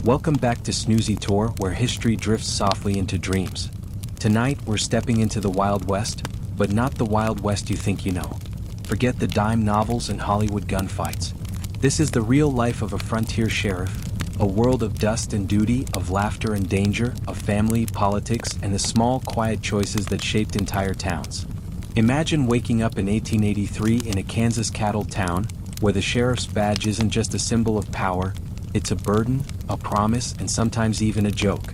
Welcome back to Snoozy Tour, where history drifts softly into dreams. Tonight, we're stepping into the Wild West, but not the Wild West you think you know. Forget the dime novels and Hollywood gunfights. This is the real life of a frontier sheriff, a world of dust and duty, of laughter and danger, of family, politics, and the small, quiet choices that shaped entire towns. Imagine waking up in 1883 in a Kansas cattle town, where the sheriff's badge isn't just a symbol of power, it's a burden, a promise, and sometimes even a joke.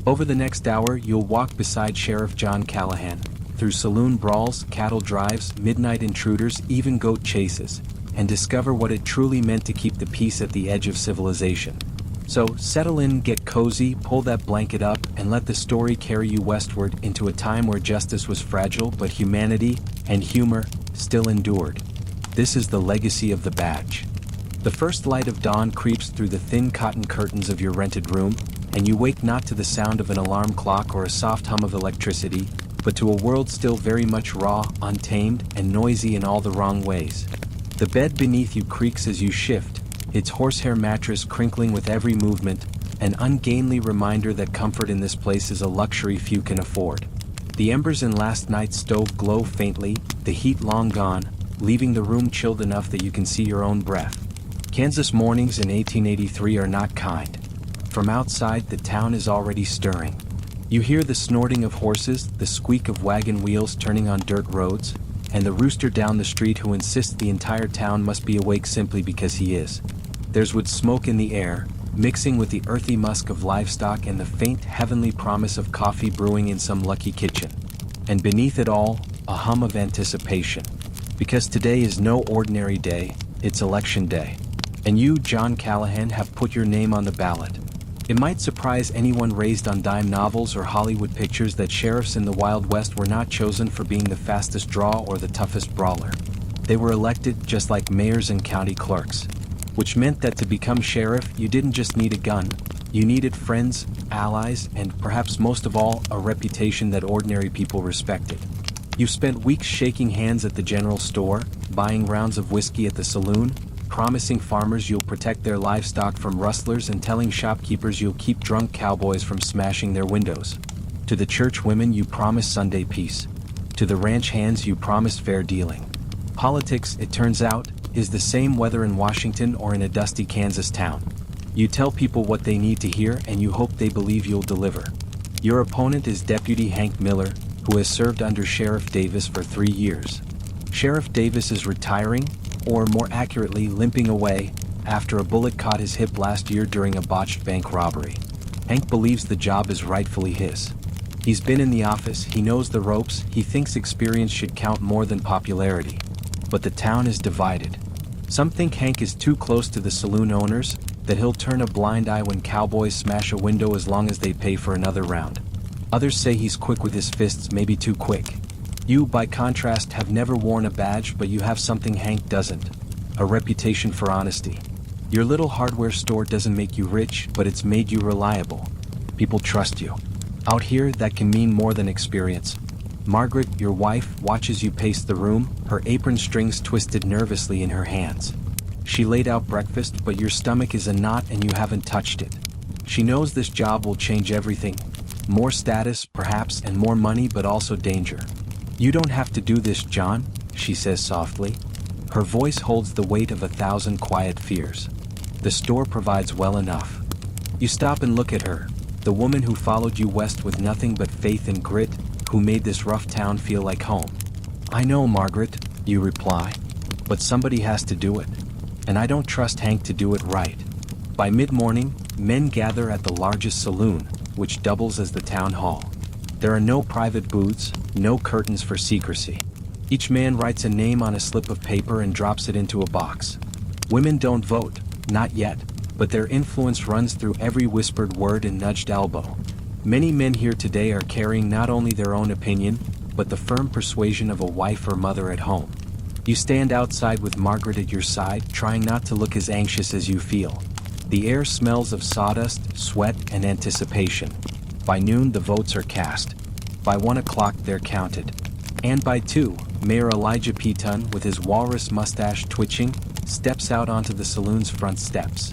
Over the next hour, you'll walk beside Sheriff John Callahan, through saloon brawls, cattle drives, midnight intruders, even goat chases, and discover what it truly meant to keep the peace at the edge of civilization. So, settle in, get cozy, pull that blanket up, and let the story carry you westward into a time where justice was fragile, but humanity and humor still endured. This is the legacy of the badge. The first light of dawn creeps through the thin cotton curtains of your rented room, and you wake not to the sound of an alarm clock or a soft hum of electricity, but to a world still very much raw, untamed, and noisy in all the wrong ways. The bed beneath you creaks as you shift, its horsehair mattress crinkling with every movement, an ungainly reminder that comfort in this place is a luxury few can afford. The embers in last night's stove glow faintly, the heat long gone, leaving the room chilled enough that you can see your own breath. Kansas mornings in 1883 are not kind. From outside, the town is already stirring. You hear the snorting of horses, the squeak of wagon wheels turning on dirt roads, and the rooster down the street who insists the entire town must be awake simply because he is. There's wood smoke in the air, mixing with the earthy musk of livestock and the faint heavenly promise of coffee brewing in some lucky kitchen. And beneath it all, a hum of anticipation. Because today is no ordinary day, it's election day. And you, John Callahan, have put your name on the ballot. It might surprise anyone raised on dime novels or Hollywood pictures that sheriffs in the Wild West were not chosen for being the fastest draw or the toughest brawler. They were elected just like mayors and county clerks. Which meant that to become sheriff, you didn't just need a gun. You needed friends, allies, and perhaps most of all, a reputation that ordinary people respected. You spent weeks shaking hands at the general store, buying rounds of whiskey at the saloon, promising farmers you'll protect their livestock from rustlers and telling shopkeepers you'll keep drunk cowboys from smashing their windows. To the church women you promised Sunday peace. To the ranch hands you promised fair dealing. Politics, it turns out, is the same whether in Washington or in a dusty Kansas town. You tell people what they need to hear and you hope they believe you'll deliver. Your opponent is Deputy Hank Miller, who has served under Sheriff Davis for 3 years. Sheriff Davis is retiring, or more accurately, limping away, after a bullet caught his hip last year during a botched bank robbery. Hank believes the job is rightfully his. He's been in the office, he knows the ropes, he thinks experience should count more than popularity. But the town is divided. Some think Hank is too close to the saloon owners, that he'll turn a blind eye when cowboys smash a window as long as they pay for another round. Others say he's quick with his fists, maybe too quick. You, by contrast, have never worn a badge, but you have something Hank doesn't. A reputation for honesty. Your little hardware store doesn't make you rich, but it's made you reliable. People trust you. Out here, that can mean more than experience. Margaret, your wife, watches you pace the room, her apron strings twisted nervously in her hands. She laid out breakfast, but your stomach is a knot and you haven't touched it. She knows this job will change everything. More status, perhaps, and more money, but also danger. You don't have to do this, John, she says softly. Her voice holds the weight of 1,000 quiet fears. The store provides well enough. You stop and look at her, the woman who followed you west with nothing but faith and grit, who made this rough town feel like home. I know, Margaret, you reply, but somebody has to do it. And I don't trust Hank to do it right. By mid-morning, men gather at the largest saloon, which doubles as the town hall. There are no private booths, no curtains for secrecy. Each man writes a name on a slip of paper and drops it into a box. Women don't vote, not yet, but their influence runs through every whispered word and nudged elbow. Many men here today are carrying not only their own opinion, but the firm persuasion of a wife or mother at home. You stand outside with Margaret at your side, trying not to look as anxious as you feel. The air smells of sawdust, sweat, and anticipation. By noon, the votes are cast. By 1 o'clock, they're counted. And by 2, Mayor Elijah Peton, with his walrus mustache twitching, steps out onto the saloon's front steps.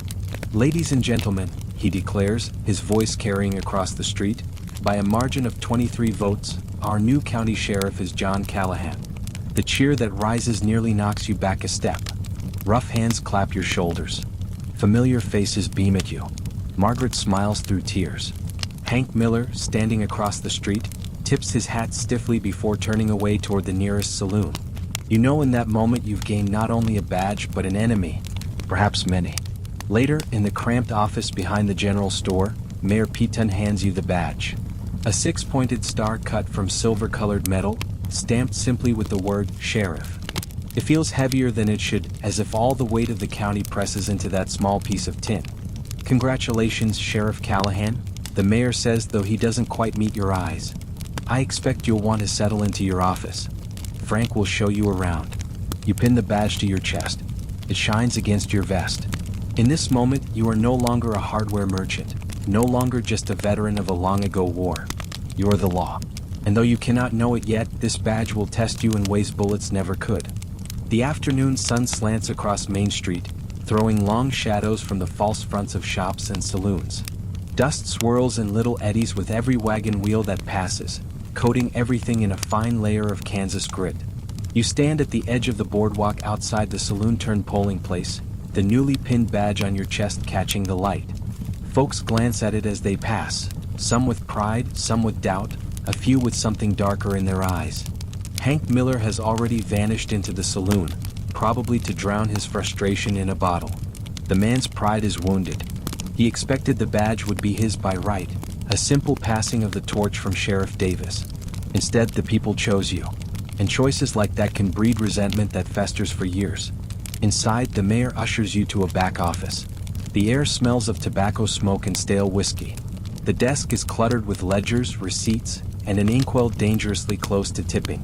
Ladies and gentlemen, he declares, his voice carrying across the street. By a margin of 23 votes, our new county sheriff is John Callahan. The cheer that rises nearly knocks you back a step. Rough hands clap your shoulders. Familiar faces beam at you. Margaret smiles through tears. Hank Miller, standing across the street, tips his hat stiffly before turning away toward the nearest saloon. You know in that moment you've gained not only a badge but an enemy, perhaps many. Later, in the cramped office behind the general store, Mayor Peton hands you the badge. A six-pointed star cut from silver-colored metal, stamped simply with the word Sheriff. It feels heavier than it should, as if all the weight of the county presses into that small piece of tin. Congratulations, Sheriff Callahan, the mayor says, though he doesn't quite meet your eyes. I expect you'll want to settle into your office. Frank will show you around. You pin the badge to your chest. It shines against your vest. In this moment, you are no longer a hardware merchant, no longer just a veteran of a long-ago war. You're the law. And though you cannot know it yet, this badge will test you in ways bullets never could. The afternoon sun slants across Main Street, throwing long shadows from the false fronts of shops and saloons. Dust swirls in little eddies with every wagon wheel that passes, coating everything in a fine layer of Kansas grit. You stand at the edge of the boardwalk outside the saloon-turned-polling place, the newly pinned badge on your chest catching the light. Folks glance at it as they pass, some with pride, some with doubt, a few with something darker in their eyes. Hank Miller has already vanished into the saloon, probably to drown his frustration in a bottle. The man's pride is wounded. He expected the badge would be his by right, a simple passing of the torch from Sheriff Davis. Instead, the people chose you. And choices like that can breed resentment that festers for years. Inside, the mayor ushers you to a back office. The air smells of tobacco smoke and stale whiskey. The desk is cluttered with ledgers, receipts, and an inkwell dangerously close to tipping.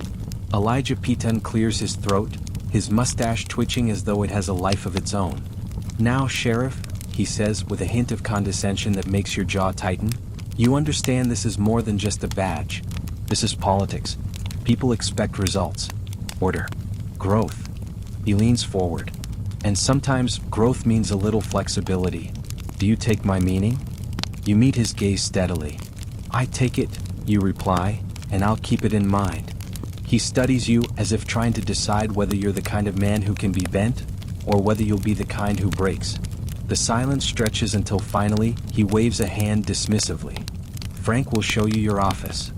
Elijah Peton clears his throat, his mustache twitching as though it has a life of its own. Now, Sheriff, he says with a hint of condescension that makes your jaw tighten, you understand this is more than just a badge. This is politics. People expect results, order, growth. He leans forward. And sometimes growth means a little flexibility. Do you take my meaning? You meet his gaze steadily. I take it, you reply, and I'll keep it in mind. He studies you as if trying to decide whether you're the kind of man who can be bent, or whether you'll be the kind who breaks. The silence stretches until finally, he waves a hand dismissively. Frank will show you your office.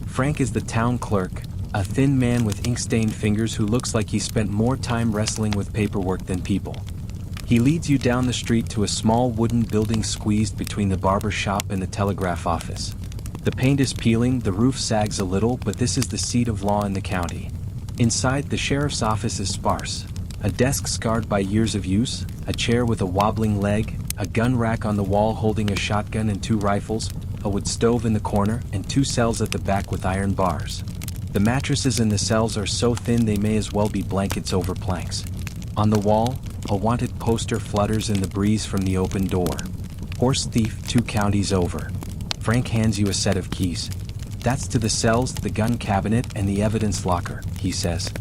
Frank is the town clerk, a thin man with ink-stained fingers who looks like he spent more time wrestling with paperwork than people. He leads you down the street to a small wooden building squeezed between the barber shop and the telegraph office. The paint is peeling, the roof sags a little, but this is the seat of law in the county. Inside, the sheriff's office is sparse. A desk scarred by years of use, a chair with a wobbling leg, a gun rack on the wall holding a shotgun and 2 rifles, a wood stove in the corner, and 2 cells at the back with iron bars. The mattresses in the cells are so thin they may as well be blankets over planks. On the wall, a wanted poster flutters in the breeze from the open door. Horse thief 2 counties over. Frank hands you a set of keys. That's to the cells, the gun cabinet, and the evidence locker, he says.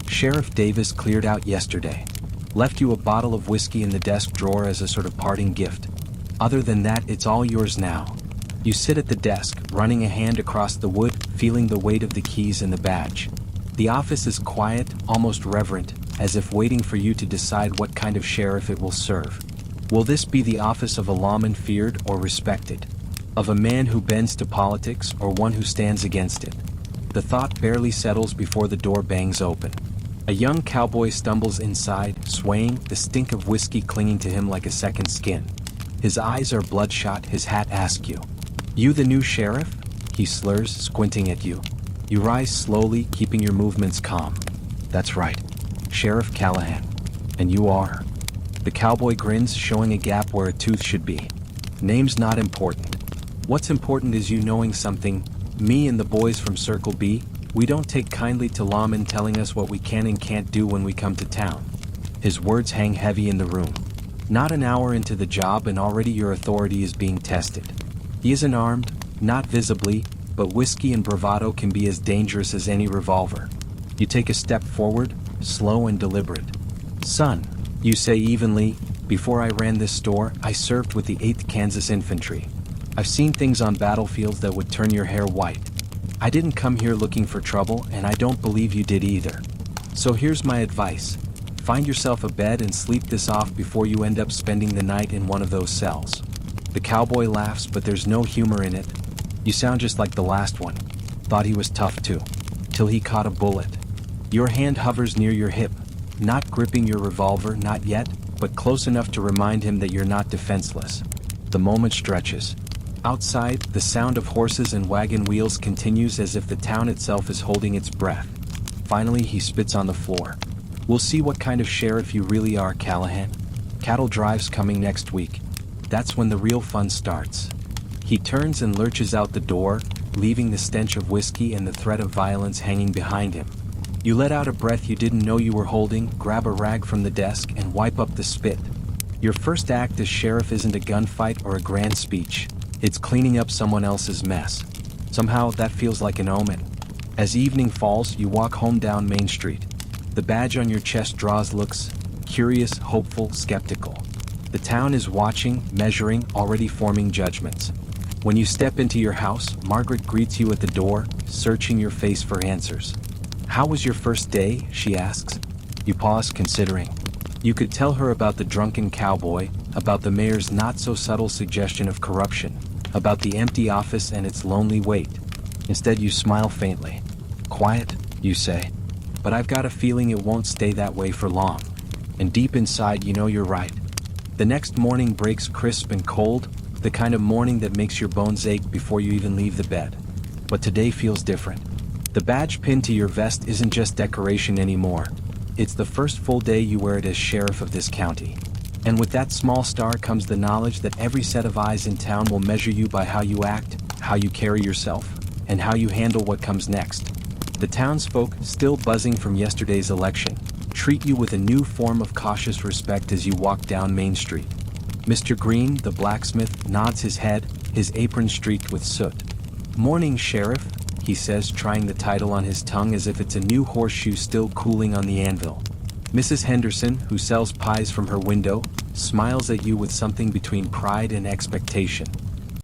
Sheriff Davis cleared out yesterday. Left you a bottle of whiskey in the desk drawer as a sort of parting gift. Other than that, it's all yours now. You sit at the desk, running a hand across the wood, feeling the weight of the keys and the badge. The office is quiet, almost reverent, as if waiting for you to decide what kind of sheriff it will serve. Will this be the office of a lawman feared or respected? Of a man who bends to politics or one who stands against it? The thought barely settles before the door bangs open. A young cowboy stumbles inside, swaying, the stink of whiskey clinging to him like a second skin. His eyes are bloodshot, his hat askew. You the new sheriff? He slurs, squinting at you. You rise slowly, keeping your movements calm. That's right. Sheriff Callahan. And you are. The cowboy grins, showing a gap where a tooth should be. Name's not important. What's important is you knowing something. Me and the boys from Circle B, we don't take kindly to lawmen telling us what we can and can't do when we come to town. His words hang heavy in the room. Not an hour into the job and already your authority is being tested. He isn't armed, not visibly, but whiskey and bravado can be as dangerous as any revolver. You take a step forward, slow and deliberate. Son, you say evenly, Before I ran this store, I served with the 8th Kansas Infantry. I've seen things on battlefields that would turn your hair white. I didn't come here looking for trouble, and I don't believe you did either. So here's my advice. Find yourself a bed and sleep this off before you end up spending the night in one of those cells." The cowboy laughs, but there's no humor in it. "You sound just like the last one. Thought he was tough too. Till he caught a bullet." Your hand hovers near your hip, not gripping your revolver, not yet, but close enough to remind him that you're not defenseless. The moment stretches. Outside, the sound of horses and wagon wheels continues as if the town itself is holding its breath. Finally, he spits on the floor. "We'll see what kind of sheriff you really are, Callahan. Cattle drive's coming next week. That's when the real fun starts." He turns and lurches out the door, leaving the stench of whiskey and the threat of violence hanging behind him. You let out a breath you didn't know you were holding, grab a rag from the desk, and wipe up the spit. Your first act as sheriff isn't a gunfight or a grand speech. It's cleaning up someone else's mess. Somehow, that feels like an omen. As evening falls, you walk home down Main Street. The badge on your chest draws looks, curious, hopeful, skeptical. The town is watching, measuring, already forming judgments. When you step into your house, Margaret greets you at the door, searching your face for answers. "How was your first day?" she asks. You pause, considering. You could tell her about the drunken cowboy, about the mayor's not-so-subtle suggestion of corruption, about the empty office and its lonely wait. Instead, you smile faintly. "Quiet," you say. "But I've got a feeling it won't stay that way for long." And deep inside, you know you're right. The next morning breaks crisp and cold, the kind of morning that makes your bones ache before you even leave the bed. But today feels different. The badge pinned to your vest isn't just decoration anymore. It's the first full day you wear it as sheriff of this county. And with that small star comes the knowledge that every set of eyes in town will measure you by how you act, how you carry yourself, and how you handle what comes next. The townsfolk, still buzzing from yesterday's election, treat you with a new form of cautious respect as you walk down Main Street. Mr. Green, the blacksmith, nods his head, his apron streaked with soot. "Morning, Sheriff," he says, trying the title on his tongue as if it's a new horseshoe still cooling on the anvil. Mrs. Henderson, who sells pies from her window, smiles at you with something between pride and expectation.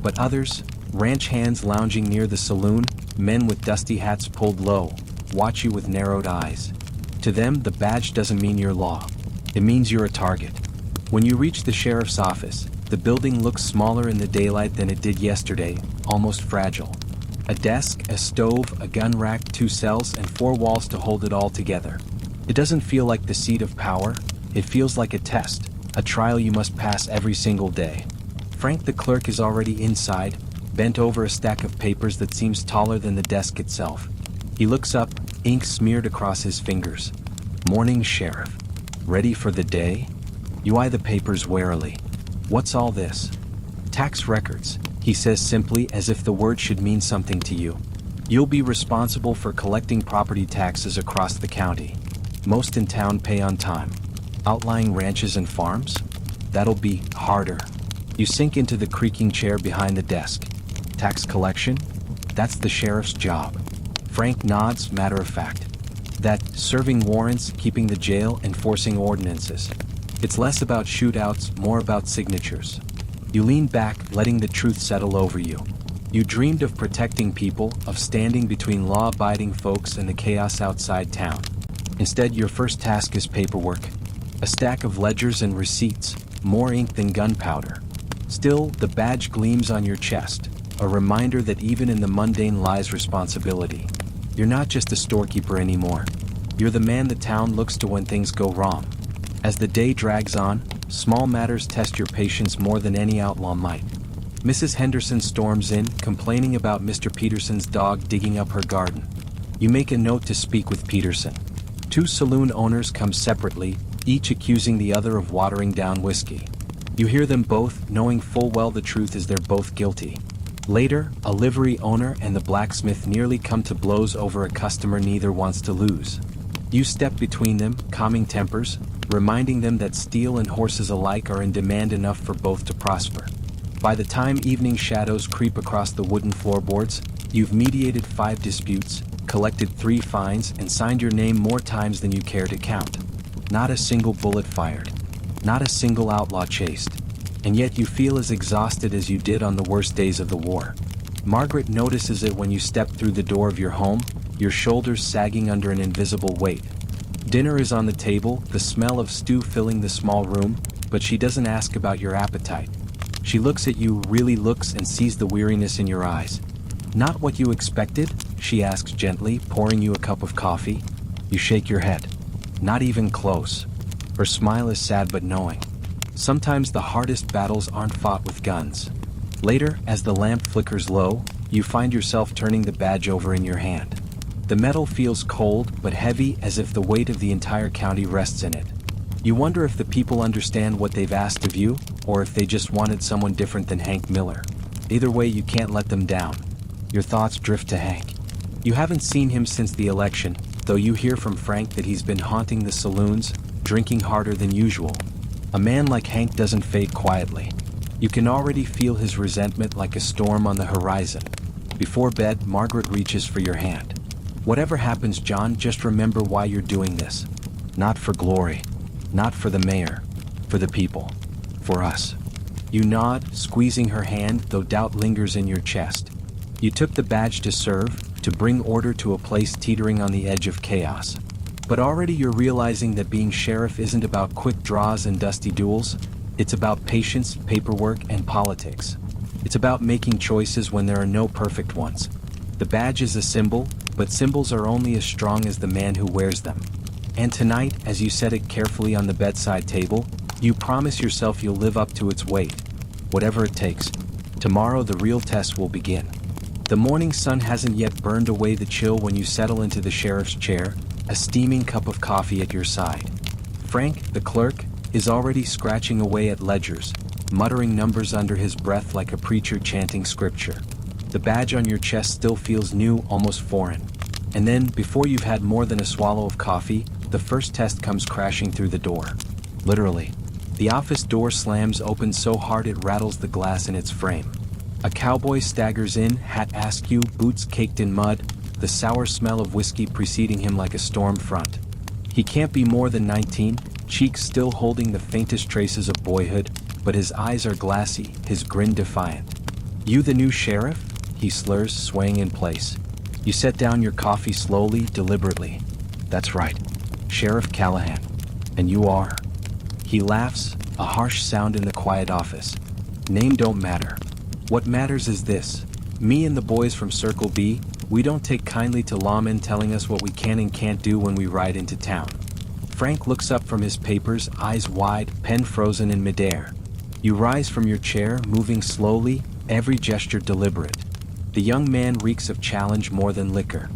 But others, ranch hands lounging near the saloon, men with dusty hats pulled low, watch you with narrowed eyes. To them, the badge doesn't mean you're law. It means you're a target. When you reach the sheriff's office, the building looks smaller in the daylight than it did yesterday, almost fragile. A desk, a stove, a gun rack, 2 cells, and 4 walls to hold it all together. It doesn't feel like the seat of power. It feels like a test, a trial you must pass every single day. Frank the clerk is already inside, bent over a stack of papers that seems taller than the desk itself. He looks up, ink smeared across his fingers. "Morning, Sheriff. Ready for the day?" You eye the papers warily. "What's all this?" "Tax records," he says simply, as if the word should mean something to you. "You'll be responsible for collecting property taxes across the county. Most in town pay on time. Outlying ranches and farms? That'll be harder." You sink into the creaking chair behind the desk. "Tax collection? That's the sheriff's job." Frank nods, matter of fact. "That, serving warrants, keeping the jail, enforcing ordinances. It's less about shootouts, more about signatures." You lean back, letting the truth settle over you. You dreamed of protecting people, of standing between law-abiding folks and the chaos outside town. Instead, your first task is paperwork. A stack of ledgers and receipts, more ink than gunpowder. Still, the badge gleams on your chest, a reminder that even in the mundane lies responsibility. You're not just a storekeeper anymore. You're the man the town looks to when things go wrong. As the day drags on, small matters test your patience more than any outlaw might. Mrs. Henderson storms in, complaining about Mr. Peterson's dog digging up her garden. You make a note to speak with Peterson. 2 saloon owners come separately, each accusing the other of watering down whiskey. You hear them both, knowing full well the truth is they're both guilty. Later, a livery owner and the blacksmith nearly come to blows over a customer neither wants to lose. You step between them, calming tempers, reminding them that steel and horses alike are in demand enough for both to prosper. By the time evening shadows creep across the wooden floorboards, you've mediated 5 disputes, collected 3 fines, and signed your name more times than you care to count. Not a single bullet fired. Not a single outlaw chased. And yet you feel as exhausted as you did on the worst days of the war. Margaret notices it when you step through the door of your home, your shoulders sagging under an invisible weight. Dinner is on the table, the smell of stew filling the small room, but she doesn't ask about your appetite. She looks at you, really looks, and sees the weariness in your eyes. Not what you expected? She asks gently, pouring you a cup of coffee. You shake your head. Not even close. Her smile is sad but knowing. Sometimes the hardest battles aren't fought with guns. Later, as the lamp flickers low, you find yourself turning the badge over in your hand. The metal feels cold but heavy, as if the weight of the entire county rests in it. You wonder if the people understand what they've asked of you, or if they just wanted someone different than Hank Miller. Either way, you can't let them down. Your thoughts drift to Hank. You haven't seen him since the election, though you hear from Frank that he's been haunting the saloons, drinking harder than usual. A man like Hank doesn't fade quietly. You can already feel his resentment like a storm on the horizon. Before bed, Margaret reaches for your hand. Whatever happens, John, just remember why you're doing this. Not for glory. Not for the mayor. For the people. For us. You nod, squeezing her hand, though doubt lingers in your chest. You took the badge to serve, to bring order to a place teetering on the edge of chaos. But already you're realizing that being sheriff isn't about quick draws and dusty duels. It's about patience, paperwork, and politics. It's about making choices when there are no perfect ones. The badge is a symbol, but symbols are only as strong as the man who wears them. And tonight, as you set it carefully on the bedside table, you promise yourself you'll live up to its weight. Whatever it takes. Tomorrow the real test will begin. The morning sun hasn't yet burned away the chill when you settle into the sheriff's chair, a steaming cup of coffee at your side. Frank, the clerk, is already scratching away at ledgers, muttering numbers under his breath like a preacher chanting scripture. The badge on your chest still feels new, almost foreign. And then, before you've had more than a swallow of coffee, the first test comes crashing through the door. Literally. The office door slams open so hard it rattles the glass in its frame. A cowboy staggers in, hat askew, boots caked in mud, the sour smell of whiskey preceding him like a storm front. He can't be more than 19, cheeks still holding the faintest traces of boyhood, but his eyes are glassy, his grin defiant. You the new sheriff? He slurs, swaying in place. You set down your coffee slowly, deliberately. That's right. Sheriff Callahan. And you are? He laughs, a harsh sound in the quiet office. Name don't matter. What matters is this. Me and the boys from Circle B, we don't take kindly to lawmen telling us what we can and can't do when we ride into town. Frank looks up from his papers, eyes wide, pen frozen in midair. You rise from your chair, moving slowly, every gesture deliberate. The young man reeks of challenge more than liquor.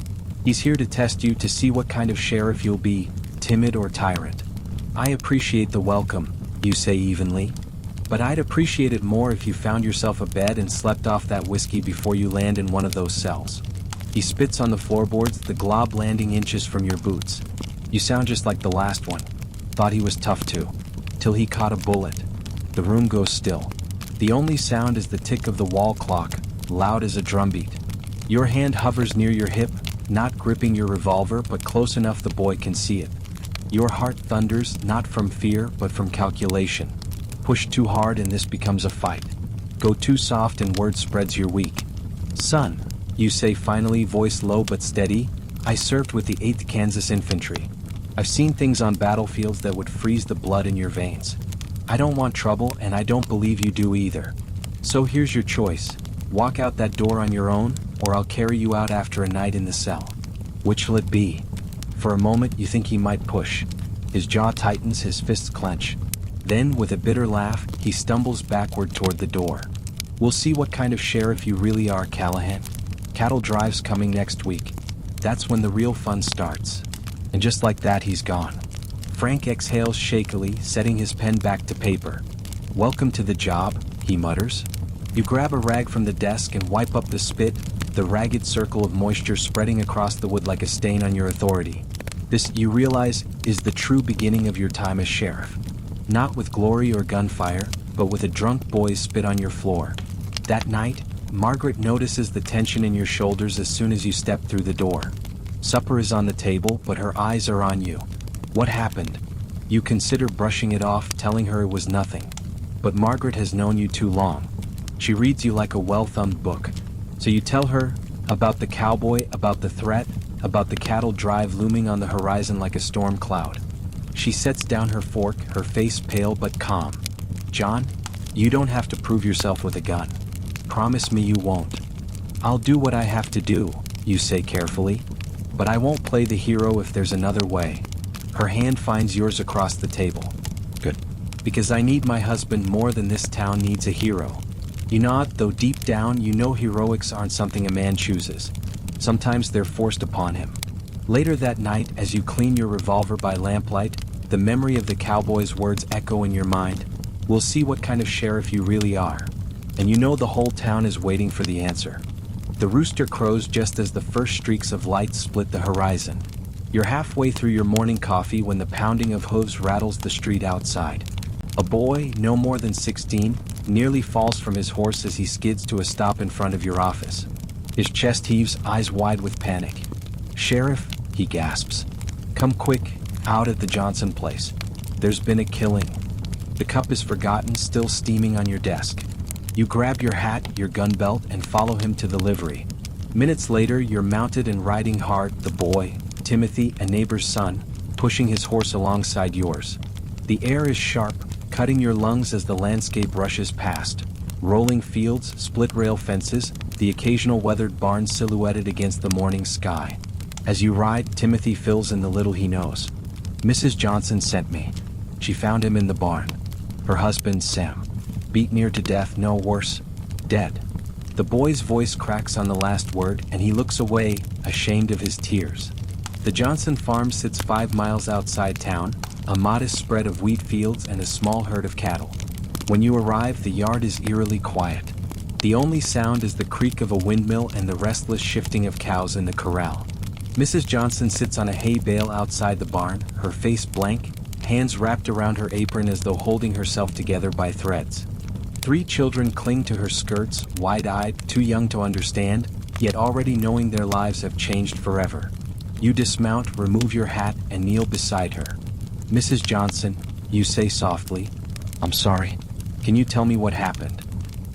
He's here to test you, to see what kind of sheriff you'll be, timid or tyrant. I appreciate the welcome, you say evenly. But I'd appreciate it more if you found yourself a bed and slept off that whiskey before you land in one of those cells. He spits on the floorboards, the glob landing inches from your boots. You sound just like the last one. Thought he was tough too. Till he caught a bullet. The room goes still. The only sound is the tick of the wall clock, loud as a drumbeat. Your hand hovers near your hip, not gripping your revolver, but close enough the boy can see it. Your heart thunders, not from fear, but from calculation. Push too hard and this becomes a fight. Go too soft and word spreads you're weak. Son, you say finally, voice low but steady, I served with the 8th Kansas Infantry. I've seen things on battlefields that would freeze the blood in your veins. I don't want trouble, and I don't believe you do either. So here's your choice. Walk out that door on your own, or I'll carry you out after a night in the cell. Which will it be? For a moment you think he might push. His jaw tightens, his fists clench. Then, with a bitter laugh, he stumbles backward toward the door. We'll see what kind of sheriff you really are, Callahan. Cattle drives coming next week. That's when the real fun starts. And just like that, he's gone. Frank exhales shakily, setting his pen back to paper. Welcome to the job, he mutters. You grab a rag from the desk and wipe up the spit, the ragged circle of moisture spreading across the wood like a stain on your authority. This, you realize, is the true beginning of your time as sheriff. Not with glory or gunfire, but with a drunk boy's spit on your floor. That night, Margaret notices the tension in your shoulders as soon as you step through the door. Supper is on the table, but her eyes are on you. What happened? You consider brushing it off, telling her it was nothing. But Margaret has known you too long. She reads you like a well-thumbed book. So you tell her about the cowboy, about the threat, about the cattle drive looming on the horizon like a storm cloud. She sets down her fork, her face pale but calm. John, you don't have to prove yourself with a gun. Promise me you won't. I'll do what I have to do, you say carefully. But I won't play the hero if there's another way. Her hand finds yours across the table. Good. Because I need my husband more than this town needs a hero. You nod, though deep down you know heroics aren't something a man chooses. Sometimes they're forced upon him. Later that night, as you clean your revolver by lamplight, the memory of the cowboy's words echo in your mind. We'll see what kind of sheriff you really are. And you know the whole town is waiting for the answer. The rooster crows just as the first streaks of light split the horizon. You're halfway through your morning coffee when the pounding of hooves rattles the street outside. A boy, no more than 16, nearly falls from his horse as he skids to a stop in front of your office. His chest heaves, eyes wide with panic. "Sheriff," he gasps. "Come quick, out at the Johnson place. There's been a killing." The cup is forgotten, still steaming on your desk. You grab your hat, your gun belt, and follow him to the livery. Minutes later, you're mounted and riding hard, the boy, Timothy, a neighbor's son, pushing his horse alongside yours. The air is sharp, cutting your lungs as the landscape rushes past. Rolling fields, split-rail fences, the occasional weathered barn silhouetted against the morning sky. As you ride, Timothy fills in the little he knows. "Mrs. Johnson sent me. She found him in the barn. Her husband, Sam. Beat near to death, no worse. Dead." The boy's voice cracks on the last word, and he looks away, ashamed of his tears. The Johnson farm sits 5 miles outside town, a modest spread of wheat fields and a small herd of cattle. When you arrive, the yard is eerily quiet. The only sound is the creak of a windmill and the restless shifting of cows in the corral. Mrs. Johnson sits on a hay bale outside the barn, her face blank, hands wrapped around her apron as though holding herself together by threads. 3 children cling to her skirts, wide-eyed, too young to understand, yet already knowing their lives have changed forever. You dismount, remove your hat, and kneel beside her. "Mrs. Johnson," you say softly, "I'm sorry. Can you tell me what happened?"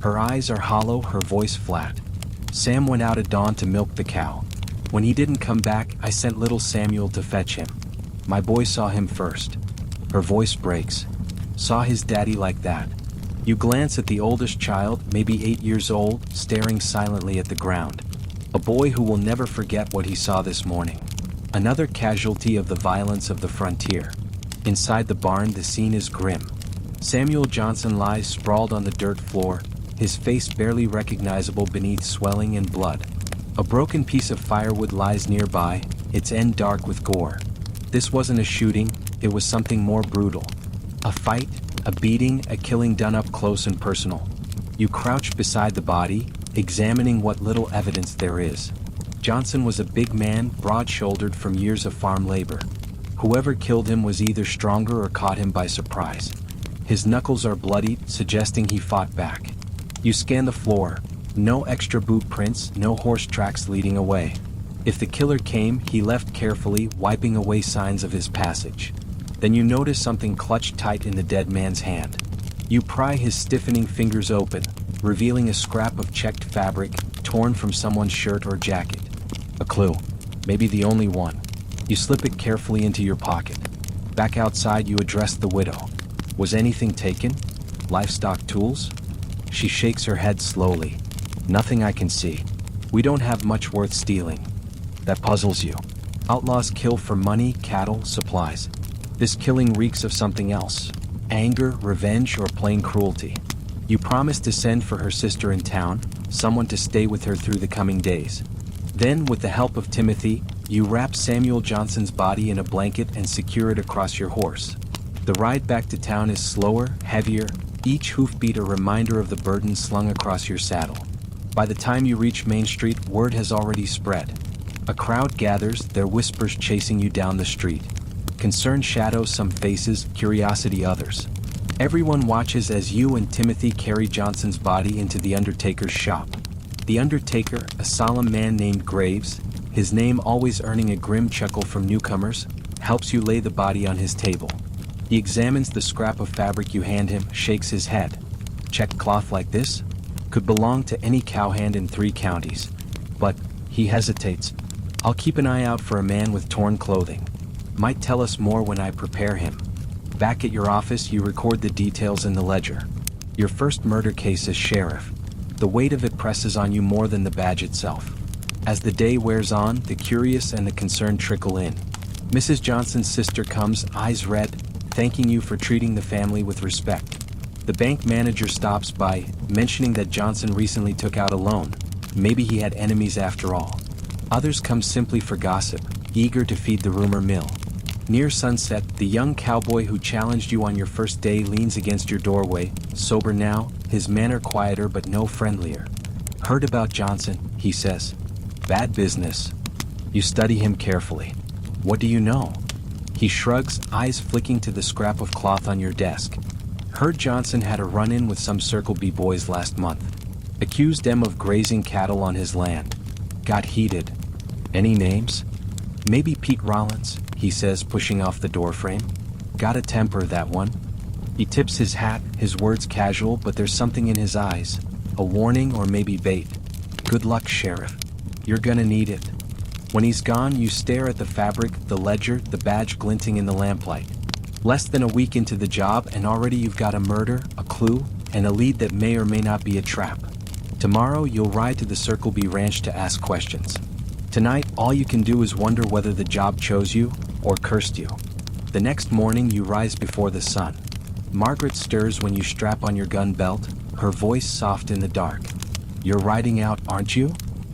Her eyes are hollow, her voice flat. "Sam went out at dawn to milk the cow. When he didn't come back, I sent little Samuel to fetch him. My boy saw him first." Her voice breaks. "Saw his daddy like that." You glance at the oldest child, maybe 8 years old, staring silently at the ground. A boy who will never forget what he saw this morning. Another casualty of the violence of the frontier. Inside the barn, the scene is grim. Samuel Johnson lies sprawled on the dirt floor, his face barely recognizable beneath swelling and blood. A broken piece of firewood lies nearby, its end dark with gore. This wasn't a shooting, it was something more brutal. A fight, a beating, a killing done up close and personal. You crouch beside the body, examining what little evidence there is. Johnson was a big man, broad-shouldered from years of farm labor. Whoever killed him was either stronger or caught him by surprise. His knuckles are bloodied, suggesting he fought back. You scan the floor. No extra boot prints, no horse tracks leading away. If the killer came, he left carefully, wiping away signs of his passage. Then you notice something clutched tight in the dead man's hand. You pry his stiffening fingers open, revealing a scrap of checked fabric, torn from someone's shirt or jacket. A clue. Maybe the only one. You slip it carefully into your pocket. Back outside, you address the widow. Was anything taken? Livestock tools? She shakes her head slowly. Nothing I can see. We don't have much worth stealing. That puzzles you. Outlaws kill for money, cattle, supplies. This killing reeks of something else. Anger, revenge, or plain cruelty. You promise to send for her sister in town, someone to stay with her through the coming days. Then, with the help of Timothy, you wrap Samuel Johnson's body in a blanket and secure it across your horse. The ride back to town is slower, heavier, each hoofbeat a reminder of the burden slung across your saddle. By the time you reach Main Street, word has already spread. A crowd gathers, their whispers chasing you down the street. Concern shadows some faces, curiosity others. Everyone watches as you and Timothy carry Johnson's body into the undertaker's shop. The undertaker, a solemn man named Graves, his name always earning a grim chuckle from newcomers, helps you lay the body on his table. He examines the scrap of fabric you hand him, shakes his head. Check cloth like this? Could belong to any cowhand in 3 counties. But, he hesitates. I'll keep an eye out for a man with torn clothing. Might tell us more when I prepare him. Back at your office, you record the details in the ledger. Your first murder case as sheriff. The weight of it presses on you more than the badge itself. As the day wears on, the curious and the concerned trickle in. Mrs. Johnson's sister comes, eyes red, thanking you for treating the family with respect. The bank manager stops by, mentioning that Johnson recently took out a loan. Maybe he had enemies after all. Others come simply for gossip, eager to feed the rumor mill. Near sunset, the young cowboy who challenged you on your first day leans against your doorway, sober now, his manner quieter but no friendlier. Heard about Johnson, he says. Bad business. You study him carefully. What do you know? He shrugs, eyes flicking to the scrap of cloth on your desk. Heard Johnson had a run-in with some Circle B boys last month. Accused them of grazing cattle on his land. Got heated. Any names? Maybe Pete Rollins, he says, pushing off the doorframe. Got a temper, that one. He tips his hat, his words casual, but there's something in his eyes. A warning or maybe bait. Good luck, Sheriff. You're gonna need it. When he's gone, you stare at the fabric, the ledger, the badge glinting in the lamplight. Less than a week into the job and already you've got a murder, a clue, and a lead that may or may not be a trap. Tomorrow, you'll ride to the Circle B ranch to ask questions. Tonight, all you can do is wonder whether the job chose you or cursed you. The next morning, you rise before the sun. Margaret stirs when you strap on your gun belt, her voice soft in the dark. You're riding out, aren't you?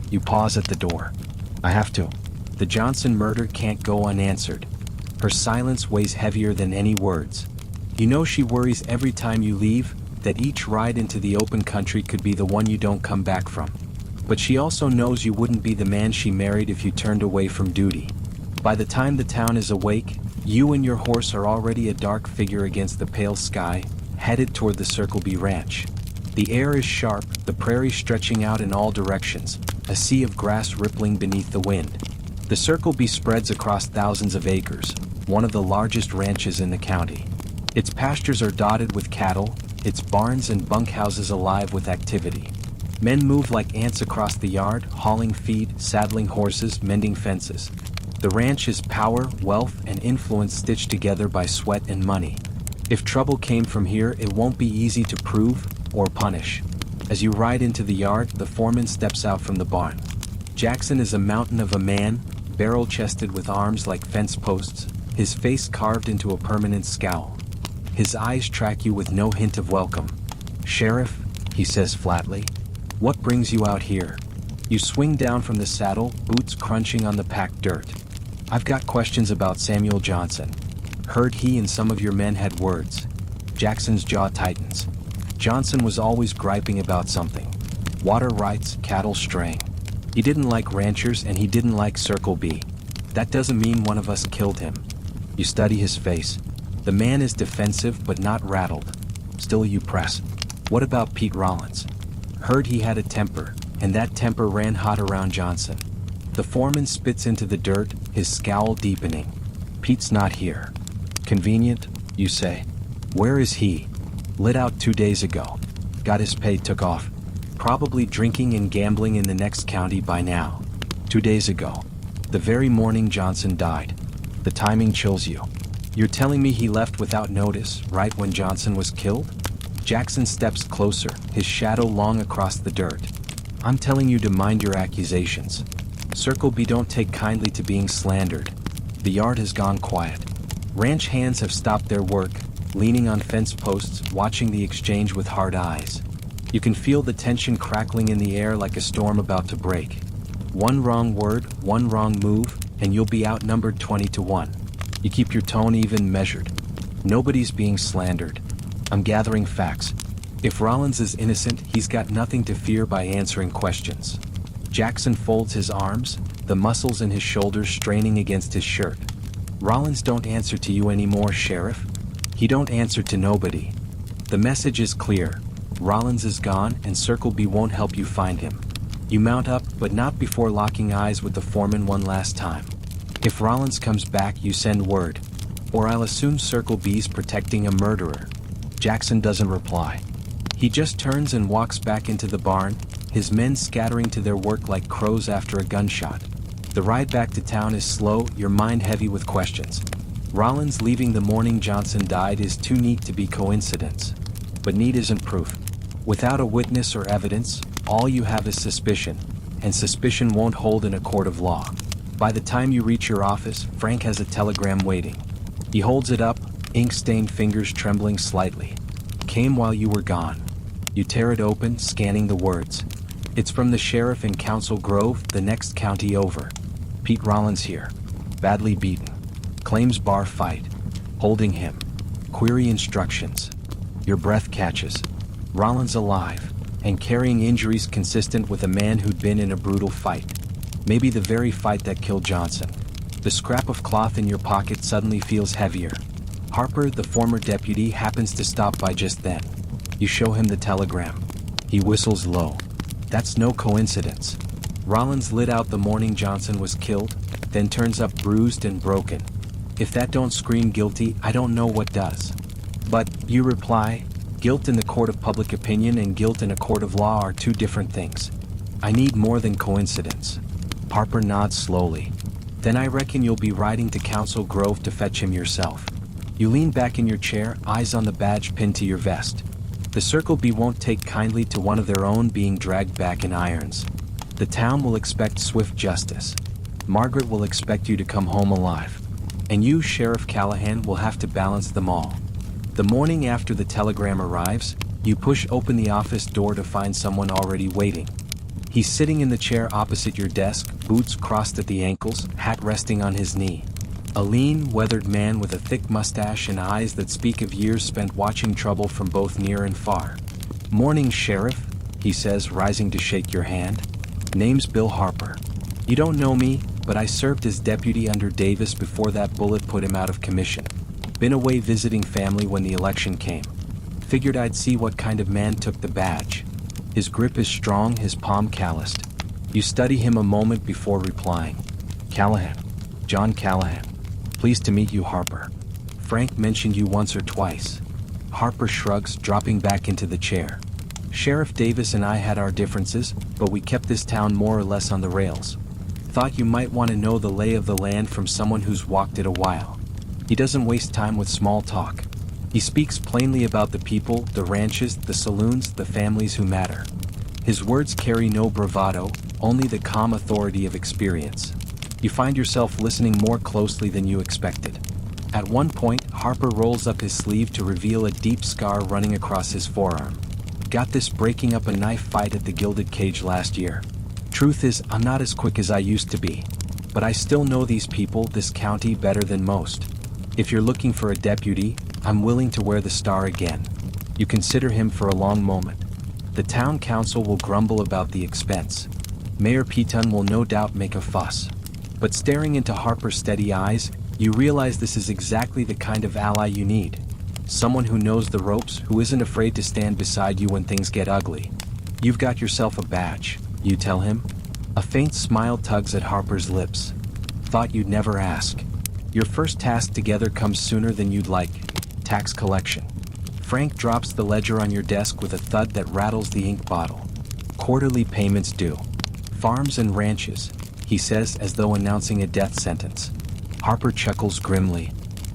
You pause at the door. I have to. The Johnson murder can't go unanswered. Her silence weighs heavier than any words. You know she worries every time you leave, that each ride into the open country could be the one you don't come back from. But she also knows you wouldn't be the man she married if you turned away from duty. By the time the town is awake, you and your horse are already a dark figure against the pale sky, headed toward the Circle B ranch. The air is sharp, the prairie stretching out in all directions, a sea of grass rippling beneath the wind. The Circle B spreads across thousands of acres, one of the largest ranches in the county. Its pastures are dotted with cattle, its barns and bunkhouses alive with activity. Men move like ants across the yard, hauling feed, saddling horses, mending fences. The ranch is power, wealth, and influence stitched together by sweat and money. If trouble came from here, it won't be easy to prove or punish. As you ride into the yard, the foreman steps out from the barn. Jackson is a mountain of a man, barrel-chested with arms like fence posts, his face carved into a permanent scowl. His eyes track you with no hint of welcome. Sheriff, he says flatly. What brings you out here? You swing down from the saddle, boots crunching on the packed dirt. I've got questions about Samuel Johnson. Heard he and some of your men had words. Jackson's jaw tightens. Johnson was always griping about something. Water rights, cattle straying. He didn't like ranchers and he didn't like Circle B. That doesn't mean one of us killed him. You study his face. The man is defensive but not rattled. Still you press. What about Pete Rollins? Heard he had a temper, and that temper ran hot around Johnson. The foreman spits into the dirt, his scowl deepening. Pete's not here. Convenient, you say. Where is he? Lit out 2 days ago. Got his pay, took off. Probably drinking and gambling in the next county by now. 2 days ago. The very morning Johnson died. The timing chills you. You're telling me he left without notice, right when Johnson was killed? Jackson steps closer, his shadow long across the dirt. I'm telling you to mind your accusations. Circle B don't take kindly to being slandered. The yard has gone quiet. Ranch hands have stopped their work, leaning on fence posts, watching the exchange with hard eyes. You can feel the tension crackling in the air like a storm about to break. One wrong word, one wrong move, and you'll be outnumbered 20-1. You keep your tone even, measured. Nobody's being slandered. I'm gathering facts. If Rollins is innocent, he's got nothing to fear by answering questions. Jackson folds his arms, the muscles in his shoulders straining against his shirt. Rollins don't answer to you anymore, Sheriff. He don't answer to nobody. The message is clear. Rollins is gone and Circle B won't help you find him. You mount up, but not before locking eyes with the foreman one last time. If Rollins comes back, you send word. Or I'll assume Circle B's protecting a murderer. Jackson doesn't reply. He just turns and walks back into the barn, his men scattering to their work like crows after a gunshot. The ride back to town is slow, your mind heavy with questions. Rollins leaving the morning Johnson died is too neat to be coincidence. But neat isn't proof. Without a witness or evidence, all you have is suspicion, and suspicion won't hold in a court of law. By the time you reach your office, Frank has a telegram waiting. He holds it up, ink-stained fingers trembling slightly. Came while you were gone. You tear it open, scanning the words. It's from the sheriff in Council Grove, the next county over. Pete Rollins here. Badly beaten. Claims bar fight. Holding him. Query instructions. Your breath catches. Rollins alive, and carrying injuries consistent with a man who'd been in a brutal fight. Maybe the very fight that killed Johnson. The scrap of cloth in your pocket suddenly feels heavier. Harper, the former deputy, happens to stop by just then. You show him the telegram. He whistles low. That's no coincidence. Rollins lit out the morning Johnson was killed, then turns up bruised and broken. If that don't scream guilty, I don't know what does. But, you reply, guilt in the court of public opinion and guilt in a court of law are two different things. I need more than coincidence. Harper nods slowly. Then I reckon you'll be riding to Council Grove to fetch him yourself. You lean back in your chair, eyes on the badge pinned to your vest. The Circle B won't take kindly to one of their own being dragged back in irons. The town will expect swift justice. Margaret will expect you to come home alive. And you, Sheriff Callahan, will have to balance them all. The morning after the telegram arrives, you push open the office door to find someone already waiting. He's sitting in the chair opposite your desk, boots crossed at the ankles, hat resting on his knee. A lean, weathered man with a thick mustache and eyes that speak of years spent watching trouble from both near and far. "Morning, Sheriff," he says, rising to shake your hand. "Name's Bill Harper. You don't know me, but I served as deputy under Davis before that bullet put him out of commission. Been away visiting family when the election came. Figured I'd see what kind of man took the badge." His grip is strong, his palm calloused. You study him a moment before replying. "Callahan. John Callahan. Pleased to meet you, Harper. Frank mentioned you once or twice." Harper shrugs, dropping back into the chair. "Sheriff Davis and I had our differences, but we kept this town more or less on the rails. Thought you might want to know the lay of the land from someone who's walked it a while." He doesn't waste time with small talk. He speaks plainly about the people, the ranches, the saloons, the families who matter. His words carry no bravado, only the calm authority of experience. You find yourself listening more closely than you expected. At one point, Harper rolls up his sleeve to reveal a deep scar running across his forearm. "Got this breaking up a knife fight at the Gilded Cage last year. Truth is, I'm not as quick as I used to be. But I still know these people, this county, better than most. If you're looking for a deputy, I'm willing to wear the star again." You consider him for a long moment. The town council will grumble about the expense. Mayor Peton will no doubt make a fuss. But staring into Harper's steady eyes, you realize this is exactly the kind of ally you need. Someone who knows the ropes, who isn't afraid to stand beside you when things get ugly. "You've got yourself a badge," you tell him. A faint smile tugs at Harper's lips. "Thought you'd never ask. Your first task together comes sooner than you'd like. Tax collection." Frank drops the ledger on your desk with a thud that rattles the ink bottle. "Quarterly payments due. Farms and ranches," he says as though announcing a death sentence. Harper chuckles grimly.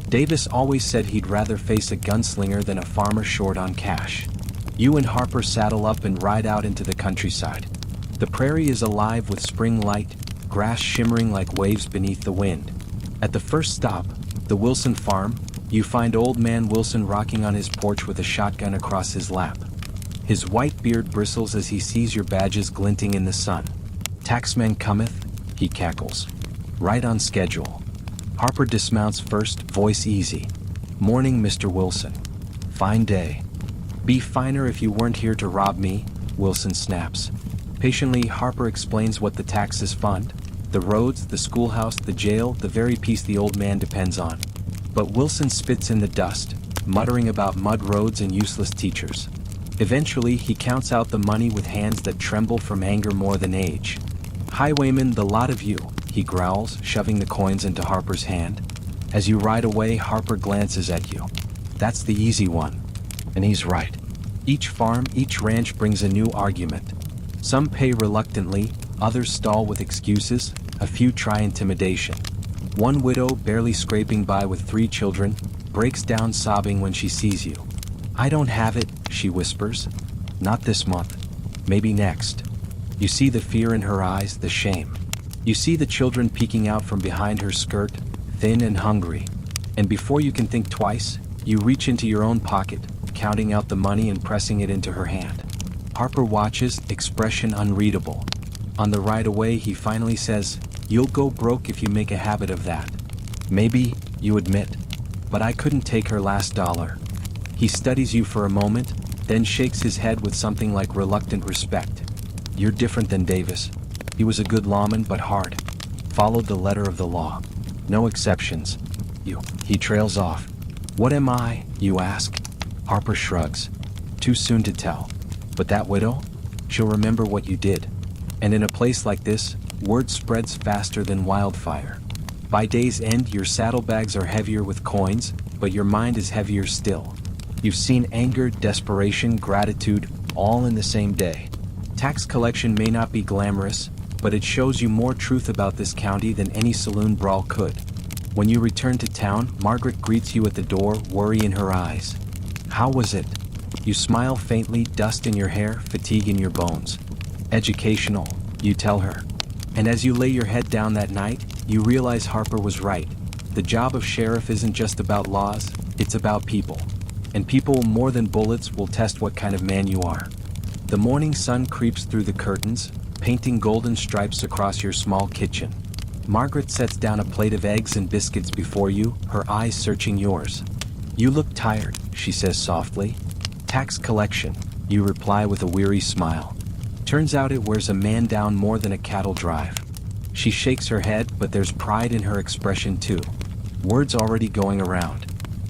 Davis always said he'd rather face a gunslinger than a farmer short on cash. You and Harper saddle up and ride out into the countryside. The prairie is alive with spring light, grass shimmering like waves beneath the wind. At the first stop, the Wilson farm, you find old man Wilson rocking on his porch with a shotgun across his lap. His white beard bristles as he sees your badges glinting in the sun. "Taxman cometh," he cackles. "Right on schedule." Harper dismounts first, voice easy. "Morning, Mr. Wilson. Fine day." "Be finer if you weren't here to rob me," Wilson snaps. Patiently, Harper explains what the taxes fund. The roads, the schoolhouse, the jail, the very piece the old man depends on. But Wilson spits in the dust, muttering about mud roads and useless teachers. Eventually, he counts out the money with hands that tremble from anger more than age. "Highwaymen, the lot of you," he growls, shoving the coins into Harper's hand. As you ride away, Harper glances at you. That's the easy one. And he's right. Each farm, each ranch brings a new argument. Some pay reluctantly, others stall with excuses, a few try intimidation. One widow, barely scraping by with 3 children, breaks down sobbing when she sees you. "I don't have it," she whispers. "Not this month. Maybe next." You see the fear in her eyes, the shame. You see the children peeking out from behind her skirt, thin and hungry. And before you can think twice, you reach into your own pocket, counting out the money and pressing it into her hand. Harper watches, expression unreadable. On the ride away, he finally says, "You'll go broke if you make a habit of that." "Maybe," you admit, "but I couldn't take her last dollar." He studies you for a moment, then shakes his head with something like reluctant respect. "You're different than Davis. He was a good lawman but hard. Followed the letter of the law. No exceptions. He trails off. "What am I?" you ask. Harper shrugs. "Too soon to tell. But that widow? She'll remember what you did." And in a place like this, word spreads faster than wildfire. By day's end, your saddlebags are heavier with coins, but your mind is heavier still. You've seen anger, desperation, gratitude, all in the same day. Tax collection may not be glamorous, but it shows you more truth about this county than any saloon brawl could. When you return to town, Margaret greets you at the door, worry in her eyes. "How was it?" You smile faintly, dust in your hair, fatigue in your bones. "Educational," you tell her. And as you lay your head down that night, you realize Harper was right. The job of sheriff isn't just about laws, it's about people. And people, more than bullets, will test what kind of man you are. The morning sun creeps through the curtains, painting golden stripes across your small kitchen. Margaret sets down a plate of eggs and biscuits before you, her eyes searching yours. "You look tired," she says softly. "Tax collection," you reply with a weary smile. Turns out it wears a man down more than a cattle drive. She shakes her head, but there's pride in her expression too. Words already going around.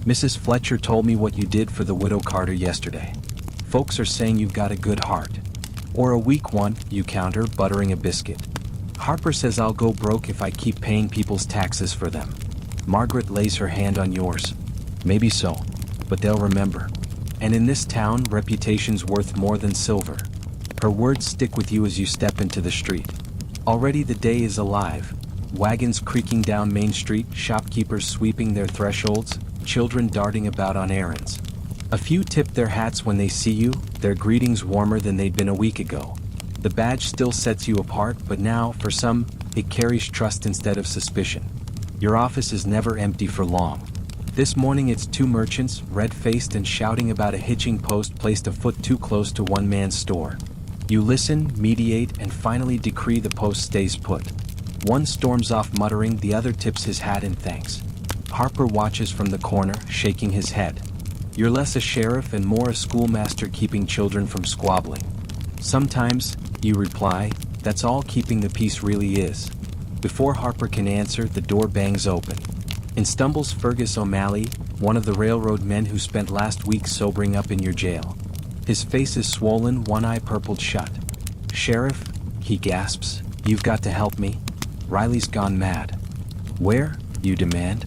"Mrs. Fletcher told me what you did for the widow Carter yesterday. Folks are saying you've got a good heart." "Or a weak one," you counter, buttering a biscuit. "Harper says I'll go broke if I keep paying people's taxes for them." Margaret lays her hand on yours. "Maybe so, but they'll remember. And in this town, reputation's worth more than silver." Her words stick with you as you step into the street. Already the day is alive. Wagons creaking down Main Street, shopkeepers sweeping their thresholds, children darting about on errands. A few tip their hats when they see you, their greetings warmer than they'd been a week ago. The badge still sets you apart, but now, for some, it carries trust instead of suspicion. Your office is never empty for long. This morning it's 2 merchants, red-faced and shouting about a hitching post placed a foot too close to one man's store. You listen, mediate, and finally decree the post stays put. One storms off muttering, the other tips his hat in thanks. Harper watches from the corner, shaking his head. You're less a sheriff and more a schoolmaster keeping children from squabbling. "Sometimes," you reply, "that's all keeping the peace really is." Before Harper can answer, the door bangs open. In stumbles Fergus O'Malley, one of the railroad men who spent last week sobering up in your jail. His face is swollen, one eye purpled shut. "Sheriff," he gasps, "you've got to help me. Riley's gone mad." "Where?" you demand.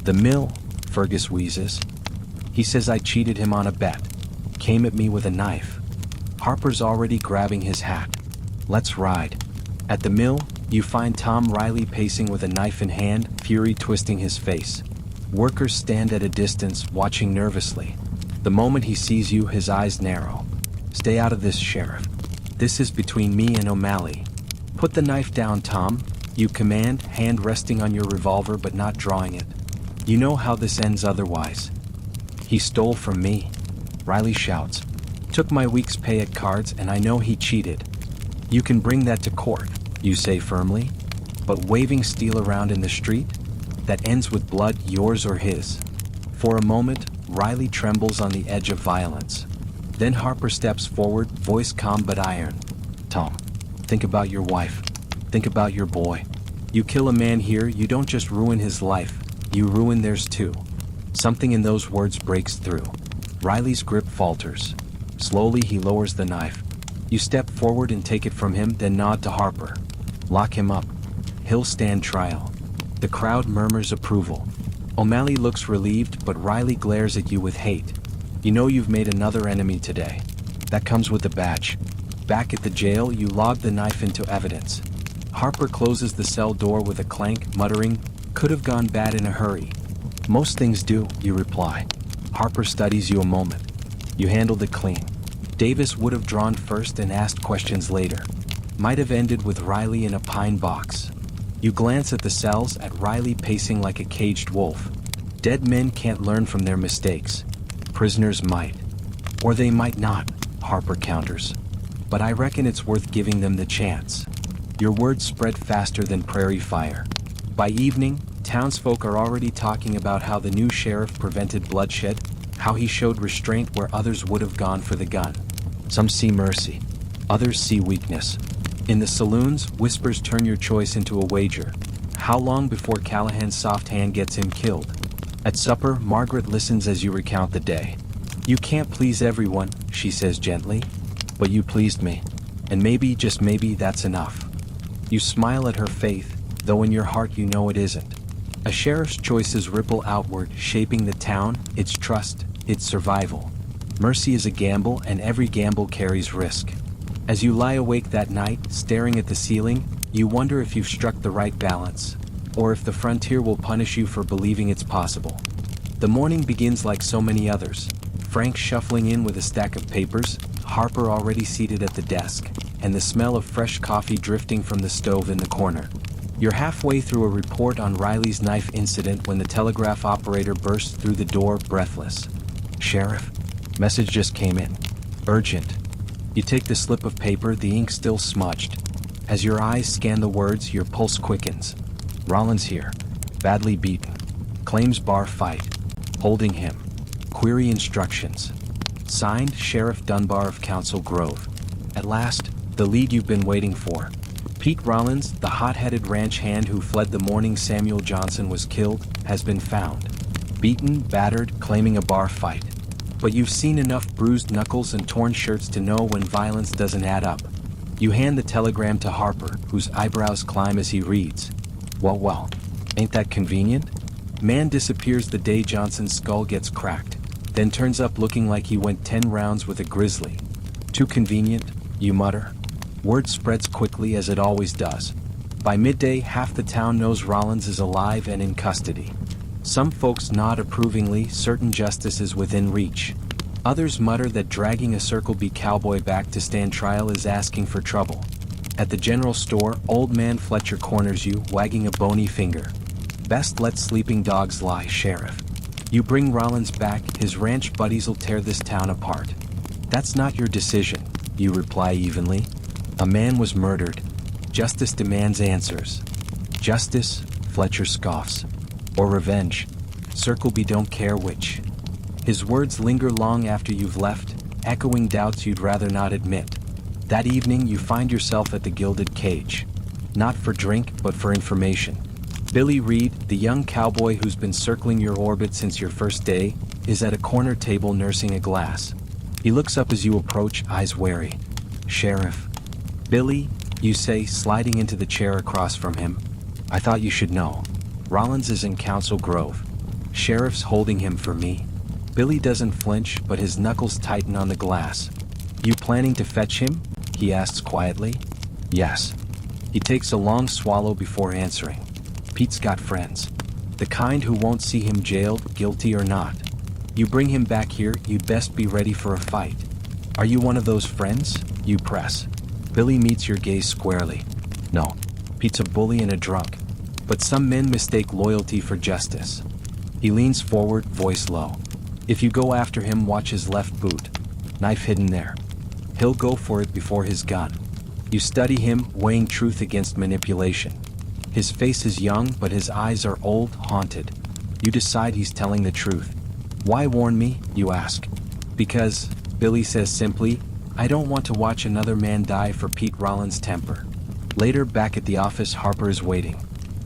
"The mill," Fergus wheezes. "He says I cheated him on a bet. Came at me with a knife." Harper's already grabbing his hat. "Let's ride." At the mill, you find Tom Riley pacing with a knife in hand, fury twisting his face. Workers stand at a distance, watching nervously. The moment he sees you, his eyes narrow. "Stay out of this, Sheriff. This is between me and O'Malley." "Put the knife down, Tom," you command, hand resting on your revolver but not drawing it. "You know how this ends otherwise." "He stole from me," Riley shouts. "Took my week's pay at cards and I know he cheated." "You can bring that to court," you say firmly. "But waving steel around in the street? That ends with blood, yours or his." For a moment, Riley trembles on the edge of violence. Then Harper steps forward, voice calm but iron. "Tom, think about your wife. Think about your boy. You kill a man here, you don't just ruin his life, you ruin theirs too." Something in those words breaks through. Riley's grip falters. Slowly he lowers the knife. You step forward and take it from him, then nod to Harper. "Lock him up. He'll stand trial." The crowd murmurs approval. O'Malley looks relieved, but Riley glares at you with hate. You know you've made another enemy today. That comes with the badge. Back at the jail, you log the knife into evidence. Harper closes the cell door with a clank, muttering, "Could have gone bad in a hurry." "Most things do," you reply. Harper studies you a moment. You handled it clean. Davis would have drawn first and asked questions later. Might have ended with Riley in a pine box. You glance at the cells, at Riley pacing like a caged wolf. Dead men can't learn from their mistakes. Prisoners might. Or they might not, Harper counters. But I reckon it's worth giving them the chance. Your words spread faster than prairie fire. By evening, townsfolk are already talking about how the new sheriff prevented bloodshed, how he showed restraint where others would have gone for the gun. Some see mercy. Others see weakness. In the saloons, whispers turn your choice into a wager. How long before Callahan's soft hand gets him killed? At supper, Margaret listens as you recount the day. "You can't please everyone," she says gently. "But you pleased me. And maybe, just maybe, that's enough." You smile at her faith, though in your heart you know it isn't. A sheriff's choices ripple outward, shaping the town, its trust, its survival. Mercy is a gamble, and every gamble carries risk. As you lie awake that night, staring at the ceiling, you wonder if you've struck the right balance, or if the frontier will punish you for believing it's possible. The morning begins like so many others. Frank shuffling in with a stack of papers, Harper already seated at the desk, and the smell of fresh coffee drifting from the stove in the corner. You're halfway through a report on Riley's knife incident when the telegraph operator bursts through the door, breathless. "Sheriff, message just came in. Urgent." You take the slip of paper, the ink still smudged. As your eyes scan the words, your pulse quickens. "Rollins here. Badly beaten. Claims bar fight. Holding him. Query instructions." Signed, Sheriff Dunbar of Council Grove. At last, the lead you've been waiting for. Pete Rollins, the hot-headed ranch hand who fled the morning Samuel Johnson was killed, has been found. Beaten, battered, claiming a bar fight. But you've seen enough bruised knuckles and torn shirts to know when violence doesn't add up. You hand the telegram to Harper, whose eyebrows climb as he reads. Well, ain't that convenient? Man disappears the day Johnson's skull gets cracked, then turns up looking like he went 10 rounds with a grizzly. Too convenient, you mutter. Word spreads quickly, as it always does. By midday, half the town knows Rollins is alive and in custody. Some folks nod approvingly, certain justice is within reach. Others mutter that dragging a Circle B cowboy back to stand trial is asking for trouble. At the general store, old man Fletcher corners you, wagging a bony finger. "Best let sleeping dogs lie, Sheriff. You bring Rollins back, his ranch buddies'll tear this town apart." "That's not your decision," you reply evenly. "A man was murdered. Justice demands answers." "Justice?" Fletcher scoffs. "Or revenge? Circle B don't care which." His words linger long after you've left, echoing doubts you'd rather not admit. That evening you find yourself at the Gilded Cage. Not for drink, but for information. Billy Reed, the young cowboy who's been circling your orbit since your first day, is at a corner table nursing a glass. He looks up as you approach, eyes wary. "Sheriff." "Billy," you say, sliding into the chair across from him. "I thought you should know. Rollins is in Council Grove. Sheriff's holding him for me." Billy doesn't flinch, but his knuckles tighten on the glass. "You planning to fetch him?" he asks quietly. "Yes." He takes a long swallow before answering. "Pete's got friends. The kind who won't see him jailed, guilty or not. You bring him back here, you'd best be ready for a fight." "Are you one of those friends?" you press. Billy meets your gaze squarely. "No. Pete's a bully and a drunk. But some men mistake loyalty for justice." He leans forward, voice low. "If you go after him, watch his left boot. Knife hidden there. He'll go for it before his gun." You study him, weighing truth against manipulation. His face is young, but his eyes are old, haunted. You decide he's telling the truth. "Why warn me?" you ask. "Because," Billy says simply, "I don't want to watch another man die for Pete Rollins' temper." Later, back at the office, Harper is waiting.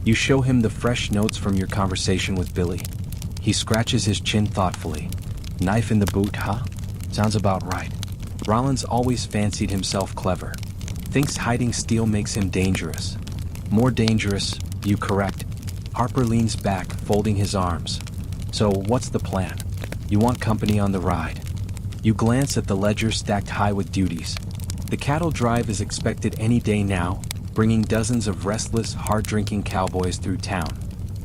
You show him the fresh notes from your conversation with Billy. He scratches his chin thoughtfully. "Knife in the boot, huh? Sounds about right. Rollins always fancied himself clever. Thinks hiding steel makes him dangerous. More dangerous, you correct. Harper leans back, folding his arms. So, what's the plan? You want company on the ride. You glance at the ledger stacked high with duties. The cattle drive is expected any day now, bringing dozens of restless, hard-drinking cowboys through town.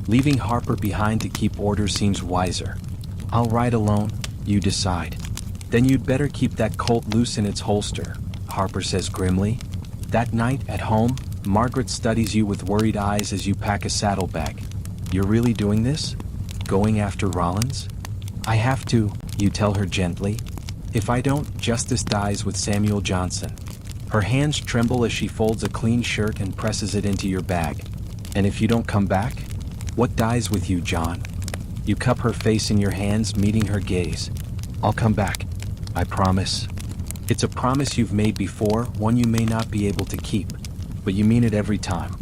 Leaving Harper behind to keep order seems wiser. I'll ride alone, you decide. Then you'd better keep that Colt loose in its holster, Harper says grimly. That night, at home, Margaret studies you with worried eyes as you pack a saddlebag. You're really doing this? Going after Rollins? I have to, you tell her gently. If I don't, justice dies with Samuel Johnson. Her hands tremble as she folds a clean shirt and presses it into your bag. And if you don't come back? What dies with you, John? You cup her face in your hands, meeting her gaze. I'll come back. I promise. It's a promise you've made before, one you may not be able to keep. But you mean it every time.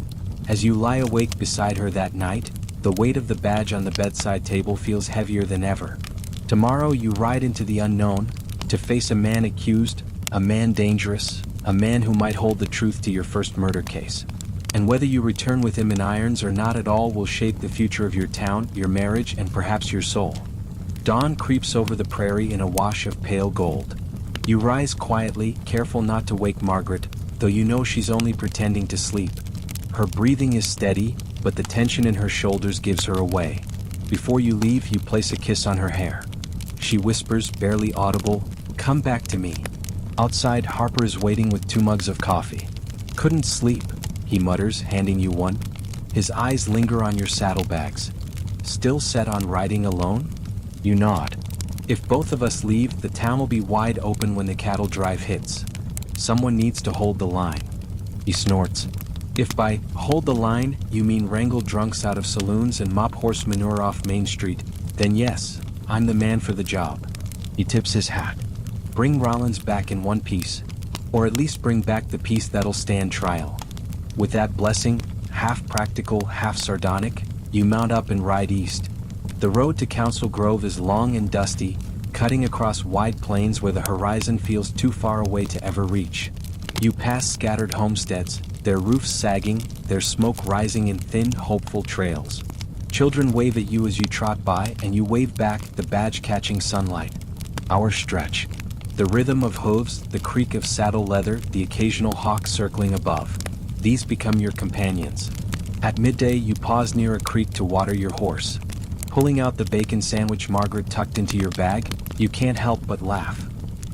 As you lie awake beside her that night, the weight of the badge on the bedside table feels heavier than ever. Tomorrow you ride into the unknown, to face a man accused, a man dangerous, a man who might hold the truth to your first murder case. And whether you return with him in irons or not at all will shape the future of your town, your marriage, and perhaps your soul. Dawn creeps over the prairie in a wash of pale gold. You rise quietly, careful not to wake Margaret, though you know she's only pretending to sleep. Her breathing is steady, but the tension in her shoulders gives her away. Before you leave, you place a kiss on her hair. She whispers, barely audible, "Come back to me." Outside, Harper is waiting with 2 mugs of coffee. "Couldn't sleep," he mutters, handing you one. His eyes linger on your saddlebags. "Still set on riding alone?" You nod. "If both of us leave, the town will be wide open when the cattle drive hits. Someone needs to hold the line." He snorts. "If by hold the line you mean wrangle drunks out of saloons and mop horse manure off Main Street, then yes, I'm the man for the job." He tips his hat. "Bring Rollins back in one piece. Or at least bring back the piece that'll stand trial." With that blessing, half practical, half sardonic, you mount up and ride east. The road to Council Grove is long and dusty, cutting across wide plains where the horizon feels too far away to ever reach. You pass scattered homesteads, their roofs sagging, their smoke rising in thin, hopeful trails. Children wave at you as you trot by, and you wave back, the badge catching sunlight. Hours stretch. The rhythm of hooves, the creak of saddle leather, the occasional hawk circling above. These become your companions. At midday, you pause near a creek to water your horse. Pulling out the bacon sandwich Margaret tucked into your bag, you can't help but laugh.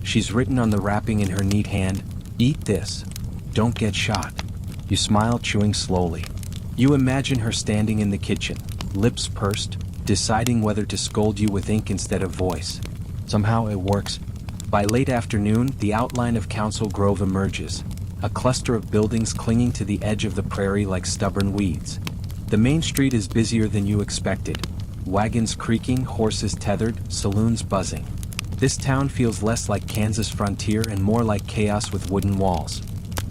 She's written on the wrapping in her neat hand, "Eat this. Don't get shot." You smile, chewing slowly. You imagine her standing in the kitchen, lips pursed, deciding whether to scold you with ink instead of voice. Somehow it works. By late afternoon, the outline of Council Grove emerges, a cluster of buildings clinging to the edge of the prairie like stubborn weeds. The main street is busier than you expected. Wagons creaking, horses tethered, saloons buzzing. This town feels less like Kansas frontier and more like chaos with wooden walls.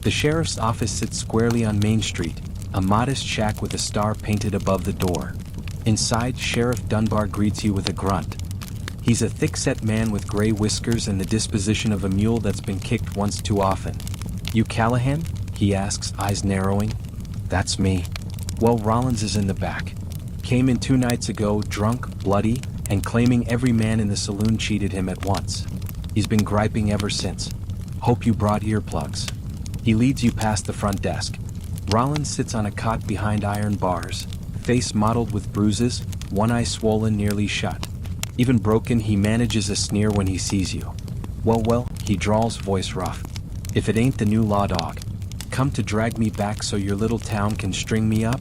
The sheriff's office sits squarely on Main Street, a modest shack with a star painted above the door. Inside, Sheriff Dunbar greets you with a grunt. He's a thick-set man with gray whiskers and the disposition of a mule that's been kicked once too often. "You Callahan?" he asks, eyes narrowing. "That's me." "Well, Rollins is in the back. Came in 2 nights ago, drunk, bloody, and claiming every man in the saloon cheated him at once. He's been griping ever since. Hope you brought earplugs." He leads you past the front desk. Rollins sits on a cot behind iron bars, face mottled with bruises, one eye swollen nearly shut. Even broken, he manages a sneer when he sees you. Well, he drawls, voice rough. "If it ain't the new law dog. Come to drag me back so your little town can string me up?"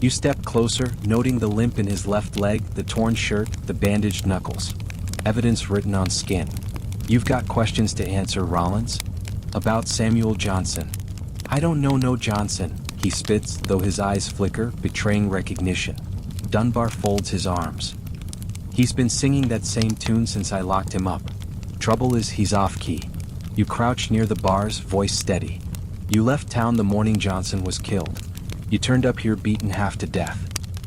You step closer, noting the limp in his left leg, the torn shirt, the bandaged knuckles. Evidence written on skin. "You've got questions to answer, Rollins. About Samuel Johnson." "I don't know no Johnson," he spits, though his eyes flicker, betraying recognition. Dunbar folds his arms. "He's been singing that same tune since I locked him up. Trouble is he's off-key." You crouch near the bars, voice steady. "You left town the morning Johnson was killed. You turned up here beaten half to death.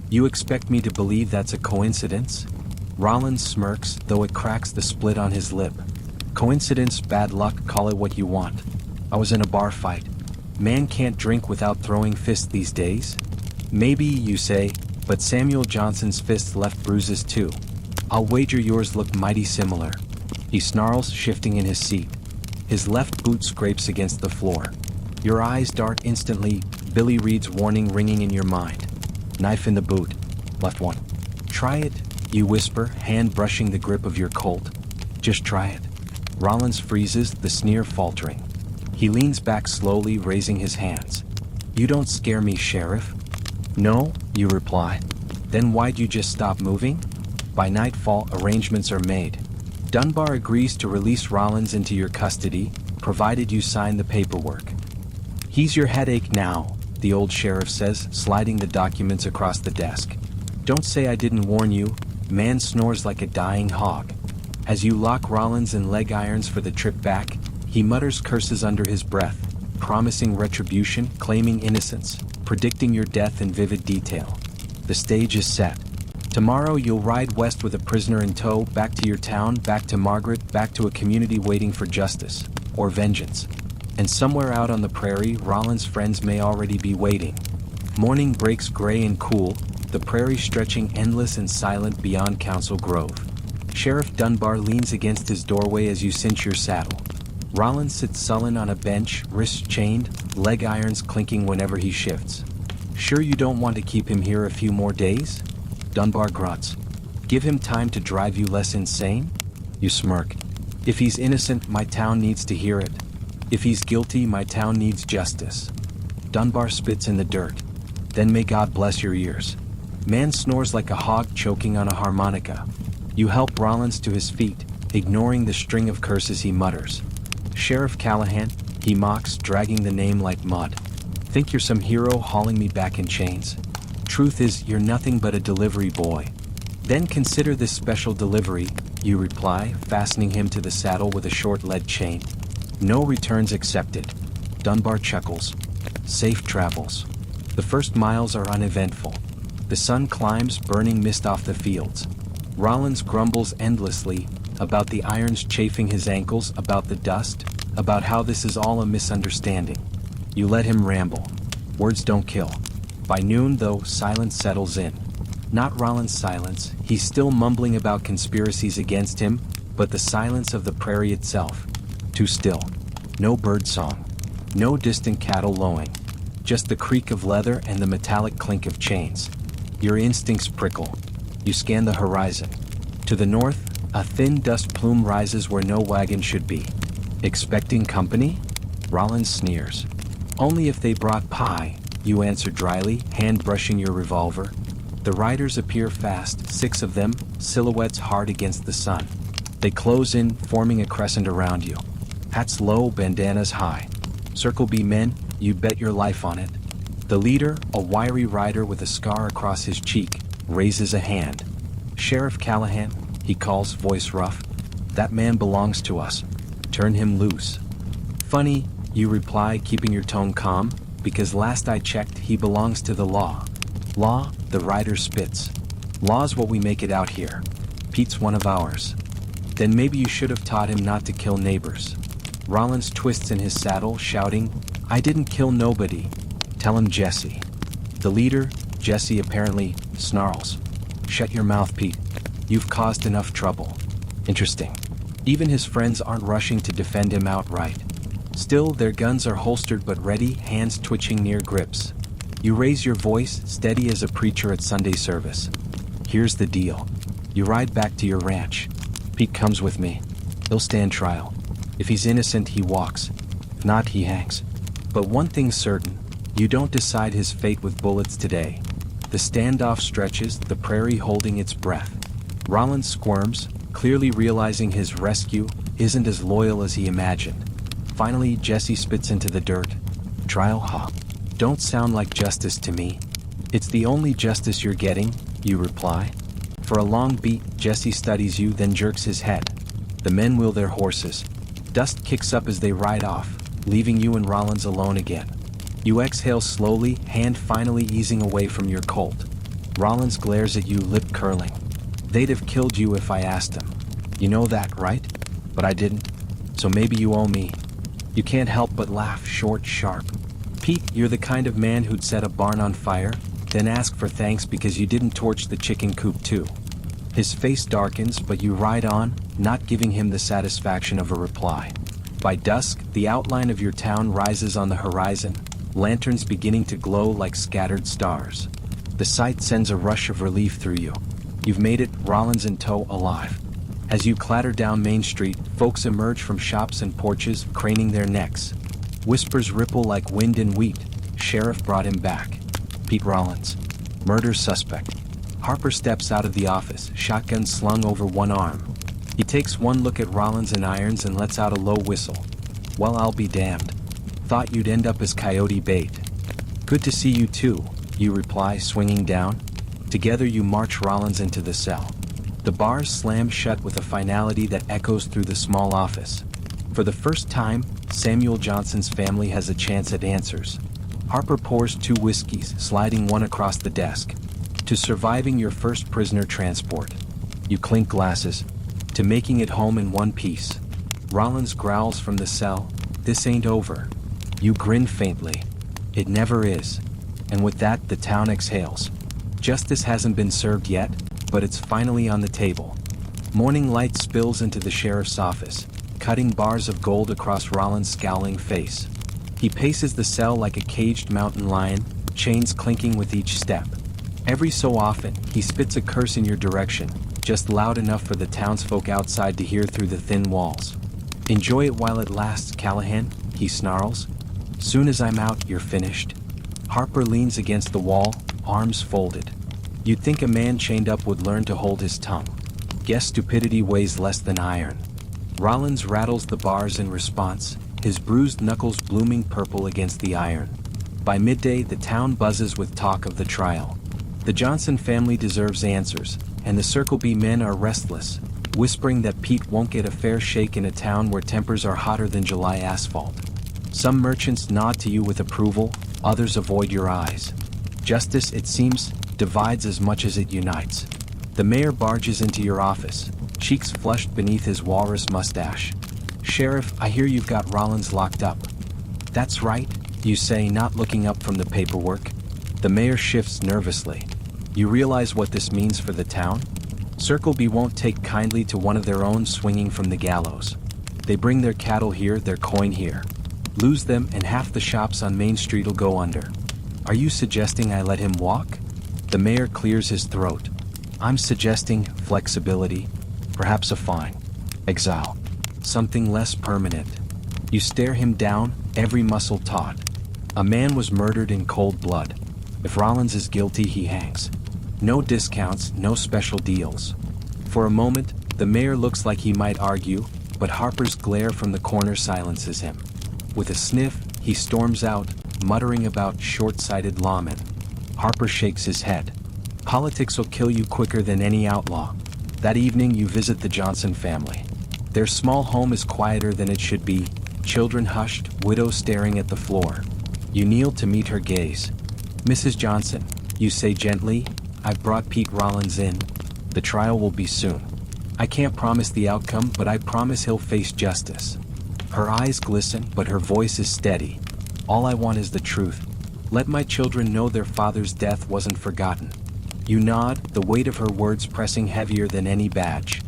You expect me to believe that's a coincidence?" Rollins smirks, though it cracks the split on his lip. "Coincidence, bad luck, call it what you want. I was in a bar fight. Man can't drink without throwing fists these days. Maybe, you say, But Samuel Johnson's fists left bruises too. I'll wager yours look mighty similar. He snarls, shifting in his seat. His left boot scrapes against the floor. Your eyes dart instantly, Billy Reed's warning ringing in your mind. Knife in the boot. Left one. Try it, you whisper, hand brushing the grip of your Colt. Just try it. Rollins freezes, the sneer faltering. He leans back slowly, raising his hands. You don't scare me, Sheriff. No, you reply. Then why'd you just stop moving? By nightfall, arrangements are made. Dunbar agrees to release Rollins into your custody, provided you sign the paperwork. He's your headache now, the old sheriff says, sliding the documents across the desk. Don't say I didn't warn you. Man snores like a dying hog. As you lock Rollins in leg irons for the trip back, he mutters curses under his breath, promising retribution, claiming innocence, predicting your death in vivid detail. The stage is set. Tomorrow you'll ride west with a prisoner in tow, back to your town, back to Margaret, back to a community waiting for justice, or vengeance. And somewhere out on the prairie, Rollins' friends may already be waiting. Morning breaks gray and cool, the prairie stretching endless and silent beyond Council Grove. Sheriff Dunbar leans against his doorway as you cinch your saddle. Rollins sits sullen on a bench, wrists chained, leg irons clinking whenever he shifts. Sure you don't want to keep him here a few more days? Dunbar grunts. Give him time to drive you less insane? You smirk. If he's innocent, my town needs to hear it. If he's guilty, my town needs justice. Dunbar spits in the dirt. Then may God bless your ears. Man snores like a hog choking on a harmonica. You help Rollins to his feet, ignoring the string of curses he mutters. Sheriff Callahan, he mocks, dragging the name like mud. Think you're some hero hauling me back in chains? Truth is, you're nothing but a delivery boy. Then consider this special delivery, you reply, fastening him to the saddle with a short lead chain. No returns accepted. Dunbar chuckles. Safe travels. The first miles are uneventful. The sun climbs, burning mist off the fields. Rollins grumbles endlessly, about the irons chafing his ankles, about the dust, about how this is all a misunderstanding. You let him ramble. Words don't kill. By noon, though, silence settles in. Not Rollins' silence, he's still mumbling about conspiracies against him, but the silence of the prairie itself. Too still. No bird song. No distant cattle lowing. Just the creak of leather and the metallic clink of chains. Your instincts prickle. You scan the horizon. To the north, a thin dust plume rises where no wagon should be. Expecting company? Rollins sneers. Only if they brought pie, you answer dryly, hand brushing your revolver. The riders appear fast, 6 of them, silhouettes hard against the sun. They close in, forming a crescent around you. Hats low, bandanas high. Circle B men, you bet your life on it. The leader, a wiry rider with a scar across his cheek, raises a hand. Sheriff Callahan, he calls, voice rough. That man belongs to us. Turn him loose. Funny, you reply, keeping your tone calm, because last I checked, he belongs to the law. Law, the rider spits. Law's what we make it out here. Pete's one of ours. Then maybe you should have taught him not to kill neighbors. Rollins twists in his saddle, shouting, I didn't kill nobody. Tell him Jesse. The leader, Jesse apparently, snarls. Shut your mouth, Pete. You've caused enough trouble. Interesting. Even his friends aren't rushing to defend him outright. Still, their guns are holstered but ready, hands twitching near grips. You raise your voice, steady as a preacher at Sunday service. Here's the deal. You ride back to your ranch. Pete comes with me. He'll stand trial. If he's innocent, he walks. If not, he hangs. But one thing's certain. You don't decide his fate with bullets today. The standoff stretches, the prairie holding its breath. Rollins squirms, clearly realizing his rescue isn't as loyal as he imagined. Finally, Jesse spits into the dirt. Trial, huh? Don't sound like justice to me. It's the only justice you're getting, you reply. For a long beat, Jesse studies you, then jerks his head. The men wheel their horses. Dust kicks up as they ride off, leaving you and Rollins alone again. You exhale slowly, hand finally easing away from your Colt. Rollins glares at you, lip curling. They'd have killed you if I asked them. You know that, right? But I didn't. So maybe you owe me. You can't help but laugh, short, sharp. Pete, you're the kind of man who'd set a barn on fire, then ask for thanks because you didn't torch the chicken coop too. His face darkens, but you ride on, not giving him the satisfaction of a reply. By dusk, the outline of your town rises on the horizon, lanterns beginning to glow like scattered stars. The sight sends a rush of relief through you. You've made it, Rollins in tow, alive. As you clatter down Main Street, folks emerge from shops and porches, craning their necks. Whispers ripple like wind in wheat. Sheriff brought him back. Pete Rollins, murder suspect. Harper steps out of the office, shotgun slung over one arm. He takes one look at Rollins and irons and lets out a low whistle. Well, I'll be damned. Thought you'd end up as coyote bait. Good to see you too, you reply, swinging down. Together you march Rollins into the cell. The bars slam shut with a finality that echoes through the small office. For the first time, Samuel Johnson's family has a chance at answers. Harper pours 2 whiskeys, sliding one across the desk. To surviving your first prisoner transport. You clink glasses. To making it home in one piece. Rollins growls from the cell, "This ain't over." You grin faintly. It never is. And with that, the town exhales. Justice hasn't been served yet, but it's finally on the table. Morning light spills into the sheriff's office, cutting bars of gold across Rollins' scowling face. He paces the cell like a caged mountain lion, chains clinking with each step. Every so often, he spits a curse in your direction, just loud enough for the townsfolk outside to hear through the thin walls. "Enjoy it while it lasts, Callahan," he snarls. "Soon as I'm out, you're finished." Harper leans against the wall, arms folded. You'd think a man chained up would learn to hold his tongue. Guess stupidity weighs less than iron. Rollins rattles the bars in response, his bruised knuckles blooming purple against the iron. By midday, the town buzzes with talk of the trial. The Johnson family deserves answers, and the Circle B men are restless, whispering that Pete won't get a fair shake in a town where tempers are hotter than July asphalt. Some merchants nod to you with approval, others avoid your eyes. Justice, it seems, divides as much as it unites. The mayor barges into your office, cheeks flushed beneath his walrus mustache. "Sheriff, I hear you've got Rollins locked up." "That's right," you say, not looking up from the paperwork. The mayor shifts nervously. "You realize what this means for the town? Circle B won't take kindly to one of their own swinging from the gallows. They bring their cattle here, their coin here. Lose them and half the shops on Main Street'll go under. Are you suggesting I let him walk?" The mayor clears his throat. "I'm suggesting flexibility, perhaps a fine, exile, something less permanent." You stare him down, every muscle taut. A man was murdered in cold blood. If Rollins is guilty, he hangs. No discounts, no special deals. For a moment, the mayor looks like he might argue, but Harper's glare from the corner silences him. With a sniff, he storms out, muttering about short-sighted lawmen. Harper shakes his head. "Politics will kill you quicker than any outlaw." That evening you visit the Johnson family. Their small home is quieter than it should be, children hushed, widow staring at the floor. You kneel to meet her gaze. "Mrs. Johnson," you say gently, "I've brought Pete Rollins in. The trial will be soon. I can't promise the outcome, but I promise he'll face justice." Her eyes glisten, but her voice is steady. "All I want is the truth. Let my children know their father's death wasn't forgotten." You nod, the weight of her words pressing heavier than any badge.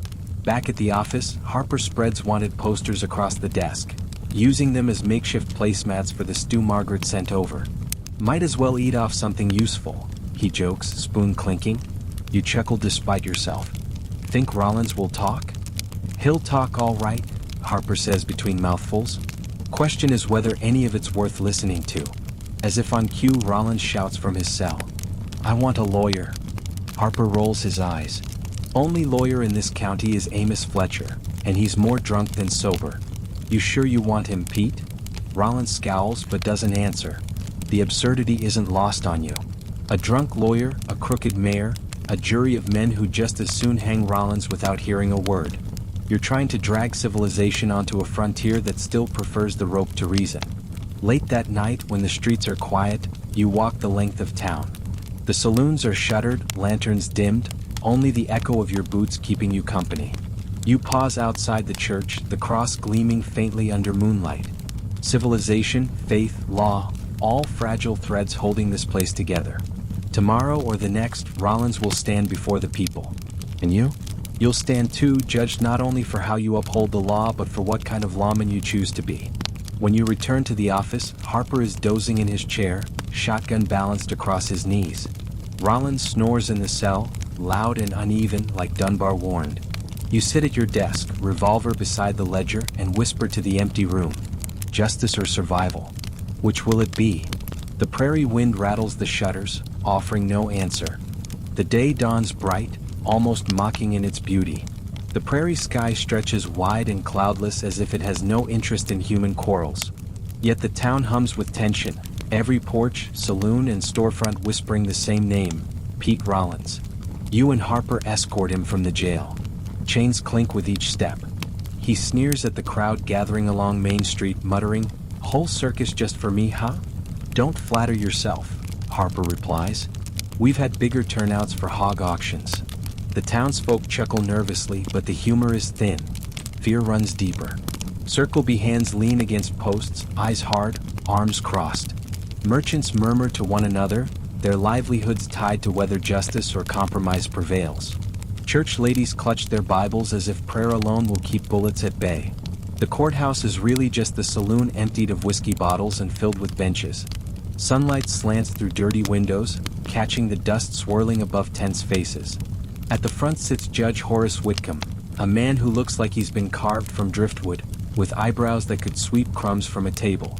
Back at the office, Harper spreads wanted posters across the desk, using them as makeshift placemats for the stew Margaret sent over. "Might as well eat off something useful," he jokes, spoon clinking. You chuckle despite yourself. "Think Rollins will talk?" "He'll talk all right," Harper says between mouthfuls. "Question is whether any of it's worth listening to." As if on cue, Rollins shouts from his cell, "I want a lawyer." Harper rolls his eyes. "Only lawyer in this county is Amos Fletcher, and he's more drunk than sober." "You sure you want him, Pete?" Rollins scowls but doesn't answer. The absurdity isn't lost on you. A drunk lawyer, a crooked mayor, a jury of men who just as soon hang Rollins without hearing a word. You're trying to drag civilization onto a frontier that still prefers the rope to reason. Late that night, when the streets are quiet, you walk the length of town. The saloons are shuttered, lanterns dimmed, only the echo of your boots keeping you company. You pause outside the church, the cross gleaming faintly under moonlight. Civilization, faith, law, all fragile threads holding this place together. Tomorrow or the next, Rollins will stand before the people. And you? You'll stand too, judged not only for how you uphold the law but for what kind of lawman you choose to be. When you return to the office, Harper is dozing in his chair, shotgun balanced across his knees. Rollins snores in the cell, loud and uneven like Dunbar warned. You sit at your desk, revolver beside the ledger, and whisper to the empty room. Justice or survival? Which will it be? The prairie wind rattles the shutters, offering no answer. The day dawns bright, almost mocking in its beauty. The prairie sky stretches wide and cloudless as if it has no interest in human quarrels. Yet the town hums with tension, every porch, saloon, and storefront whispering the same name, Pete Rollins. You and Harper escort him from the jail. Chains clink with each step. He sneers at the crowd gathering along Main Street, muttering, "Whole circus just for me, huh?" "Don't flatter yourself," Harper replies. "We've had bigger turnouts for hog auctions." The townsfolk chuckle nervously, but the humor is thin. Fear runs deeper. Circle B hands lean against posts, eyes hard, arms crossed. Merchants murmur to one another, their livelihoods tied to whether justice or compromise prevails. Church ladies clutch their Bibles as if prayer alone will keep bullets at bay. The courthouse is really just the saloon emptied of whiskey bottles and filled with benches. Sunlight slants through dirty windows, catching the dust swirling above tense faces. At the front sits Judge Horace Whitcomb, a man who looks like he's been carved from driftwood, with eyebrows that could sweep crumbs from a table.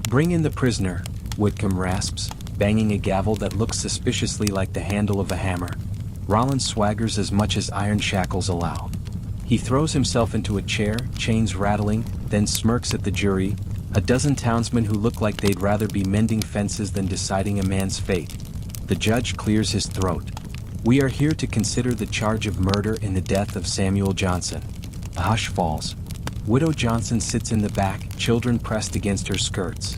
"Bring in the prisoner," Whitcomb rasps, banging a gavel that looks suspiciously like the handle of a hammer. Rollins swaggers as much as iron shackles allow. He throws himself into a chair, chains rattling, then smirks at the jury, a dozen townsmen who look like they'd rather be mending fences than deciding a man's fate. The judge clears his throat. "We are here to consider the charge of murder in the death of Samuel Johnson." A hush falls. Widow Johnson sits in the back, children pressed against her skirts.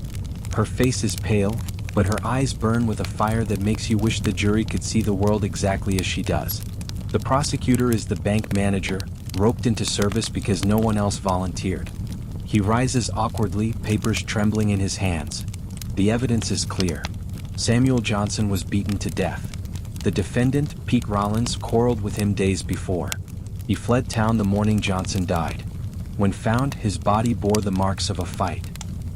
Her face is pale, but her eyes burn with a fire that makes you wish the jury could see the world exactly as she does. The prosecutor is the bank manager, roped into service because no one else volunteered. He rises awkwardly, papers trembling in his hands. The evidence is clear. Samuel Johnson was beaten to death. The defendant, Pete Rollins, quarreled with him days before. He fled town the morning Johnson died. When found, his body bore the marks of a fight.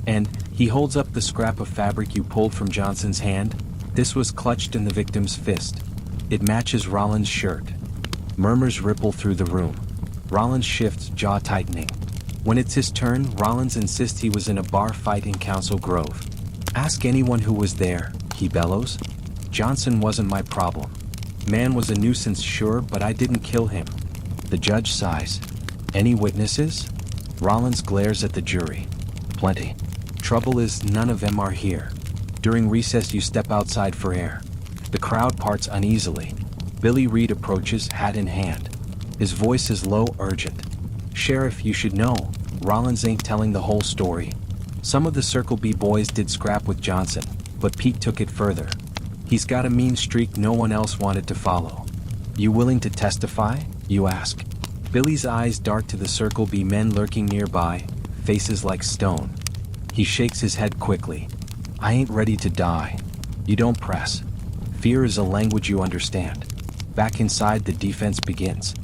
And he holds up the scrap of fabric you pulled from Johnson's hand. This was clutched in the victim's fist. It matches Rollins' shirt. Murmurs ripple through the room. Rollins shifts, jaw tightening. When it's his turn, Rollins insists he was in a bar fight in Council Grove. "Ask anyone who was there," he bellows. "Johnson wasn't my problem. Man was a nuisance, sure, but I didn't kill him." The judge sighs. "Any witnesses?" Rollins glares at the jury. "Plenty. Trouble is, none of them are here. During recess you step outside for air." The crowd parts uneasily. Billy Reed approaches, hat in hand. His voice is low, urgent. "Sheriff, you should know, Rollins ain't telling the whole story. Some of the Circle B boys did scrap with Johnson, but Pete took it further. He's got a mean streak no one else wanted to follow." "You willing to testify?" you ask. Billy's eyes dart to the Circle B men lurking nearby, faces like stone. He shakes his head quickly. "I ain't ready to die." You don't press. Fear is a language you understand. Back inside, the defense begins.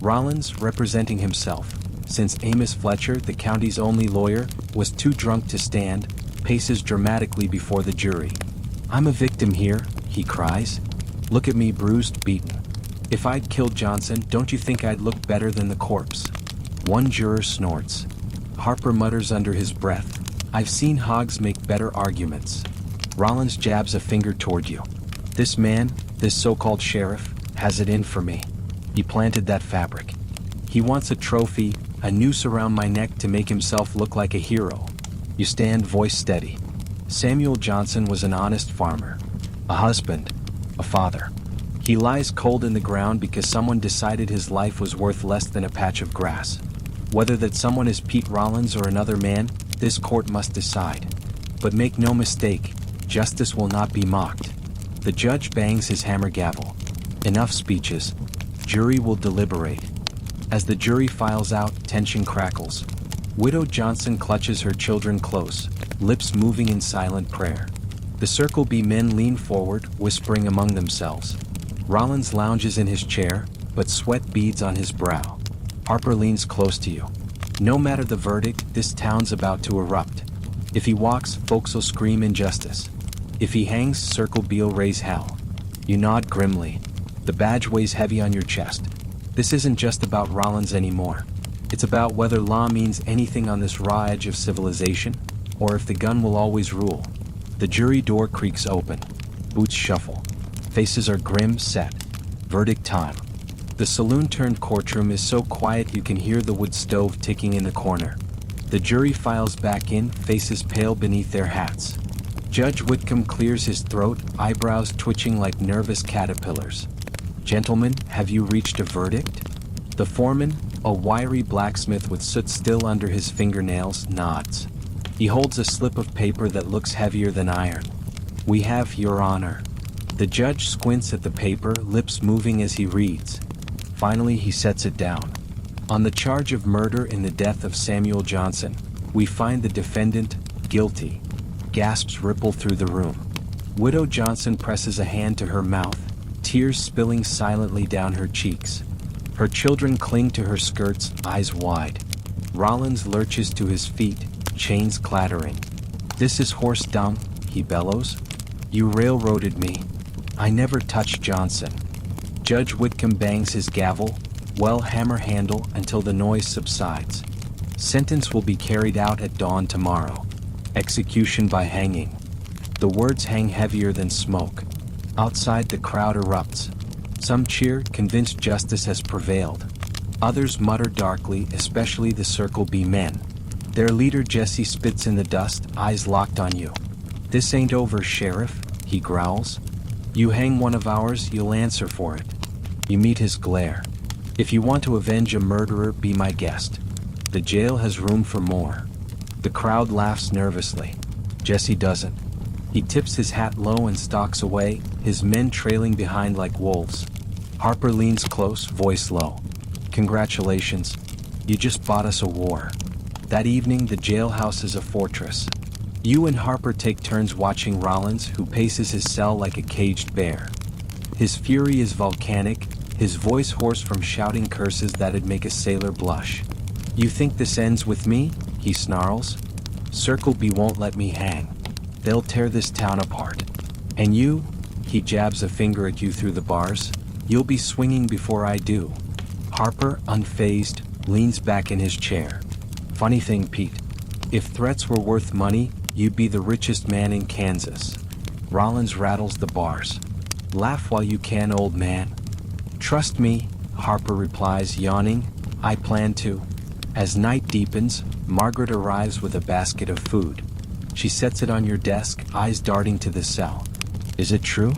Rollins, representing himself, since Amos Fletcher, the county's only lawyer, was too drunk to stand, paces dramatically before the jury. "I'm a victim here," he cries. "Look at me, bruised, beaten. If I'd killed Johnson, don't you think I'd look better than the corpse?" One juror snorts. Harper mutters under his breath, "I've seen hogs make better arguments." Rollins jabs a finger toward you. "This man, this so-called sheriff, has it in for me. He planted that fabric. He wants a trophy, a noose around my neck to make himself look like a hero." You stand, voice steady. Samuel Johnson was an honest farmer, a husband, a father. He lies cold in the ground because someone decided his life was worth less than a patch of grass. Whether that someone is Pete Rollins or another man, this court must decide. But make no mistake, justice will not be mocked. The judge bangs his hammer gavel. Enough speeches. Jury will deliberate. As the jury files out, tension crackles. Widow Johnson clutches her children close, lips moving in silent prayer. The Circle B men lean forward, whispering among themselves. Rollins lounges in his chair, but sweat beads on his brow. Harper leans close to you. No matter the verdict, this town's about to erupt. If he walks, folks'll scream injustice. If he hangs, Circle B'll raise hell. You nod grimly. The badge weighs heavy on your chest. This isn't just about Rollins anymore. It's about whether law means anything on this raw edge of civilization, or if the gun will always rule. The jury door creaks open. Boots shuffle. Faces are grim, set. Verdict time. The saloon-turned-courtroom is so quiet you can hear the wood stove ticking in the corner. The jury files back in, faces pale beneath their hats. Judge Whitcomb clears his throat, eyebrows twitching like nervous caterpillars. Gentlemen, have you reached a verdict? The foreman, a wiry blacksmith with soot still under his fingernails, nods. He holds a slip of paper that looks heavier than iron. We have, Your Honor. The judge squints at the paper, lips moving as he reads. Finally, he sets it down. On the charge of murder in the death of Samuel Johnson, we find the defendant guilty. Gasps ripple through the room. Widow Johnson presses a hand to her mouth, tears spilling silently down her cheeks. Her children cling to her skirts, eyes wide. Rollins lurches to his feet, chains clattering. This is horse dung, he bellows. You railroaded me. I never touched Johnson. Judge Whitcomb bangs his gavel, well hammer handle until the noise subsides. Sentence will be carried out at dawn tomorrow. Execution by hanging. The words hang heavier than smoke. Outside, the crowd erupts. Some cheer, convinced justice has prevailed. Others mutter darkly, especially the Circle B men. Their leader Jesse spits in the dust, eyes locked on you. This ain't over, Sheriff, he growls. You hang one of ours, you'll answer for it. You meet his glare. If you want to avenge a murderer, be my guest. The jail has room for more. The crowd laughs nervously. Jesse doesn't. He tips his hat low and stalks away, his men trailing behind like wolves. Harper leans close, voice low. Congratulations. You just bought us a war. That evening, the jailhouse is a fortress. You and Harper take turns watching Rollins, who paces his cell like a caged bear. His fury is volcanic, his voice hoarse from shouting curses that'd make a sailor blush. You think this ends with me? He snarls. Circle B won't let me hang. They'll tear this town apart. And you? He jabs a finger at you through the bars. You'll be swinging before I do. Harper, unfazed, leans back in his chair. Funny thing, Pete. If threats were worth money, you'd be the richest man in Kansas. Rollins rattles the bars. Laugh while you can, old man. Trust me, Harper replies, yawning. I plan to. As night deepens, Margaret arrives with a basket of food. She sets it on your desk, eyes darting to the cell. Is it true?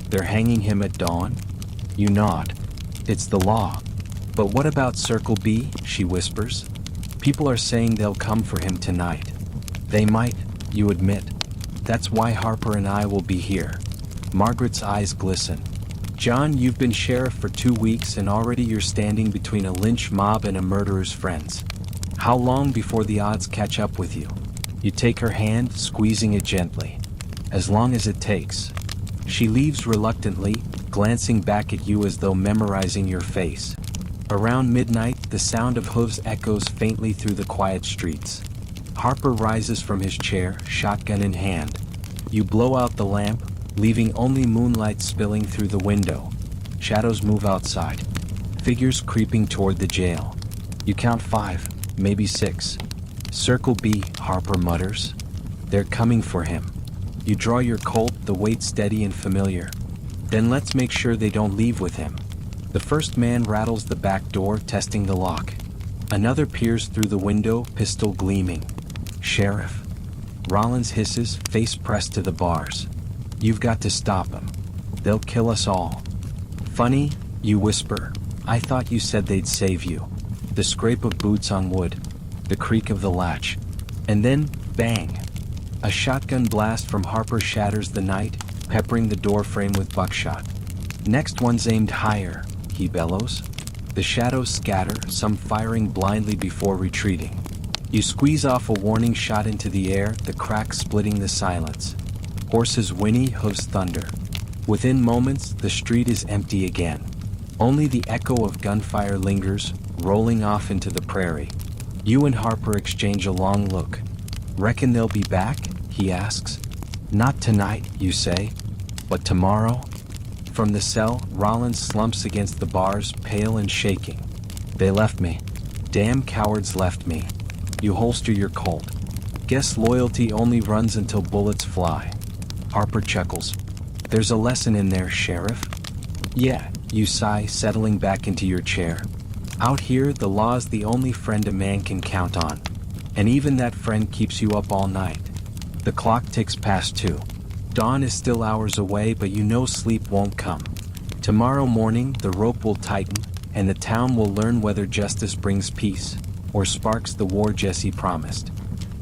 They're hanging him at dawn? You nod. It's the law. But what about Circle B? She whispers. People are saying they'll come for him tonight. They might, you admit. That's why Harper and I will be here. Margaret's eyes glisten. John, you've been sheriff for 2 weeks and already you're standing between a lynch mob and a murderer's friends. How long before the odds catch up with you? You take her hand, squeezing it gently. As long as it takes. She leaves reluctantly, glancing back at you as though memorizing your face. Around midnight, the sound of hooves echoes faintly through the quiet streets. Harper rises from his chair, shotgun in hand. You blow out the lamp, leaving only moonlight spilling through the window. Shadows move outside. Figures creeping toward the jail. You count 5, maybe 6. Circle B, Harper mutters. They're coming for him. You draw your Colt, the weight steady and familiar. Then let's make sure they don't leave with him. The first man rattles the back door, testing the lock. Another peers through the window, pistol gleaming. Sheriff. Rollins hisses, face pressed to the bars. You've got to stop them. They'll kill us all. Funny, you whisper. I thought you said they'd save you. The scrape of boots on wood. The creak of the latch. And then, bang. A shotgun blast from Harper shatters the night, peppering the doorframe with buckshot. Next one's aimed higher, he bellows. The shadows scatter, some firing blindly before retreating. You squeeze off a warning shot into the air, the crack splitting the silence. Horses whinny, hooves thunder. Within moments, the street is empty again. Only the echo of gunfire lingers, rolling off into the prairie. You and Harper exchange a long look. Reckon they'll be back? He asks. Not tonight, you say. But tomorrow? From the cell, Rollins slumps against the bars, pale and shaking. They left me. Damn cowards left me. You holster your Colt. Guess loyalty only runs until bullets fly. Harper chuckles. There's a lesson in there, Sheriff. Yeah, you sigh, settling back into your chair. Out here, the law's the only friend a man can count on. And even that friend keeps you up all night. The clock ticks past 2. Dawn is still hours away, but you know sleep won't come. Tomorrow morning, the rope will tighten, and the town will learn whether justice brings peace, or sparks the war Jesse promised.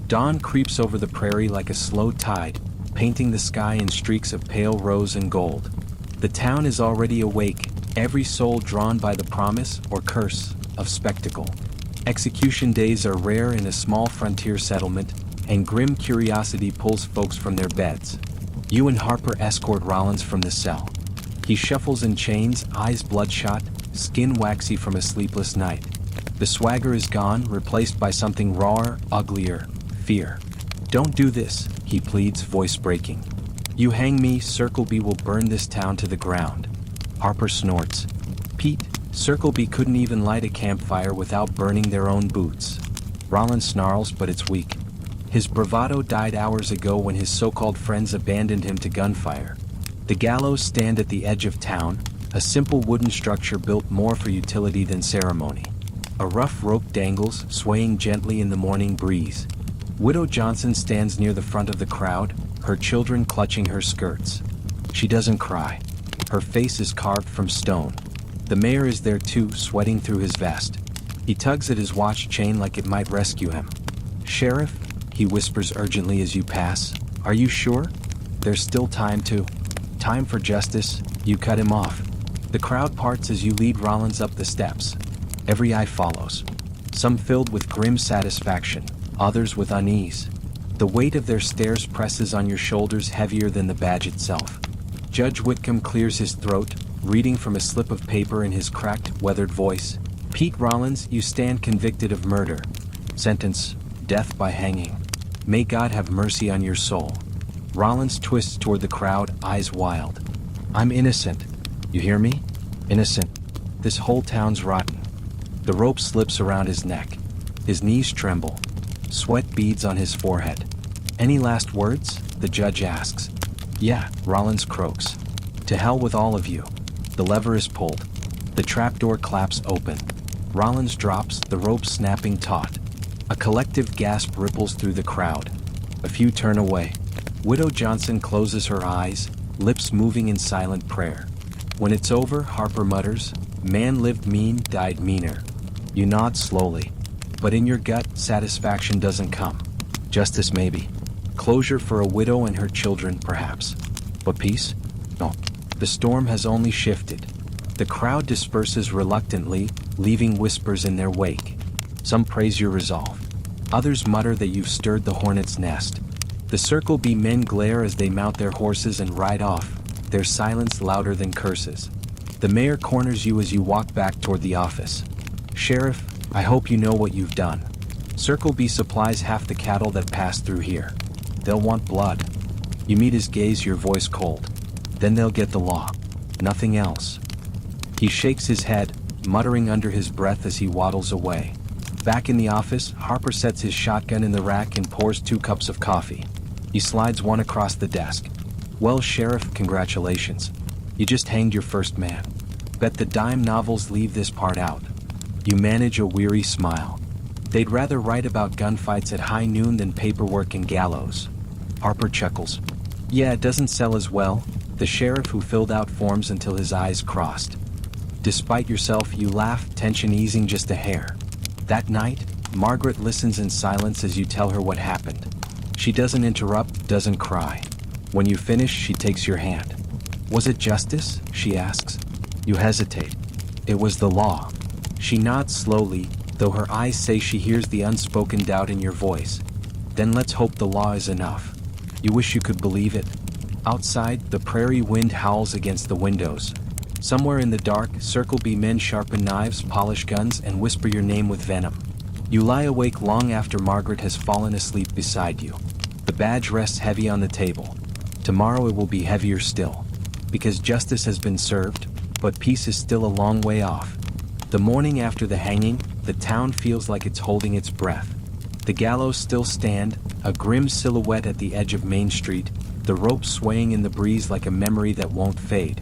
Dawn creeps over the prairie like a slow tide, painting the sky in streaks of pale rose and gold. The town is already awake, every soul drawn by the promise or curse of spectacle. Execution days are rare in a small frontier settlement, and grim curiosity pulls folks from their beds. You and Harper escort Rollins from the cell. He shuffles in chains, eyes bloodshot, skin waxy from a sleepless night. The swagger is gone, replaced by something rawer, uglier, fear. Don't do this, he pleads, voice breaking. You hang me, Circle B will burn this town to the ground. Harper snorts. Pete, Circle B couldn't even light a campfire without burning their own boots. Rollins snarls, but it's weak. His bravado died hours ago when his so-called friends abandoned him to gunfire. The gallows stand at the edge of town, a simple wooden structure built more for utility than ceremony. A rough rope dangles, swaying gently in the morning breeze. Widow Johnson stands near the front of the crowd, her children clutching her skirts. She doesn't cry. Her face is carved from stone. The mayor is there too, sweating through his vest. He tugs at his watch chain like it might rescue him. Sheriff, he whispers urgently as you pass, are you sure? There's still time for justice. You cut him off. The crowd parts as you lead Rollins up the steps. Every eye follows. Some filled with grim satisfaction, others with unease. The weight of their stares presses on your shoulders heavier than the badge itself. Judge Whitcomb clears his throat, reading from a slip of paper in his cracked, weathered voice. Pete Rollins, you stand convicted of murder. Sentence, death by hanging. May God have mercy on your soul. Rollins twists toward the crowd, eyes wild. I'm innocent. You hear me? Innocent. This whole town's rotten. The rope slips around his neck. His knees tremble. Sweat beads on his forehead. Any last words? The judge asks. Yeah, Rollins croaks. To hell with all of you. The lever is pulled. The trapdoor claps open. Rollins drops, the rope snapping taut. A collective gasp ripples through the crowd. A few turn away. Widow Johnson closes her eyes, lips moving in silent prayer. When it's over, Harper mutters, man lived mean, died meaner. You nod slowly. But in your gut, satisfaction doesn't come. Justice maybe. Closure for a widow and her children, perhaps. But peace? No. The storm has only shifted. The crowd disperses reluctantly, leaving whispers in their wake. Some praise your resolve. Others mutter that you've stirred the hornet's nest. The Circle B men glare as they mount their horses and ride off, their silence louder than curses. The mayor corners you as you walk back toward the office. Sheriff, I hope you know what you've done. Circle B supplies half the cattle that pass through here. They'll want blood. You meet his gaze, your voice cold. Then they'll get the law. Nothing else. He shakes his head, muttering under his breath as he waddles away. Back in the office, Harper sets his shotgun in the rack and pours 2 cups of coffee. He slides one across the desk. Well, Sheriff, congratulations. You just hanged your first man. Bet the dime novels leave this part out. You manage a weary smile. They'd rather write about gunfights at high noon than paperwork and gallows. Harper chuckles. Yeah, it doesn't sell as well. The sheriff who filled out forms until his eyes crossed. Despite yourself, you laugh, tension easing just a hair. That night, Margaret listens in silence as you tell her what happened. She doesn't interrupt, doesn't cry. When you finish, she takes your hand. Was it justice? She asks. You hesitate. It was the law. She nods slowly, though her eyes say she hears the unspoken doubt in your voice. Then let's hope the law is enough. You wish you could believe it. Outside, the prairie wind howls against the windows. Somewhere in the dark, Circle B men sharpen knives, polish guns, and whisper your name with venom. You lie awake long after Margaret has fallen asleep beside you. The badge rests heavy on the table. Tomorrow it will be heavier still. Because justice has been served, but peace is still a long way off. The morning after the hanging, the town feels like it's holding its breath. The gallows still stand, a grim silhouette at the edge of Main Street, the rope swaying in the breeze like a memory that won't fade.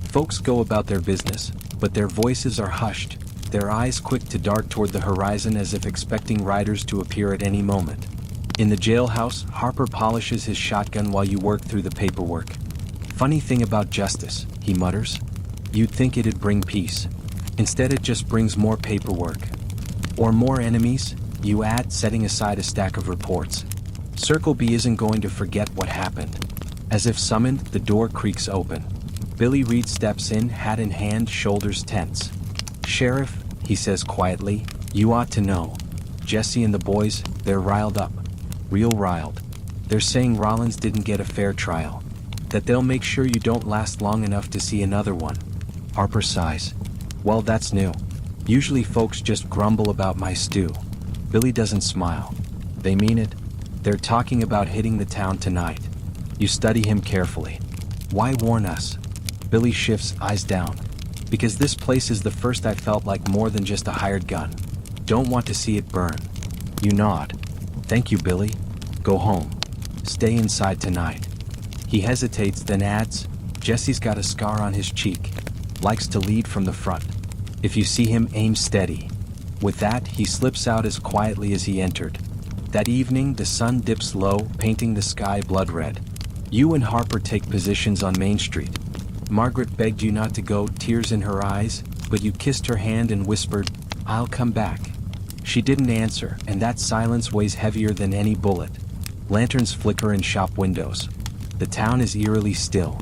Folks go about their business, but their voices are hushed, their eyes quick to dart toward the horizon as if expecting riders to appear at any moment. In the jailhouse, Harper polishes his shotgun while you work through the paperwork. Funny thing about justice, he mutters. You'd think it'd bring peace. Instead it just brings more paperwork. Or more enemies, you add, setting aside a stack of reports. Circle B isn't going to forget what happened. As if summoned, the door creaks open. Billy Reed steps in, hat in hand, shoulders tense. "Sheriff," he says quietly, "you ought to know. Jesse and the boys, they're riled up. Real riled. They're saying Rollins didn't get a fair trial. That they'll make sure you don't last long enough to see another one." Harper sighs. "Well, that's new. Usually folks just grumble about my stew." Billy doesn't smile. "They mean it. They're talking about hitting the town tonight." You study him carefully. "Why warn us?" Billy shifts, eyes down. "Because this place is the first I felt like more than just a hired gun. Don't want to see it burn." You nod. "Thank you, Billy. Go home. Stay inside tonight." He hesitates, then adds, "Jesse's got a scar on his cheek. Likes to lead from the front. If you see him, aim steady." With that, he slips out as quietly as he entered. That evening, the sun dips low, painting the sky blood red. You and Harper take positions on Main Street. Margaret begged you not to go, tears in her eyes, but you kissed her hand and whispered, "I'll come back." She didn't answer, and that silence weighs heavier than any bullet. Lanterns flicker in shop windows. The town is eerily still.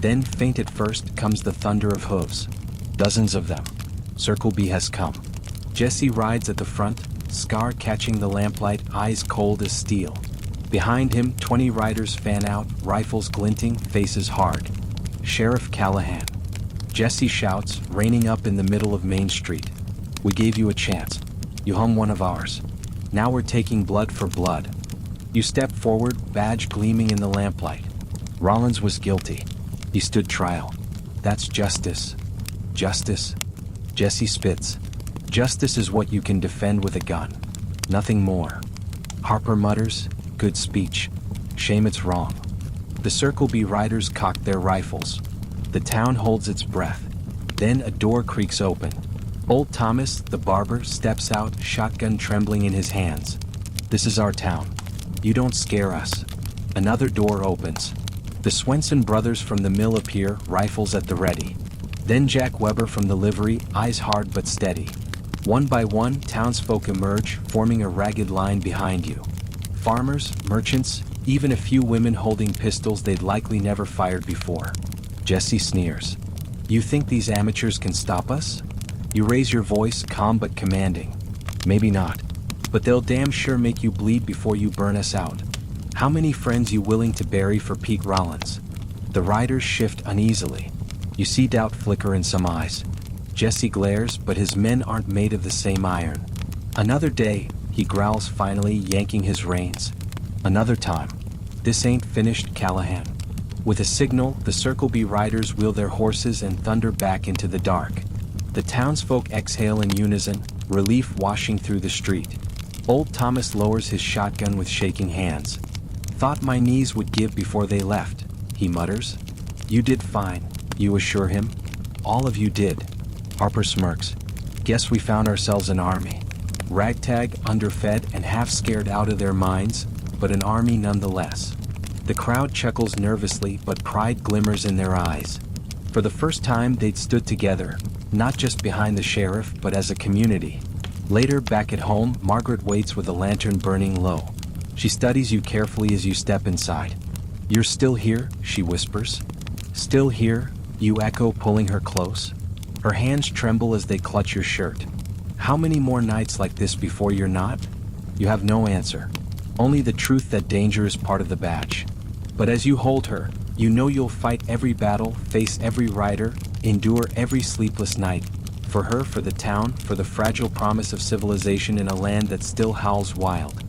Then, faint at first, comes the thunder of hooves. Dozens of them. Circle B has come. Jesse rides at the front, Scar catching the lamplight, eyes cold as steel. Behind him, 20 riders fan out, rifles glinting, faces hard. Sheriff Callahan. Jesse shouts, reining up in the middle of Main Street. "We gave you a chance. You hung one of ours. Now we're taking blood for blood." You step forward, badge gleaming in the lamplight. Rollins was guilty. He stood trial. That's justice. Justice. Jesse spits. Justice is what you can defend with a gun. Nothing more. Harper mutters, "Good speech. Shame it's wrong." The Circle B riders cock their rifles. The town holds its breath. Then a door creaks open. Old Thomas, the barber, steps out, shotgun trembling in his hands. "This is our town. You don't scare us." Another door opens. The Swenson brothers from the mill appear, rifles at the ready. Then Jack Weber from the livery, eyes hard but steady. One by one, townsfolk emerge, forming a ragged line behind you. Farmers, merchants, even a few women holding pistols they'd likely never fired before. Jesse sneers. "You think these amateurs can stop us?" You raise your voice, calm but commanding. "Maybe not. But they'll damn sure make you bleed before you burn us out. How many friends you willing to bury for Pete Rollins?" The riders shift uneasily. You see doubt flicker in some eyes. Jesse glares, but his men aren't made of the same iron. "Another day," he growls finally, yanking his reins. "Another time. This ain't finished, Callahan." With a signal, the Circle B riders wheel their horses and thunder back into the dark. The townsfolk exhale in unison, relief washing through the street. Old Thomas lowers his shotgun with shaking hands. "Thought my knees would give before they left," he mutters. "You did fine," you assure him. "All of you did." Harper smirks. "Guess we found ourselves an army. Ragtag, underfed, and half scared out of their minds, but an army nonetheless." The crowd chuckles nervously, but pride glimmers in their eyes. For the first time, they'd stood together, not just behind the sheriff, but as a community. Later, back at home, Margaret waits with a lantern burning low. She studies you carefully as you step inside. "You're still here?" she whispers. "Still here?" you echo, pulling her close. Her hands tremble as they clutch your shirt. "How many more nights like this before you're not?" You have no answer. Only the truth that danger is part of the badge. But as you hold her, You know you'll fight every battle, face every rider, endure every sleepless night. For her, for the town, for the fragile promise of civilization in a land that still howls wild.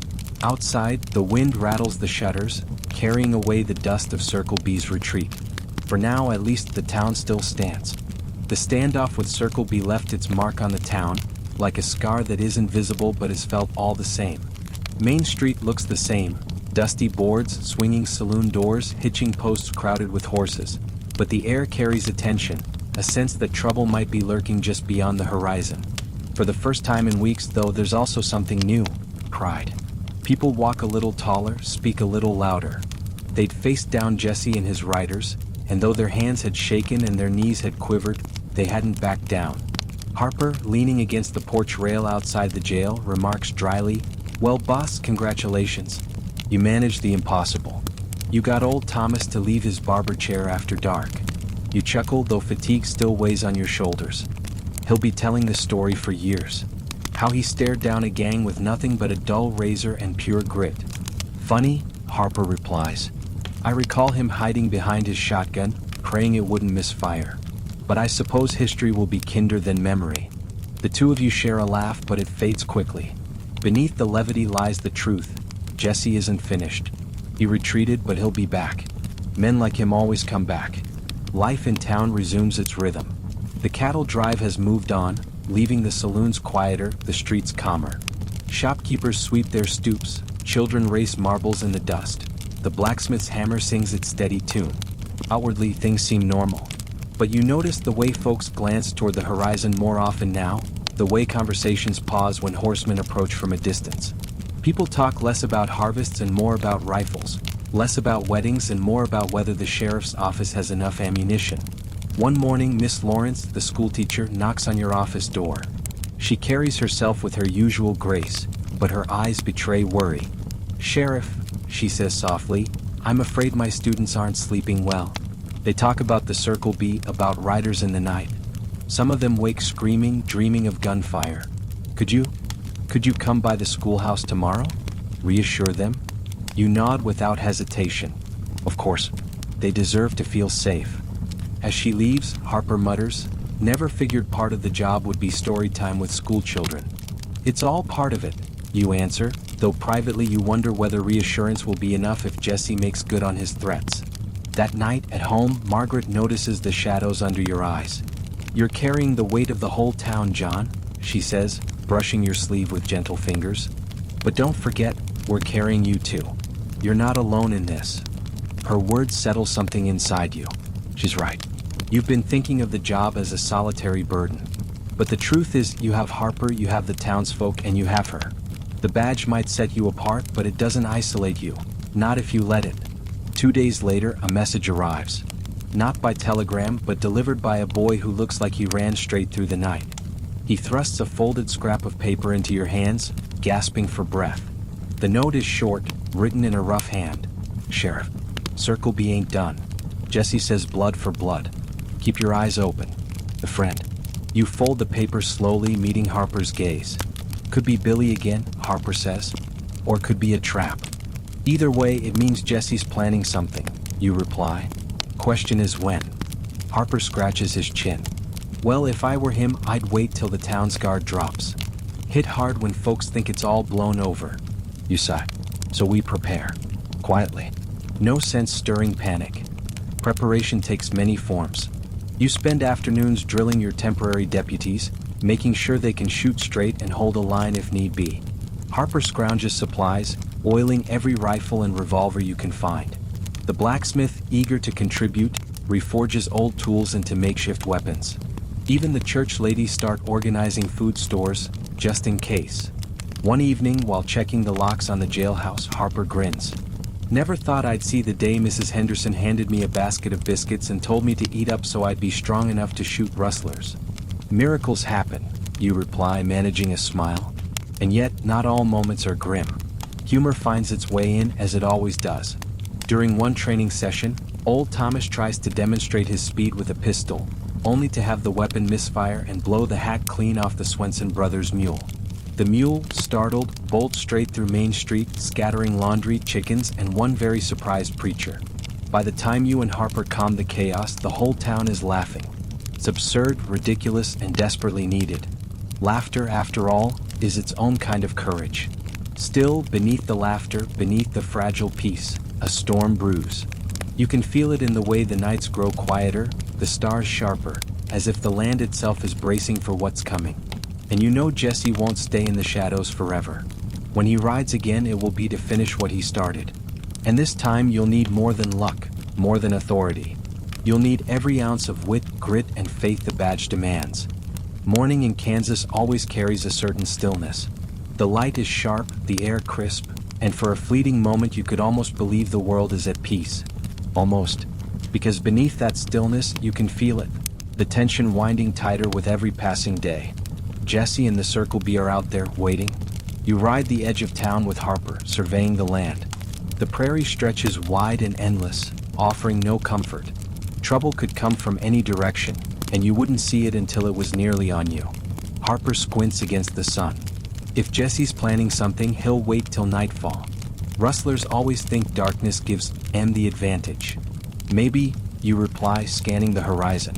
Outside, the wind rattles the shutters, carrying away the dust of Circle B's retreat. For now, at least the town still stands. The standoff with Circle B left its mark on the town, like a scar that isn't visible but is felt all the same. Main Street looks the same, dusty boards, swinging saloon doors, hitching posts crowded with horses. But the air carries a tension, a sense that trouble might be lurking just beyond the horizon. For the first time in weeks, though, there's also something new: pride. People walk a little taller, speak a little louder. They'd faced down Jesse and his riders, and though their hands had shaken and their knees had quivered, they hadn't backed down. Harper, leaning against the porch rail outside the jail, remarks dryly, "Well, boss, congratulations. You managed the impossible. You got old Thomas to leave his barber chair after dark." You chuckle, though fatigue still weighs on your shoulders. He'll be telling this story for years. How he stared down a gang with nothing but a dull razor and pure grit. "Funny," Harper replies. "I recall him hiding behind his shotgun, praying it wouldn't misfire. But I suppose history will be kinder than memory." The two of you share a laugh, but it fades quickly. Beneath the levity lies the truth. Jesse isn't finished. He retreated, but he'll be back. Men like him always come back. Life in town resumes its rhythm. The cattle drive has moved on, leaving the saloons quieter, the streets calmer. Shopkeepers sweep their stoops, children race marbles in the dust. The blacksmith's hammer sings its steady tune. Outwardly, things seem normal. But you notice the way folks glance toward the horizon more often now, the way conversations pause when horsemen approach from a distance. People talk less about harvests and more about rifles, less about weddings and more about whether the sheriff's office has enough ammunition. One morning, Miss Lawrence, the schoolteacher, knocks on your office door. She carries herself with her usual grace, but her eyes betray worry. "Sheriff," she says softly, "I'm afraid my students aren't sleeping well. They talk about the Circle B, about riders in the night. Some of them wake screaming, dreaming of gunfire. Could you come by the schoolhouse tomorrow? Reassure them?" You nod without hesitation. Of course, they deserve to feel safe. As she leaves, Harper mutters, "Never figured part of the job would be story time with school children." "It's all part of it," you answer, though privately you wonder whether reassurance will be enough if Jesse makes good on his threats. That night, at home, Margaret notices the shadows under your eyes. "You're carrying the weight of the whole town, John," she says, brushing your sleeve with gentle fingers. "But don't forget, we're carrying you too. You're not alone in this." Her words settle something inside you. She's right. You've been thinking of the job as a solitary burden. But the truth is, you have Harper, you have the townsfolk, and you have her. The badge might set you apart, but it doesn't isolate you. Not if you let it. 2 days later, a message arrives. Not by telegram, but delivered by a boy who looks like he ran straight through the night. He thrusts a folded scrap of paper into your hands, gasping for breath. The note is short, written in a rough hand. "Sheriff, Circle B ain't done. Jesse says blood for blood. Keep your eyes open. A friend." You fold the paper slowly, meeting Harper's gaze. "Could be Billy again," Harper says. "Or could be a trap. Either way, it means Jesse's planning something," you reply. Question is when. Harper scratches his chin. "Well, if I were him, I'd wait till the town's guard drops. Hit hard when folks think it's all blown over." You sigh. "So we prepare. Quietly. No sense stirring panic. Preparation takes many forms. You spend afternoons drilling your temporary deputies, making sure they can shoot straight and hold a line if need be. Harper scrounges supplies, oiling every rifle and revolver you can find. The blacksmith, eager to contribute, reforges old tools into makeshift weapons. Even the church ladies start organizing food stores, just in case. One evening, while checking the locks on the jailhouse, Harper grins. "Never thought I'd see the day Mrs. Henderson handed me a basket of biscuits and told me to eat up so I'd be strong enough to shoot rustlers." "Miracles happen," you reply, managing a smile. And yet, not all moments are grim. Humor finds its way in, as it always does. During one training session, old Thomas tries to demonstrate his speed with a pistol, only to have the weapon misfire and blow the hat clean off the Swenson brothers' mule. The mule, startled, bolts straight through Main Street, scattering laundry, chickens, and one very surprised preacher. By the time you and Harper calm the chaos, the whole town is laughing. It's absurd, ridiculous, and desperately needed. Laughter, after all, is its own kind of courage. Still, beneath the laughter, beneath the fragile peace, a storm brews. You can feel it in the way the nights grow quieter, the stars sharper, as if the land itself is bracing for what's coming. And you know Jesse won't stay in the shadows forever. When he rides again, it will be to finish what he started. And this time you'll need more than luck, more than authority. You'll need every ounce of wit, grit, and faith the badge demands. Morning in Kansas always carries a certain stillness. The light is sharp, the air crisp, and for a fleeting moment you could almost believe the world is at peace. Almost. Because beneath that stillness, you can feel it. The tension winding tighter with every passing day. Jesse and the Circle B are out there, waiting. You ride the edge of town with Harper, surveying the land. The prairie stretches wide and endless, offering no comfort. Trouble could come from any direction, and you wouldn't see it until it was nearly on you. Harper squints against the sun. If Jesse's planning something, he'll wait till nightfall. Rustlers always think darkness gives them the advantage. Maybe, you reply, scanning the horizon.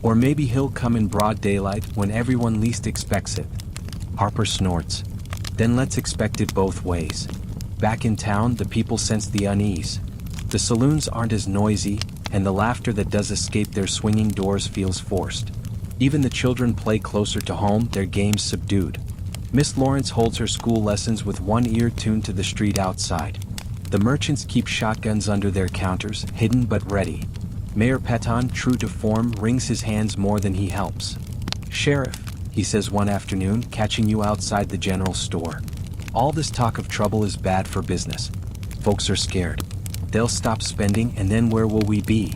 Or maybe he'll come in broad daylight when everyone least expects it. Harper snorts. Then let's expect it both ways. Back in town, the people sense the unease. The saloons aren't as noisy, and the laughter that does escape their swinging doors feels forced. Even the children play closer to home, their games subdued. Miss Lawrence holds her school lessons with one ear tuned to the street outside. The merchants keep shotguns under their counters, hidden but ready. Mayor Peton, true to form, wrings his hands more than he helps. "Sheriff," he says one afternoon, catching you outside the general store. "All this talk of trouble is bad for business. Folks are scared. They'll stop spending, and then where will we be?"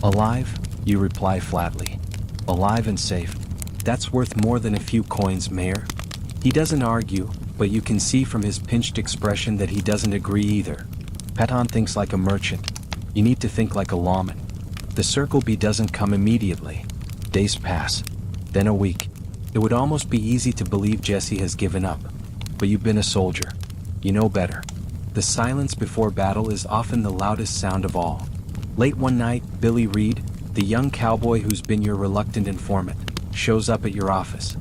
"Alive," you reply flatly. "Alive and safe. That's worth more than a few coins, Mayor." He doesn't argue, but you can see from his pinched expression that he doesn't agree either. Peton thinks like a merchant. You need to think like a lawman. The Circle B doesn't come immediately. Days pass. Then a week. It would almost be easy to believe Jesse has given up. But you've been a soldier. You know better. The silence before battle is often the loudest sound of all. Late one night, Billy Reed, the young cowboy who's been your reluctant informant, shows up at your office.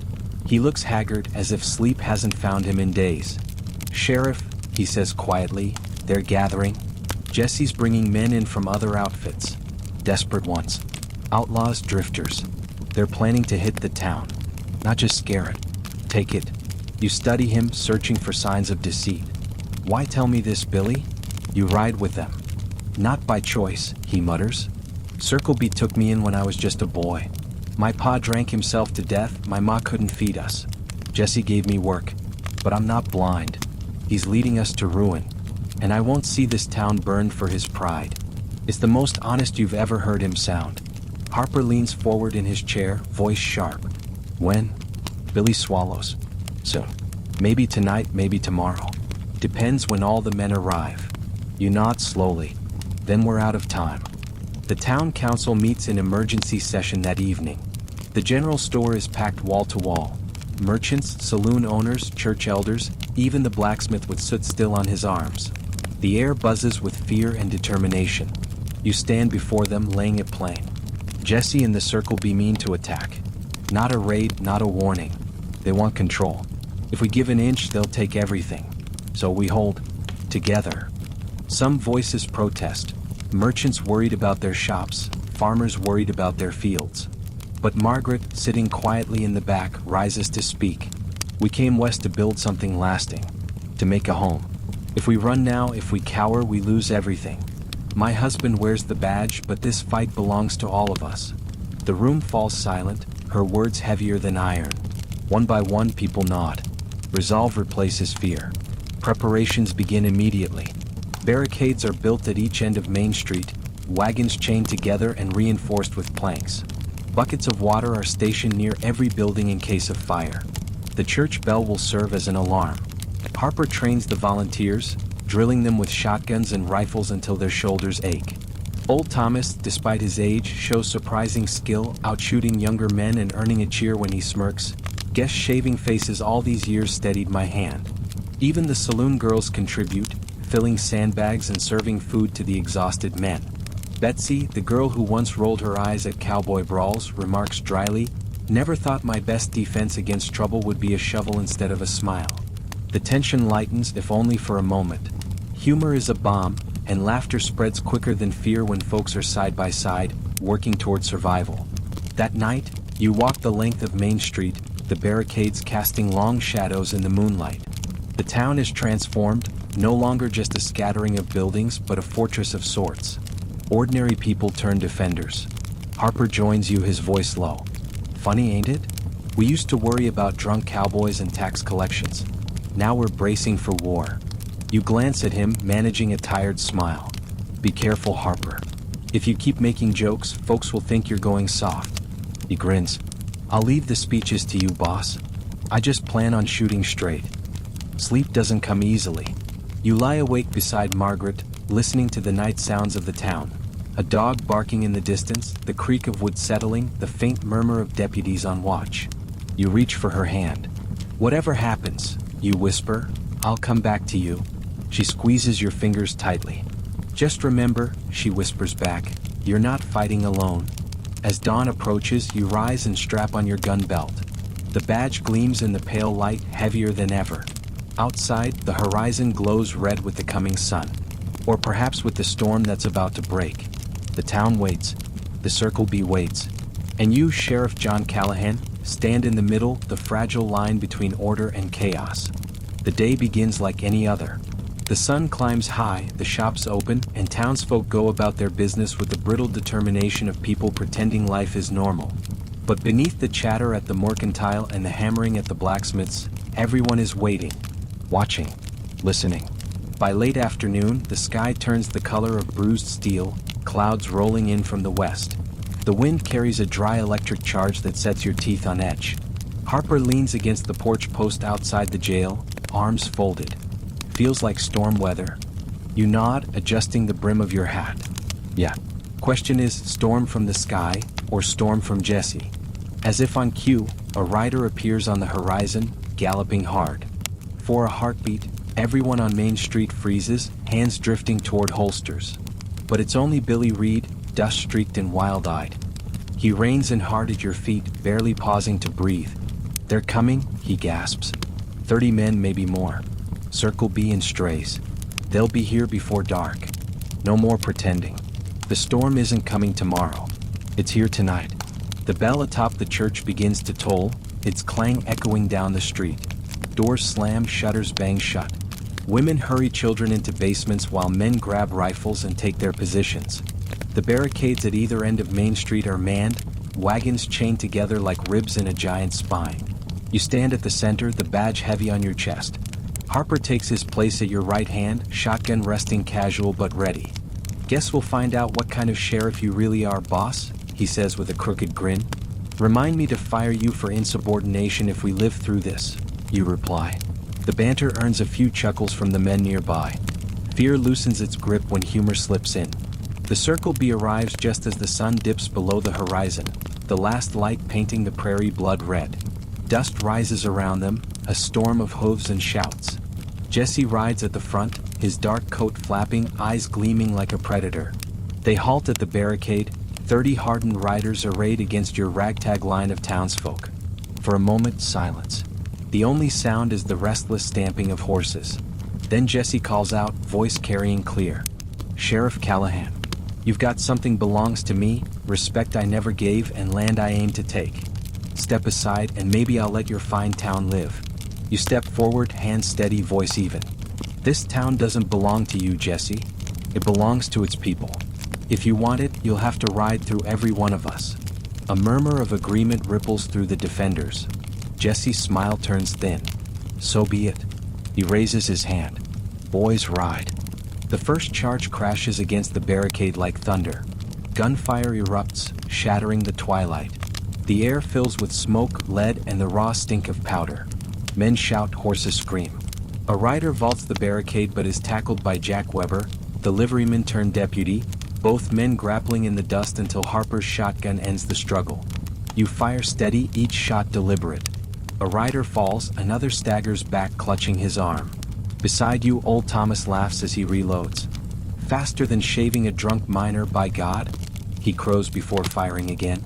He looks haggard, as if sleep hasn't found him in days. "Sheriff," he says quietly, "they're gathering. Jesse's bringing men in from other outfits. Desperate ones. Outlaws, drifters. They're planning to hit the town. Not just scare it. Take it." You study him, searching for signs of deceit. "Why tell me this, Billy?" "You ride with them." "Not by choice," he mutters. "Circle B took me in when I was just a boy. My pa drank himself to death, my ma couldn't feed us. Jesse gave me work. But I'm not blind. He's leading us to ruin. And I won't see this town burned for his pride." It's the most honest you've ever heard him sound. Harper leans forward in his chair, voice sharp. "When?" Billy swallows. "Soon. Maybe tonight, maybe tomorrow. Depends when all the men arrive." You nod slowly. Then we're out of time. The town council meets in emergency session that evening. The general store is packed wall to wall. Merchants, saloon owners, church elders, even the blacksmith with soot still on his arms. The air buzzes with fear and determination. You stand before them, laying it plain. Jesse and the Circle B mean to attack. Not a raid, not a warning. They want control. If we give an inch, they'll take everything. So we hold. Together. Some voices protest. Merchants worried about their shops, farmers worried about their fields. But Margaret, sitting quietly in the back, rises to speak. "We came west to build something lasting. To make a home. If we run now, if we cower, we lose everything. My husband wears the badge, but this fight belongs to all of us." The room falls silent, her words heavier than iron. One by one, people nod. Resolve replaces fear. Preparations begin immediately. Barricades are built at each end of Main Street, wagons chained together and reinforced with planks. Buckets of water are stationed near every building in case of fire. The church bell will serve as an alarm. Harper trains the volunteers, drilling them with shotguns and rifles until their shoulders ache. Old Thomas, despite his age, shows surprising skill, outshooting younger men and earning a cheer when he smirks. "Guess shaving faces all these years steadied my hand." Even the saloon girls contribute, filling sandbags and serving food to the exhausted men. Betsy, the girl who once rolled her eyes at cowboy brawls, remarks dryly, "Never thought my best defense against trouble would be a shovel instead of a smile." The tension lightens, if only for a moment. Humor is a bomb, and laughter spreads quicker than fear when folks are side by side, working toward survival. That night, you walk the length of Main Street, the barricades casting long shadows in the moonlight. The town is transformed, no longer just a scattering of buildings but a fortress of sorts. Ordinary people turn defenders. Harper joins you, his voice low. "Funny, ain't it? We used to worry about drunk cowboys and tax collections. Now we're bracing for war." You glance at him, managing a tired smile. "Be careful, Harper. If you keep making jokes, folks will think you're going soft." He grins. "I'll leave the speeches to you, boss. I just plan on shooting straight." Sleep doesn't come easily. You lie awake beside Margaret, listening to the night sounds of the town. A dog barking in the distance, the creak of wood settling, the faint murmur of deputies on watch. You reach for her hand. "Whatever happens," you whisper, "I'll come back to you." She squeezes your fingers tightly. "Just remember," she whispers back, "you're not fighting alone." As dawn approaches, you rise and strap on your gun belt. The badge gleams in the pale light, heavier than ever. Outside, the horizon glows red with the coming sun. Or perhaps with the storm that's about to break. The town waits. The Circle B waits. And you, Sheriff John Callahan, stand in the middle, the fragile line between order and chaos. The day begins like any other. The sun climbs high, the shops open, and townsfolk go about their business with the brittle determination of people pretending life is normal. But beneath the chatter at the mercantile and the hammering at the blacksmiths, everyone is waiting, watching, listening. By late afternoon, the sky turns the color of bruised steel, clouds rolling in from the west. The wind carries a dry electric charge that sets your teeth on edge. Harper leans against the porch post outside the jail, arms folded. Feels like storm weather. You nod, adjusting the brim of your hat. "Yeah." Question is, storm from the sky, or storm from Jesse? As if on cue, a rider appears on the horizon, galloping hard. For a heartbeat, everyone on Main Street freezes, hands drifting toward holsters. But it's only Billy Reed, dust-streaked and wild-eyed. He reins in hard at your feet, barely pausing to breathe. "They're coming," he gasps. 30 men, maybe more. Circle B in strays. They'll be here before dark. No more pretending. The storm isn't coming tomorrow. It's here tonight. The bell atop the church begins to toll, its clang echoing down the street. Doors slam, shutters bang shut. Women hurry children into basements while men grab rifles and take their positions. The barricades at either end of Main Street are manned, wagons chained together like ribs in a giant spine. You stand at the center, the badge heavy on your chest. Harper takes his place at your right hand, shotgun resting casual but ready. "Guess we'll find out what kind of sheriff you really are, boss," he says with a crooked grin. "Remind me to fire you for insubordination if we live through this," you reply. The banter earns a few chuckles from the men nearby. Fear loosens its grip when humor slips in. The Circle B arrives just as the sun dips below the horizon, the last light painting the prairie blood red. Dust rises around them, a storm of hooves and shouts. Jesse rides at the front, his dark coat flapping, eyes gleaming like a predator. They halt at the barricade, 30 hardened riders arrayed against your ragtag line of townsfolk. For a moment, silence. The only sound is the restless stamping of horses. Then Jesse calls out, voice carrying clear. "Sheriff Callahan, you've got something belongs to me, respect I never gave and land I aim to take. Step aside and maybe I'll let your fine town live." You step forward, hand steady, voice even. "This town doesn't belong to you, Jesse. It belongs to its people. If you want it, you'll have to ride through every one of us." A murmur of agreement ripples through the defenders. Jesse's smile turns thin. "So be it." He raises his hand. "Boys, ride." The first charge crashes against the barricade like thunder. Gunfire erupts, shattering the twilight. The air fills with smoke, lead, and the raw stink of powder. Men shout, horses scream. A rider vaults the barricade but is tackled by Jack Weber, the liveryman turned deputy, both men grappling in the dust until Harper's shotgun ends the struggle. You fire steady, each shot deliberate. A rider falls, another staggers back clutching his arm. Beside you, old Thomas laughs as he reloads. Faster than shaving a drunk miner, by God, he crows before firing again.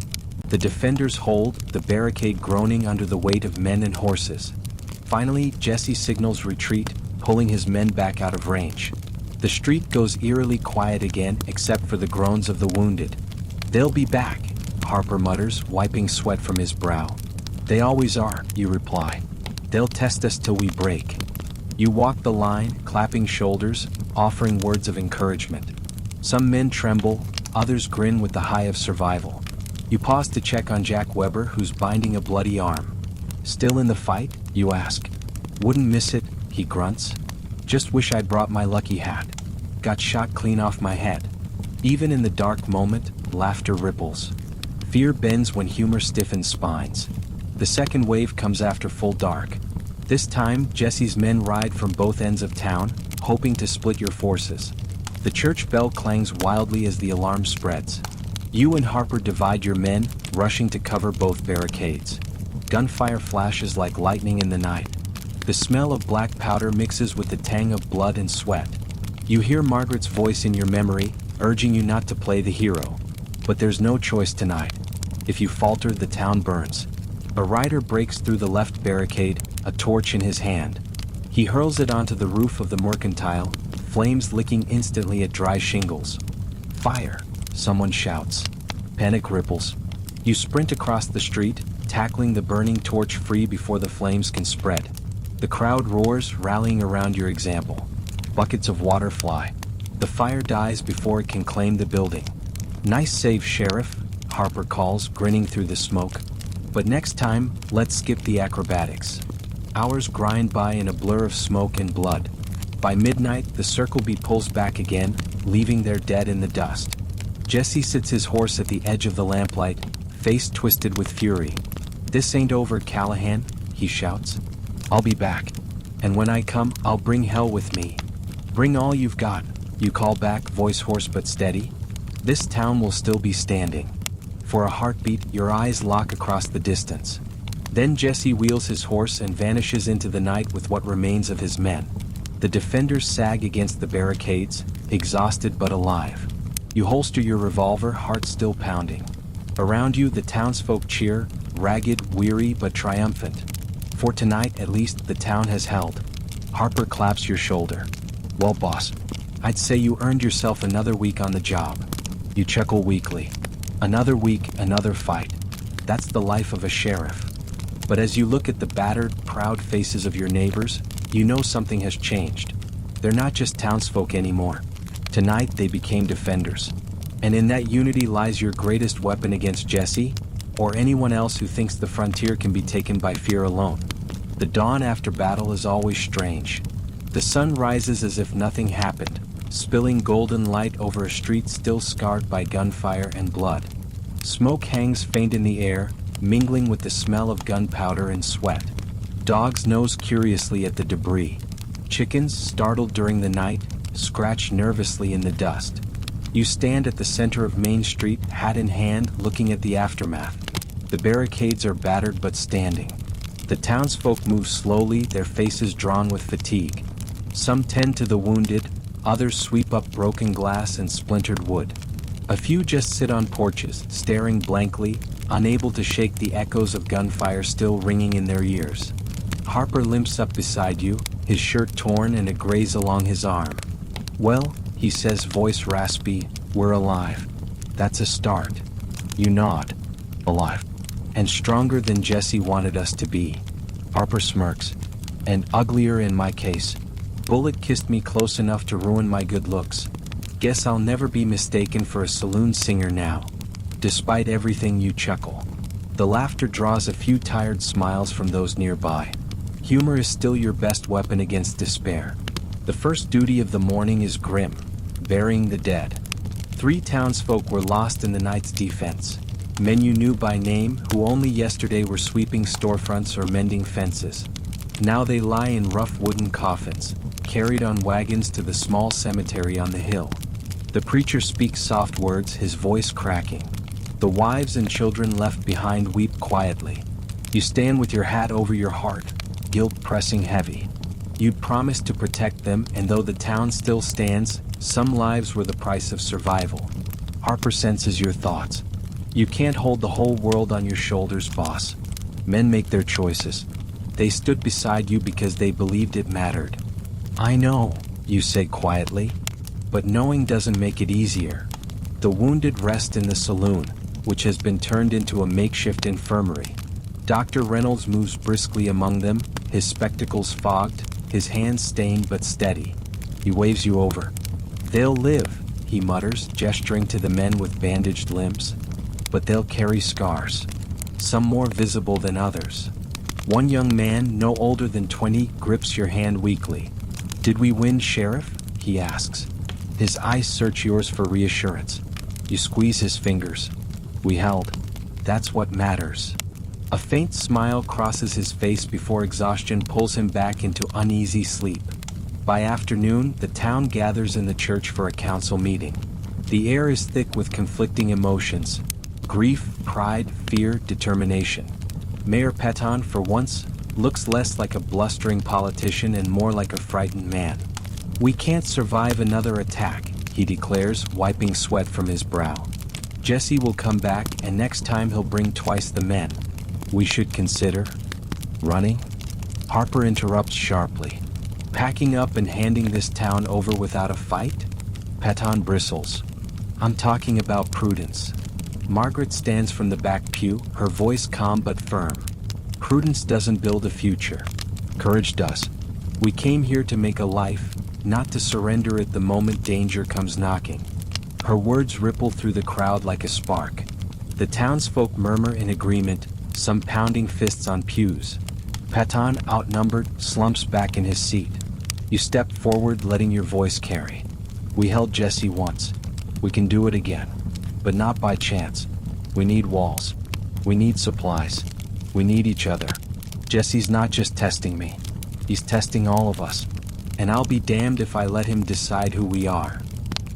The defenders hold, the barricade groaning under the weight of men and horses. Finally, Jesse signals retreat, pulling his men back out of range. The street goes eerily quiet again, except for the groans of the wounded. "They'll be back," Harper mutters, wiping sweat from his brow. "They always are," you reply. "They'll test us till we break." You walk the line, clapping shoulders, offering words of encouragement. Some men tremble, others grin with the high of survival. You pause to check on Jack Weber, who's binding a bloody arm. "Still in the fight?" you ask. "Wouldn't miss it," he grunts. "Just wish I'd brought my lucky hat. Got shot clean off my head." Even in the dark moment, laughter ripples. Fear bends when humor stiffens spines. The second wave comes after full dark. This time, Jesse's men ride from both ends of town, hoping to split your forces. The church bell clangs wildly as the alarm spreads. You and Harper divide your men, rushing to cover both barricades. Gunfire flashes like lightning in the night. The smell of black powder mixes with the tang of blood and sweat. You hear Margaret's voice in your memory, urging you not to play the hero. But there's no choice tonight. If you falter, the town burns. A rider breaks through the left barricade, a torch in his hand. He hurls it onto the roof of the mercantile, flames licking instantly at dry shingles. "Fire!" someone shouts. Panic ripples. You sprint across the street, tackling the burning torch free before the flames can spread. The crowd roars, rallying around your example. Buckets of water fly. The fire dies before it can claim the building. "Nice save, Sheriff," Harper calls, grinning through the smoke. "But next time, let's skip the acrobatics." Hours grind by in a blur of smoke and blood. By midnight, the circle beat pulls back again, leaving their dead in the dust. Jesse sits his horse at the edge of the lamplight, face twisted with fury. "This ain't over, Callahan," he shouts. "I'll be back. And when I come, I'll bring hell with me." "Bring all you've got," you call back, voice hoarse but steady. "This town will still be standing." For a heartbeat, your eyes lock across the distance. Then Jesse wheels his horse and vanishes into the night with what remains of his men. The defenders sag against the barricades, exhausted but alive. You holster your revolver, heart still pounding. Around you, the townsfolk cheer, ragged, weary, but triumphant. For tonight, at least, the town has held. Harper claps your shoulder. "Well, boss, I'd say you earned yourself another week on the job." You chuckle weakly. Another week, another fight. That's the life of a sheriff. But as you look at the battered, proud faces of your neighbors, you know something has changed. They're not just townsfolk anymore. Tonight they became defenders. And in that unity lies your greatest weapon against Jesse, or anyone else who thinks the frontier can be taken by fear alone. The dawn after battle is always strange. The sun rises as if nothing happened, spilling golden light over a street still scarred by gunfire and blood. Smoke hangs faint in the air, mingling with the smell of gunpowder and sweat. Dogs nose curiously at the debris. Chickens, startled during the night, scratch nervously in the dust. You stand at the center of Main Street, hat in hand, looking at the aftermath. The barricades are battered but standing. The townsfolk move slowly, their faces drawn with fatigue. Some tend to the wounded, others sweep up broken glass and splintered wood. A few just sit on porches, staring blankly, unable to shake the echoes of gunfire still ringing in their ears. Harper limps up beside you, his shirt torn and a graze along his arm. "Well," he says, voice raspy, "we're alive. That's a start." You nod. "Alive. And stronger than Jesse wanted us to be." Harper smirks. "And uglier in my case. Bullet kissed me close enough to ruin my good looks. Guess I'll never be mistaken for a saloon singer now." Despite everything, you chuckle. The laughter draws a few tired smiles from those nearby. Humor is still your best weapon against despair. The first duty of the morning is grim, burying the dead. 3 townsfolk were lost in the night's defense. Men you knew by name who only yesterday were sweeping storefronts or mending fences. Now they lie in rough wooden coffins, carried on wagons to the small cemetery on the hill. The preacher speaks soft words, his voice cracking. The wives and children left behind weep quietly. You stand with your hat over your heart, guilt pressing heavy. You'd promised to protect them, and though the town still stands, Some lives were the price of survival. Harper senses your thoughts. You can't hold the whole world on your shoulders, boss. Men make their choices. They stood beside you because they believed it mattered. I know, you say quietly, but knowing doesn't make it easier. The wounded rest in the saloon, which has been turned into a makeshift infirmary. Dr. Reynolds moves briskly among them, his spectacles fogged, his hands stained but steady. He waves you over. They'll live, he mutters, gesturing to the men with bandaged limbs. But they'll carry scars, some more visible than others. One young man, no older than 20, grips your hand weakly. Did we win, Sheriff? He asks. His eyes search yours for reassurance. You squeeze his fingers. We held. That's what matters. A faint smile crosses his face before exhaustion pulls him back into uneasy sleep. By afternoon, the town gathers in the church for a council meeting. The air is thick with conflicting emotions. Grief, pride, fear, determination. Mayor Peton, for once, looks less like a blustering politician and more like a frightened man. We can't survive another attack, he declares, wiping sweat from his brow. Jesse will come back, and next time he'll bring twice the men. We should consider running? Harper interrupts sharply. Packing up and handing this town over without a fight? Peton bristles. I'm talking about prudence. Margaret stands from the back pew, her voice calm but firm. Prudence doesn't build a future. Courage does. We came here to make a life, not to surrender it the moment danger comes knocking. Her words ripple through the crowd like a spark. The townsfolk murmur in agreement, some pounding fists on pews. Peton, outnumbered, slumps back in his seat. You step forward, letting your voice carry. We held Jesse once. We can do it again. But not by chance. We need walls. We need supplies. We need each other. Jesse's not just testing me. He's testing all of us. And I'll be damned if I let him decide who we are.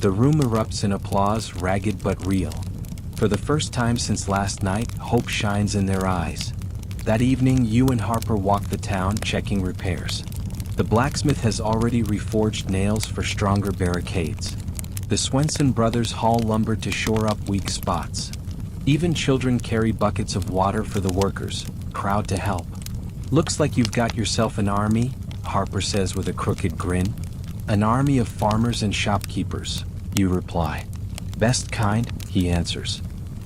The room erupts in applause, ragged but real. For the first time since last night, hope shines in their eyes. That evening, you and Harper walk the town, checking repairs. The blacksmith has already reforged nails for stronger barricades. The Swenson brothers haul lumber to shore up weak spots. Even children carry buckets of water for the workers, proud to help. Looks like you've got yourself an army, Harper says with a crooked grin. An army of farmers and shopkeepers, you reply. Best kind, he answers.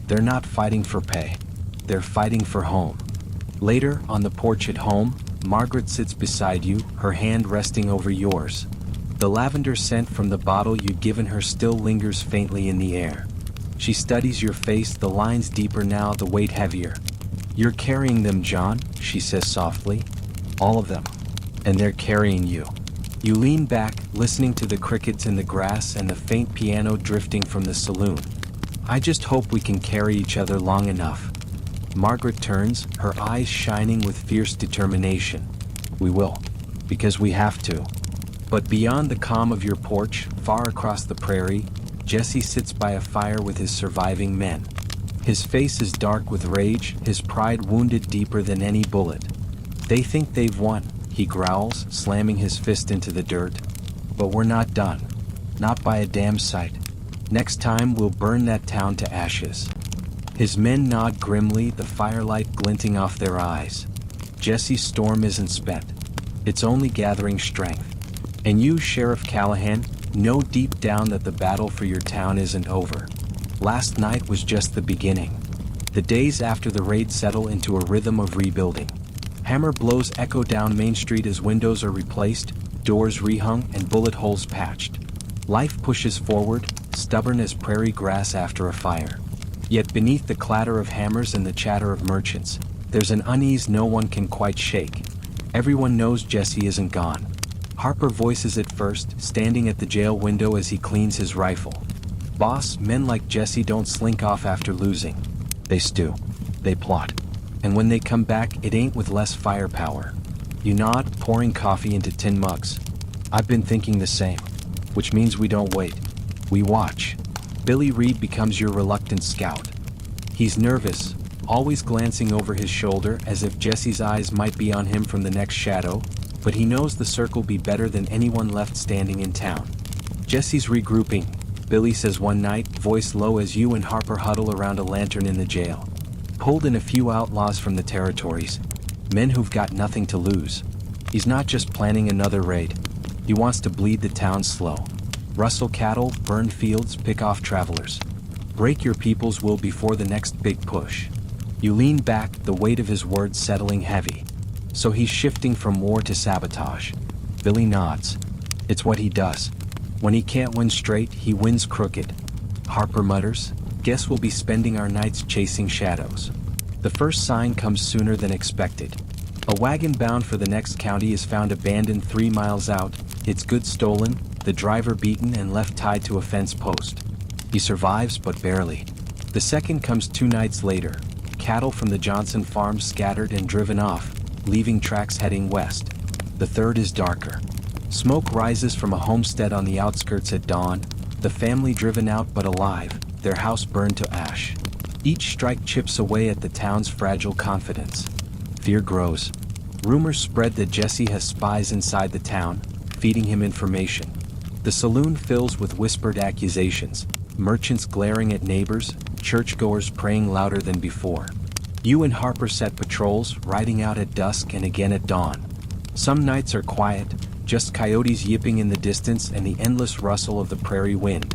They're not fighting for pay. They're fighting for home. Later, on the porch at home, Margaret sits beside you, her hand resting over yours. The lavender scent from the bottle you'd given her still lingers faintly in the air. She studies your face, the lines deeper now, the weight heavier. You're carrying them, John, she says softly. All of them. And they're carrying you. You lean back, listening to the crickets in the grass and the faint piano drifting from the saloon. I just hope we can carry each other long enough. Margaret turns, her eyes shining with fierce determination. We will. Because we have to. But beyond the calm of your porch, far across the prairie, Jesse sits by a fire with his surviving men. His face is dark with rage, his pride wounded deeper than any bullet. They think they've won, he growls, slamming his fist into the dirt. But we're not done. Not by a damn sight. Next time we'll burn that town to ashes. His men nod grimly, the firelight glinting off their eyes. Jesse's storm isn't spent. It's only gathering strength. And you, Sheriff Callahan, know deep down that the battle for your town isn't over. Last night was just the beginning. The days after the raid settle into a rhythm of rebuilding. Hammer blows echo down Main Street as windows are replaced, doors rehung, and bullet holes patched. Life pushes forward, stubborn as prairie grass after a fire. Yet beneath the clatter of hammers and the chatter of merchants, there's an unease no one can quite shake. Everyone knows Jesse isn't gone. Harper voices it first, standing at the jail window as he cleans his rifle. Boss, men like Jesse don't slink off after losing. They stew. They plot. And when they come back, it ain't with less firepower. You nod, pouring coffee into tin mugs. I've been thinking the same. Which means we don't wait. We watch. Billy Reed becomes your reluctant scout. He's nervous, always glancing over his shoulder as if Jesse's eyes might be on him from the next shadow, but he knows the circle'll be better than anyone left standing in town. Jesse's regrouping, Billy says one night, voice low as you and Harper huddle around a lantern in the jail. Pulled in a few outlaws from the territories, men who've got nothing to lose. He's not just planning another raid. He wants to bleed the town slow. Rustle cattle, burn fields, pick off travelers. Break your people's will before the next big push. You lean back, the weight of his words settling heavy. So he's shifting from war to sabotage. Billy nods. It's what he does. When he can't win straight, he wins crooked. Harper mutters, guess we'll be spending our nights chasing shadows. The first sign comes sooner than expected. A wagon bound for the next county is found abandoned 3 miles out, its goods stolen, the driver beaten and left tied to a fence post. He survives, but barely. The second comes 2 nights later. Cattle from the Johnson farm scattered and driven off, leaving tracks heading west. The third is darker. Smoke rises from a homestead on the outskirts at dawn, the family driven out but alive, their house burned to ash. Each strike chips away at the town's fragile confidence. Fear grows. Rumors spread that Jesse has spies inside the town, feeding him information. The saloon fills with whispered accusations, merchants glaring at neighbors, churchgoers praying louder than before. You and Harper set patrols, riding out at dusk and again at dawn. Some nights are quiet, just coyotes yipping in the distance and the endless rustle of the prairie wind.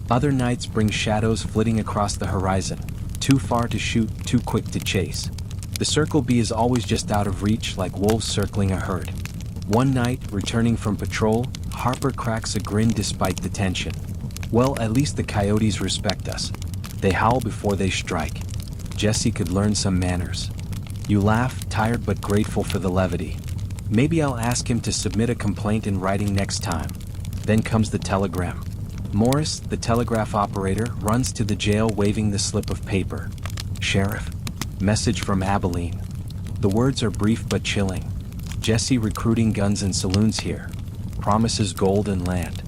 Other nights bring shadows flitting across the horizon, too far to shoot, too quick to chase. The Circle B is always just out of reach, like wolves circling a herd. One night, returning from patrol, Harper cracks a grin despite the tension. Well, at least the coyotes respect us. They howl before they strike. Jesse could learn some manners. You laugh, tired but grateful for the levity. Maybe I'll ask him to submit a complaint in writing next time. Then comes the telegram. Morris, the telegraph operator, runs to the jail waving the slip of paper. Sheriff. Message from Abilene. The words are brief but chilling. Jesse recruiting guns and saloons here. Promises gold and land.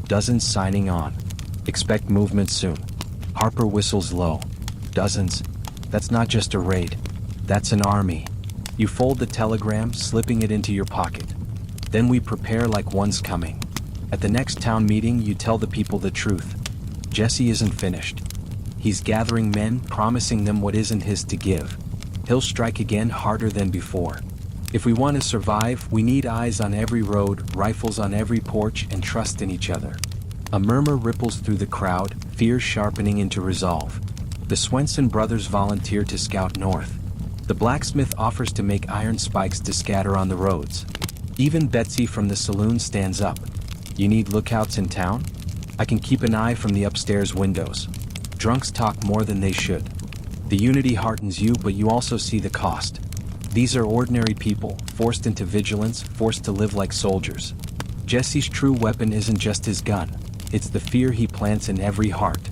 Dozens signing on. Expect movement soon. Harper whistles low. Dozens? That's not just a raid. That's an army. You fold the telegram, slipping it into your pocket. Then we prepare like one's coming. At the next town meeting, you tell the people the truth. Jesse isn't finished. He's gathering men, promising them what isn't his to give. He'll strike again, harder than before. If we want to survive, we need eyes on every road, rifles on every porch, and trust in each other. A murmur ripples through the crowd, fear sharpening into resolve. The Swenson brothers volunteer to scout north. The blacksmith offers to make iron spikes to scatter on the roads. Even Betsy from the saloon stands up. You need lookouts in town? I can keep an eye from the upstairs windows. Drunks talk more than they should. The unity heartens you, but you also see the cost. These are ordinary people, forced into vigilance, forced to live like soldiers. Jesse's true weapon isn't just his gun. It's the fear he plants in every heart.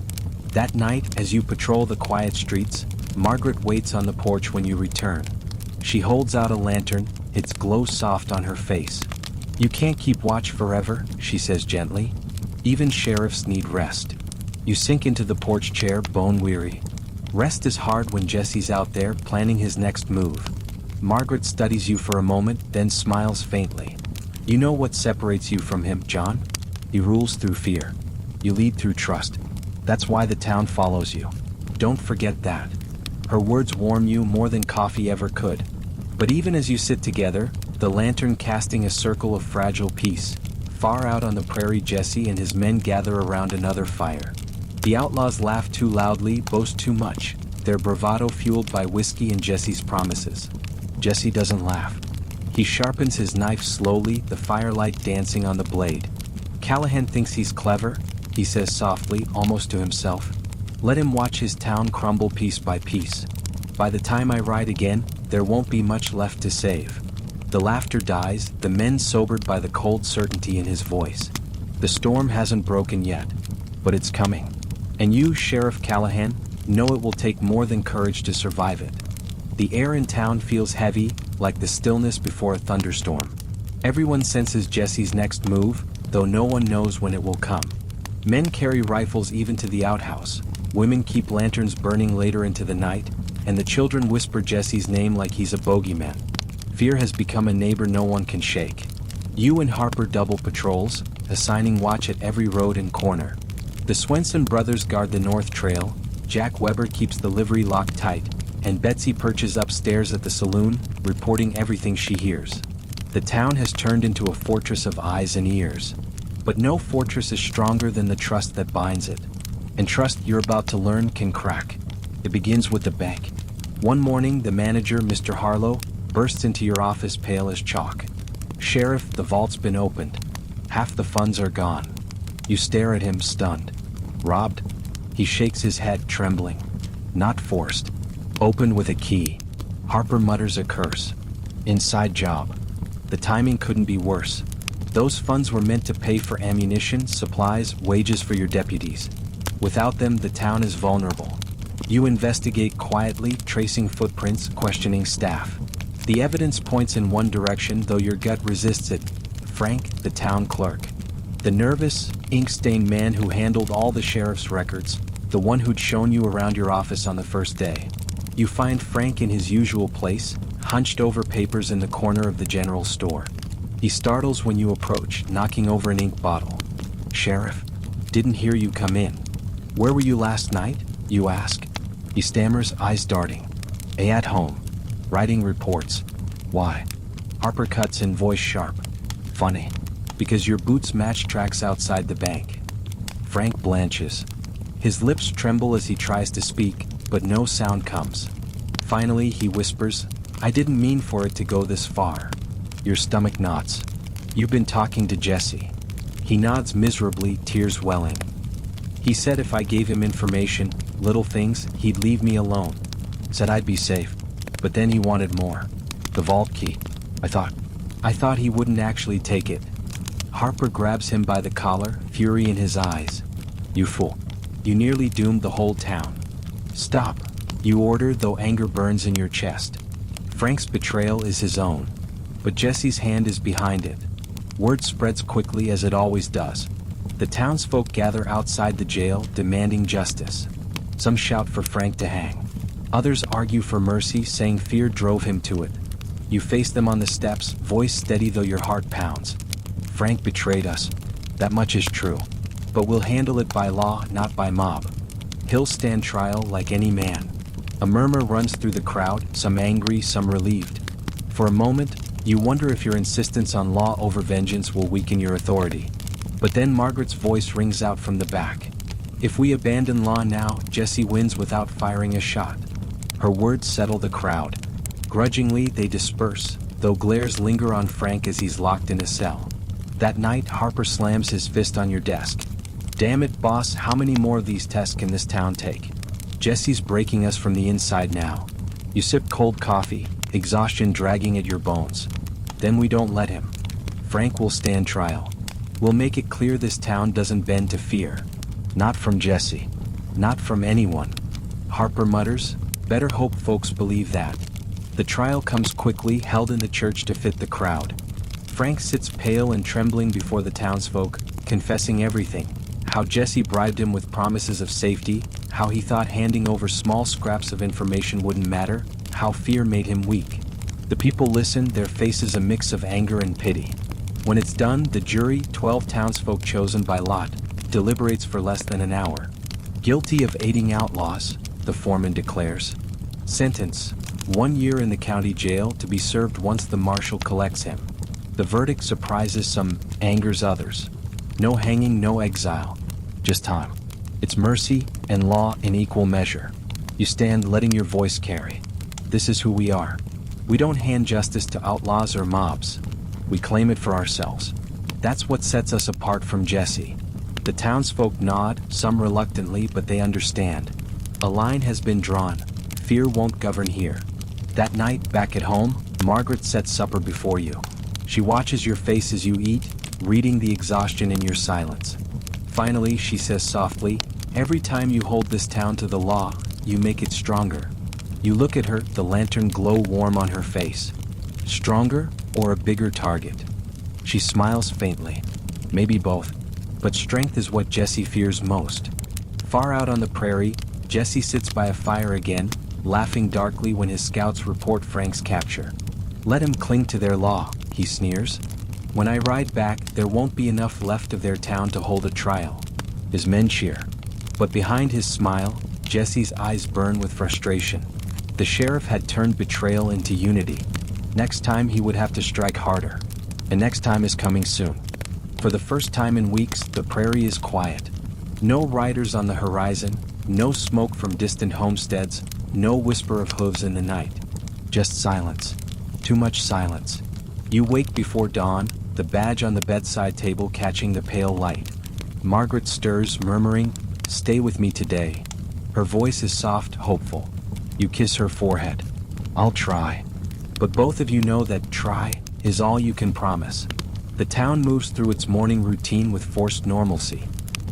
That night, as you patrol the quiet streets, Margaret waits on the porch when you return. She holds out a lantern, its glow soft on her face. You can't keep watch forever, she says gently. Even sheriffs need rest. You sink into the porch chair, bone-weary. Rest is hard when Jesse's out there, planning his next move. Margaret studies you for a moment, then smiles faintly. You know what separates you from him, John? He rules through fear. You lead through trust. That's why the town follows you. Don't forget that. Her words warm you more than coffee ever could. But even as you sit together, the lantern casting a circle of fragile peace, far out on the prairie, Jesse and his men gather around another fire. The outlaws laugh too loudly, boast too much, their bravado fueled by whiskey and Jesse's promises. Jesse doesn't laugh. He sharpens his knife slowly, the firelight dancing on the blade. Callahan thinks he's clever, he says softly, almost to himself. Let him watch his town crumble piece by piece. By the time I ride again, there won't be much left to save. The laughter dies, the men sobered by the cold certainty in his voice. The storm hasn't broken yet, but it's coming. And you, Sheriff Callahan, know it will take more than courage to survive it. The air in town feels heavy, like the stillness before a thunderstorm. Everyone senses Jesse's next move, though no one knows when it will come. Men carry rifles even to the outhouse. Women keep lanterns burning later into the night, and the children whisper Jesse's name like he's a bogeyman. Fear has become a neighbor no one can shake. You and Harper double patrols, assigning watch at every road and corner. The Swenson brothers guard the North Trail, Jack Weber keeps the livery locked tight, and Betsy perches upstairs at the saloon, reporting everything she hears. The town has turned into a fortress of eyes and ears. But no fortress is stronger than the trust that binds it. And trust you're about to learn can crack. It begins with the bank. One morning, the manager, Mr. Harlow, bursts into your office pale as chalk. "Sheriff, the vault's been opened. Half the funds are gone." You stare at him, stunned. "Robbed?" He shakes his head, trembling. "Not forced. Opened with a key." Harper mutters a curse. "Inside job." The timing couldn't be worse. Those funds were meant to pay for ammunition, supplies, wages for your deputies. Without them, the town is vulnerable. You investigate quietly, tracing footprints, questioning staff. The evidence points in one direction, though your gut resists it. Frank, the town clerk. The nervous, ink-stained man who handled all the sheriff's records, the one who'd shown you around your office on the first day. You find Frank in his usual place, hunched over papers in the corner of the general store. He startles when you approach, knocking over an ink bottle. "Sheriff, didn't hear you come in. Where were you last night?" you ask. He stammers, eyes darting. At home. Writing reports." "Why?" Harper cuts in, voice sharp. "Funny. Because your boots match tracks outside the bank." Frank blanches. His lips tremble as he tries to speak, but no sound comes. Finally, he whispers, "I didn't mean for it to go this far." Your stomach knots. "You've been talking to Jesse." He nods miserably, tears welling. "He said if I gave him information, little things, he'd leave me alone. Said I'd be safe. But then he wanted more. The vault key. I thought he wouldn't actually take it." Harper grabs him by the collar, fury in his eyes. "You fool. You nearly doomed the whole town." "Stop," you order, though anger burns in your chest. Frank's betrayal is his own. But Jesse's hand is behind it. Word spreads quickly, as it always does. The townsfolk gather outside the jail, demanding justice. Some shout for Frank to hang. Others argue for mercy, saying fear drove him to it. You face them on the steps, voice steady though your heart pounds. "Frank betrayed us. That much is true. But we'll handle it by law, not by mob. He'll stand trial like any man." A murmur runs through the crowd, some angry, some relieved. For a moment, you wonder if your insistence on law over vengeance will weaken your authority. But then Margaret's voice rings out from the back. "If we abandon law now, Jesse wins without firing a shot." Her words settle the crowd. Grudgingly, they disperse, though glares linger on Frank as he's locked in a cell. That night, Harper slams his fist on your desk. "Damn it, boss, how many more of these tests can this town take? Jesse's breaking us from the inside now." You sip cold coffee, exhaustion dragging at your bones. "Then we don't let him. Frank will stand trial. We'll make it clear this town doesn't bend to fear. Not from Jesse. Not from anyone." Harper mutters, "Better hope folks believe that." The trial comes quickly, held in the church to fit the crowd. Frank sits pale and trembling before the townsfolk, confessing everything. How Jesse bribed him with promises of safety, how he thought handing over small scraps of information wouldn't matter, how fear made him weak. The people listen, their faces a mix of anger and pity. When it's done, the jury, 12 townsfolk chosen by lot, deliberates for less than an hour. "Guilty of aiding outlaws," the foreman declares. Sentence: 1 year in the county jail, to be served once the marshal collects him. The verdict surprises some, angers others. No hanging, no exile. Just time. It's mercy and law in equal measure. You stand, letting your voice carry. This is who we are. We don't hand justice to outlaws or mobs. We claim it for ourselves. That's what sets us apart from Jesse. The townsfolk nod, some reluctantly, but they understand. A line has been drawn. Fear won't govern here. That night, back at home, Margaret sets supper before you. She watches your face as you eat, reading the exhaustion in your silence. Finally, she says softly, "Every time you hold this town to the law, you make it stronger." You look at her, the lantern glow warm on her face. Stronger or a bigger target? She smiles faintly. Maybe both. But strength is what Jesse fears most. Far out on the prairie, Jesse sits by a fire again, laughing darkly when his scouts report Frank's capture. "Let him cling to their law," he sneers. When I ride back, there won't be enough left of their town to hold a trial. His men cheer. But behind his smile, Jesse's eyes burn with frustration. The sheriff had turned betrayal into unity. Next time he would have to strike harder. And next time is coming soon. For the first time in weeks, the prairie is quiet. No riders on the horizon, no smoke from distant homesteads, no whisper of hooves in the night. Just silence. Too much silence. You wake before dawn, the badge on the bedside table catching the pale light. Margaret stirs, murmuring, "Stay with me today." Her voice is soft, hopeful. You kiss her forehead. "I'll try." But both of you know that try is all you can promise. The town moves through its morning routine with forced normalcy.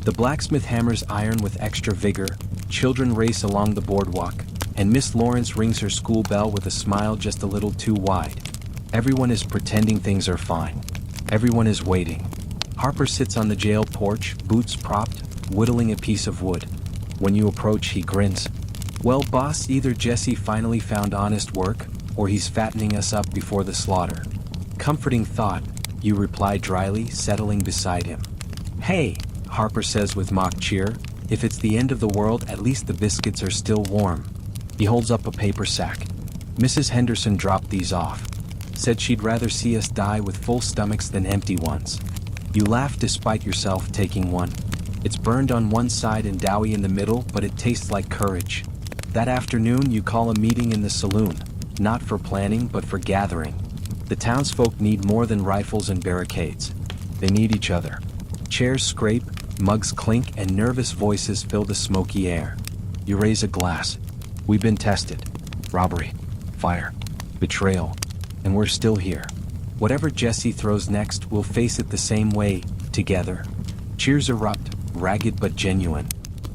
The blacksmith hammers iron with extra vigor, children race along the boardwalk, and Miss Lawrence rings her school bell with a smile just a little too wide. Everyone is pretending things are fine. Everyone is waiting. Harper sits on the jail porch, boots propped, whittling a piece of wood. When you approach, he grins. "Well, boss, either Jesse finally found honest work, or he's fattening us up before the slaughter." "Comforting thought," you reply dryly, settling beside him. "Hey," Harper says with mock cheer, "if it's the end of the world, at least the biscuits are still warm." He holds up a paper sack. "Mrs. Henderson dropped these off. Said she'd rather see us die with full stomachs than empty ones." You laugh despite yourself taking one. It's burned on one side and doughy in the middle, but it tastes like courage. That afternoon you call a meeting in the saloon, not for planning but for gathering. The townsfolk need more than rifles and barricades. They need each other. Chairs scrape, mugs clink, and nervous voices fill the smoky air. You raise a glass. We've been tested. Robbery, fire, betrayal, and we're still here. Whatever Jesse throws next, we'll face it the same way, together. Cheers erupt, ragged but genuine.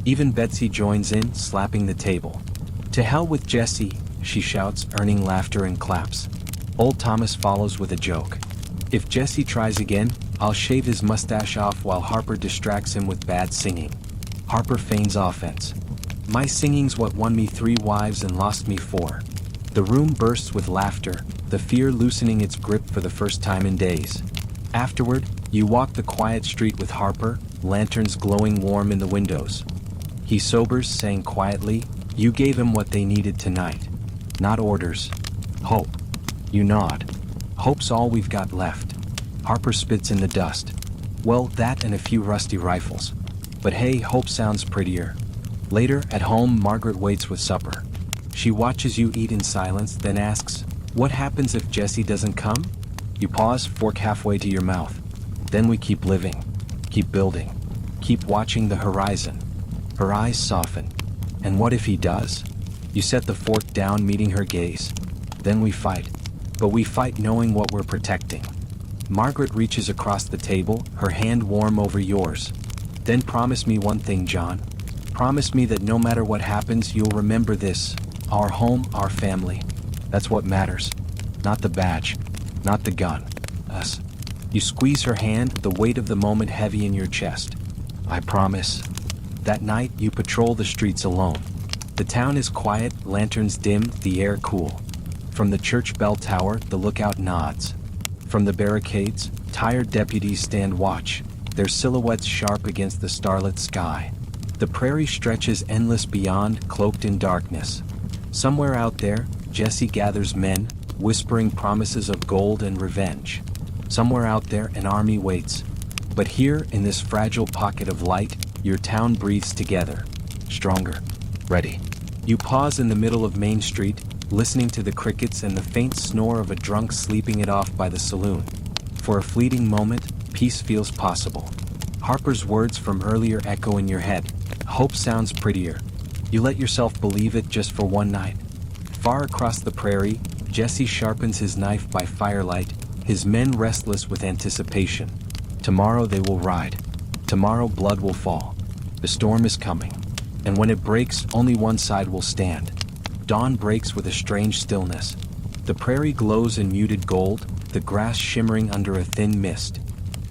Even Betsy joins in, slapping the table. "To hell with Jesse," she shouts, earning laughter and claps. Old Thomas follows with a joke. "If Jesse tries again, I'll shave his mustache off," while Harper distracts him with bad singing. Harper feigns offense. "My singing's what won me 3 wives and lost me 4. The room bursts with laughter, the fear loosening its grip for the first time in days. Afterward, you walk the quiet street with Harper, lanterns glowing warm in the windows. He sobers, saying quietly, "You gave him what they needed tonight. Not orders. Hope." You nod. "Hope's all we've got left." Harper spits in the dust. "Well, that and a few rusty rifles. But hey, hope sounds prettier." Later, at home, Margaret waits with supper. She watches you eat in silence, then asks, "What happens if Jesse doesn't come?" You pause, fork halfway to your mouth. "Then we keep living, keep building, keep watching the horizon." Her eyes soften. "And what if he does?" You set the fork down, meeting her gaze. "Then we fight. But we fight knowing what we're protecting." Margaret reaches across the table, her hand warm over yours. "Then promise me one thing, John. Promise me that no matter what happens, you'll remember this. Our home, our family. That's what matters. Not the badge. Not the gun. Us." You squeeze her hand, the weight of the moment heavy in your chest. "I promise." That night, you patrol the streets alone. The town is quiet, lanterns dim, the air cool. From the church bell tower, the lookout nods. From the barricades, tired deputies stand watch, their silhouettes sharp against the starlit sky. The prairie stretches endless beyond, cloaked in darkness. Somewhere out there, Jesse gathers men, whispering promises of gold and revenge. Somewhere out there, an army waits. But here, in this fragile pocket of light, your town breathes together. Stronger. Ready. You pause in the middle of Main Street, listening to the crickets and the faint snore of a drunk sleeping it off by the saloon. For a fleeting moment, peace feels possible. Harper's words from earlier echo in your head. Hope sounds prettier. You let yourself believe it just for one night. Far across the prairie, Jesse sharpens his knife by firelight, his men restless with anticipation. Tomorrow they will ride. Tomorrow blood will fall. The storm is coming. And when it breaks, only one side will stand. Dawn breaks with a strange stillness. The prairie glows in muted gold, the grass shimmering under a thin mist.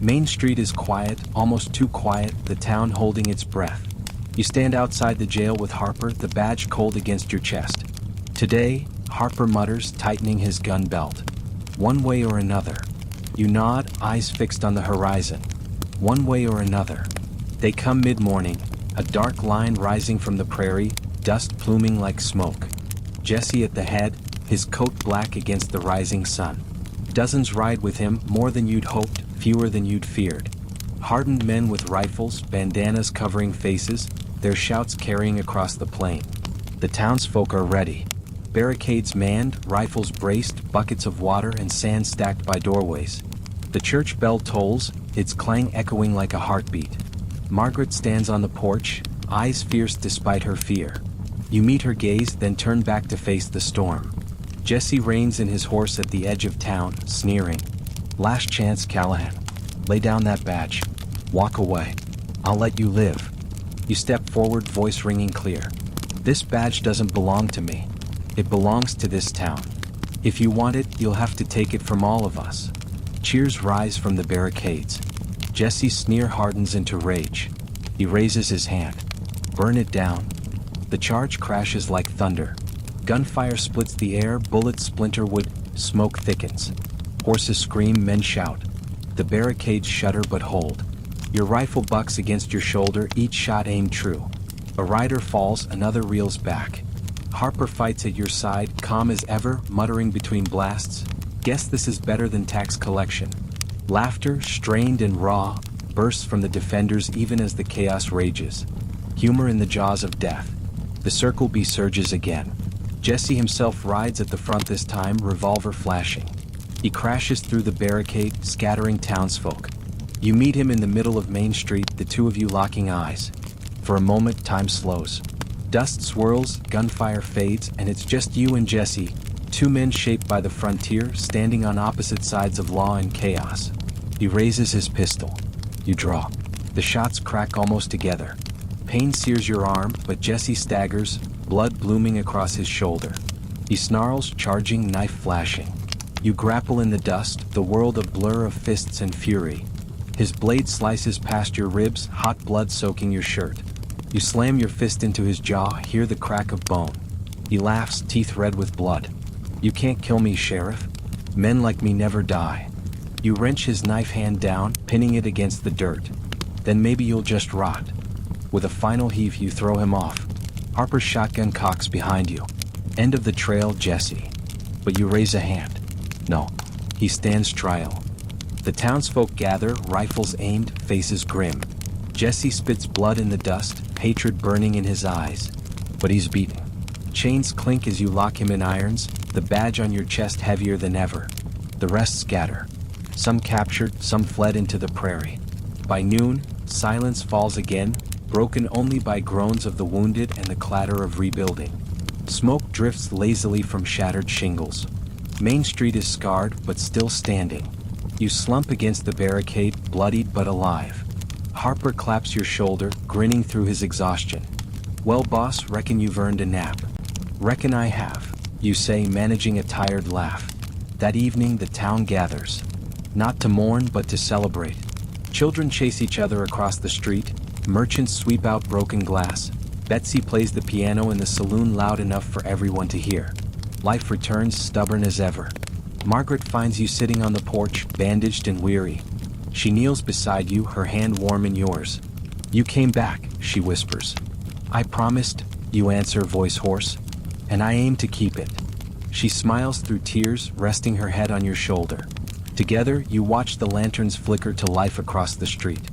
Main Street is quiet, almost too quiet, the town holding its breath. You stand outside the jail with Harper, the badge cold against your chest. "Today," Harper mutters, tightening his gun belt. "One way or another. You nod, eyes fixed on the horizon. One way or another. They come mid-morning, a dark line rising from the prairie, dust pluming like smoke. Jesse at the head, his coat black against the rising sun. Dozens ride with him, more than you'd hoped, fewer than you'd feared. Hardened men with rifles, bandanas covering faces, their shouts carrying across the plain. The townsfolk are ready. Barricades manned, rifles braced, buckets of water and sand stacked by doorways. The church bell tolls, its clang echoing like a heartbeat. Margaret stands on the porch, eyes fierce despite her fear. You meet her gaze, then turn back to face the storm. Jesse reins in his horse at the edge of town, sneering. Last chance, Callahan. Lay down that badge. Walk away. I'll let you live. You step forward, voice ringing clear. This badge doesn't belong to me. It belongs to this town. If you want it, you'll have to take it from all of us. Cheers rise from the barricades. Jesse's sneer hardens into rage. He raises his hand. Burn it down. The charge crashes like thunder. Gunfire splits the air, bullets splinter wood, smoke thickens. Horses scream, men shout. The barricades shudder but hold. Your rifle bucks against your shoulder, each shot aimed true. A rider falls, another reels back. Harper fights at your side, calm as ever, muttering between blasts. Guess this is better than tax collection. Laughter, strained and raw, bursts from the defenders even as the chaos rages. Humor in the jaws of death. The circle B surges again. Jesse himself rides at the front this time, revolver flashing. He crashes through the barricade, scattering townsfolk. You meet him in the middle of Main Street, the two of you locking eyes. For a moment, time slows. Dust swirls, gunfire fades, and it's just you and Jesse, two men shaped by the frontier, standing on opposite sides of law and chaos. He raises his pistol. You draw. The shots crack almost together. Pain sears your arm, but Jesse staggers, blood blooming across his shoulder. He snarls, charging, knife flashing. You grapple in the dust, the world a blur of fists and fury. His blade slices past your ribs, hot blood soaking your shirt. You slam your fist into his jaw, hear the crack of bone. He laughs, teeth red with blood. You can't kill me, Sheriff. Men like me never die. You wrench his knife hand down, pinning it against the dirt. Then maybe you'll just rot. With a final heave, you throw him off. Harper's shotgun cocks behind you. End of the trail, Jesse. But you raise a hand. No. He stands trial. The townsfolk gather, rifles aimed, faces grim. Jesse spits blood in the dust, hatred burning in his eyes. But he's beaten. Chains clink as you lock him in irons, the badge on your chest heavier than ever. The rest scatter. Some captured, some fled into the prairie. By noon, silence falls again, broken only by groans of the wounded and the clatter of rebuilding. Smoke drifts lazily from shattered shingles. Main Street is scarred, but still standing. You slump against the barricade, bloodied but alive. Harper claps your shoulder, grinning through his exhaustion. Well, boss, reckon you've earned a nap. Reckon I have, you say, managing a tired laugh. That evening, the town gathers. Not to mourn, but to celebrate. Children chase each other across the street. Merchants sweep out broken glass. Betsy plays the piano in the saloon loud enough for everyone to hear. Life returns, stubborn as ever. Margaret finds you sitting on the porch, bandaged and weary. She kneels beside you, her hand warm in yours. You came back, she whispers. I promised, you answer, voice hoarse. And I aim to keep it. She smiles through tears, resting her head on your shoulder. Together, you watch the lanterns flicker to life across the street.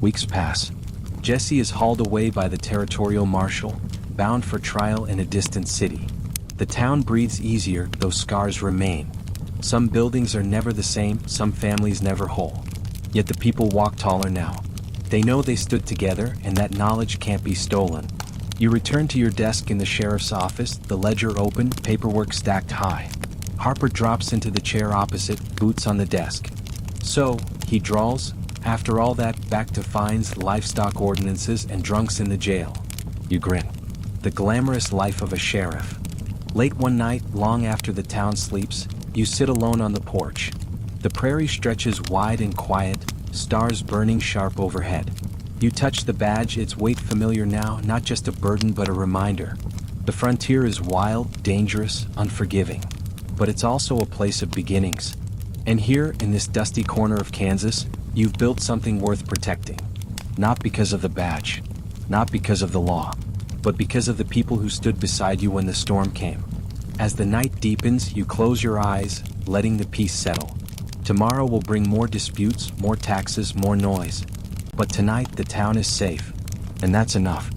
Weeks pass. Jesse is hauled away by the territorial marshal, bound for trial in a distant city. The town breathes easier, though scars remain. Some buildings are never the same, some families never whole. Yet the people walk taller now. They know they stood together, and that knowledge can't be stolen. You return to your desk in the sheriff's office, the ledger open, paperwork stacked high. Harper drops into the chair opposite, boots on the desk. So, he drawls, after all that, back to fines, livestock ordinances, and drunks in the jail. You grin. The glamorous life of a sheriff. Late one night, long after the town sleeps, you sit alone on the porch. The prairie stretches wide and quiet, stars burning sharp overhead. You touch the badge, its weight familiar now, not just a burden but a reminder. The frontier is wild, dangerous, unforgiving. But it's also a place of beginnings. And here, in this dusty corner of Kansas, you've built something worth protecting. Not because of the badge, not because of the law, but because of the people who stood beside you when the storm came. As the night deepens, you close your eyes, letting the peace settle. Tomorrow will bring more disputes, more taxes, more noise. But tonight, the town is safe. And that's enough.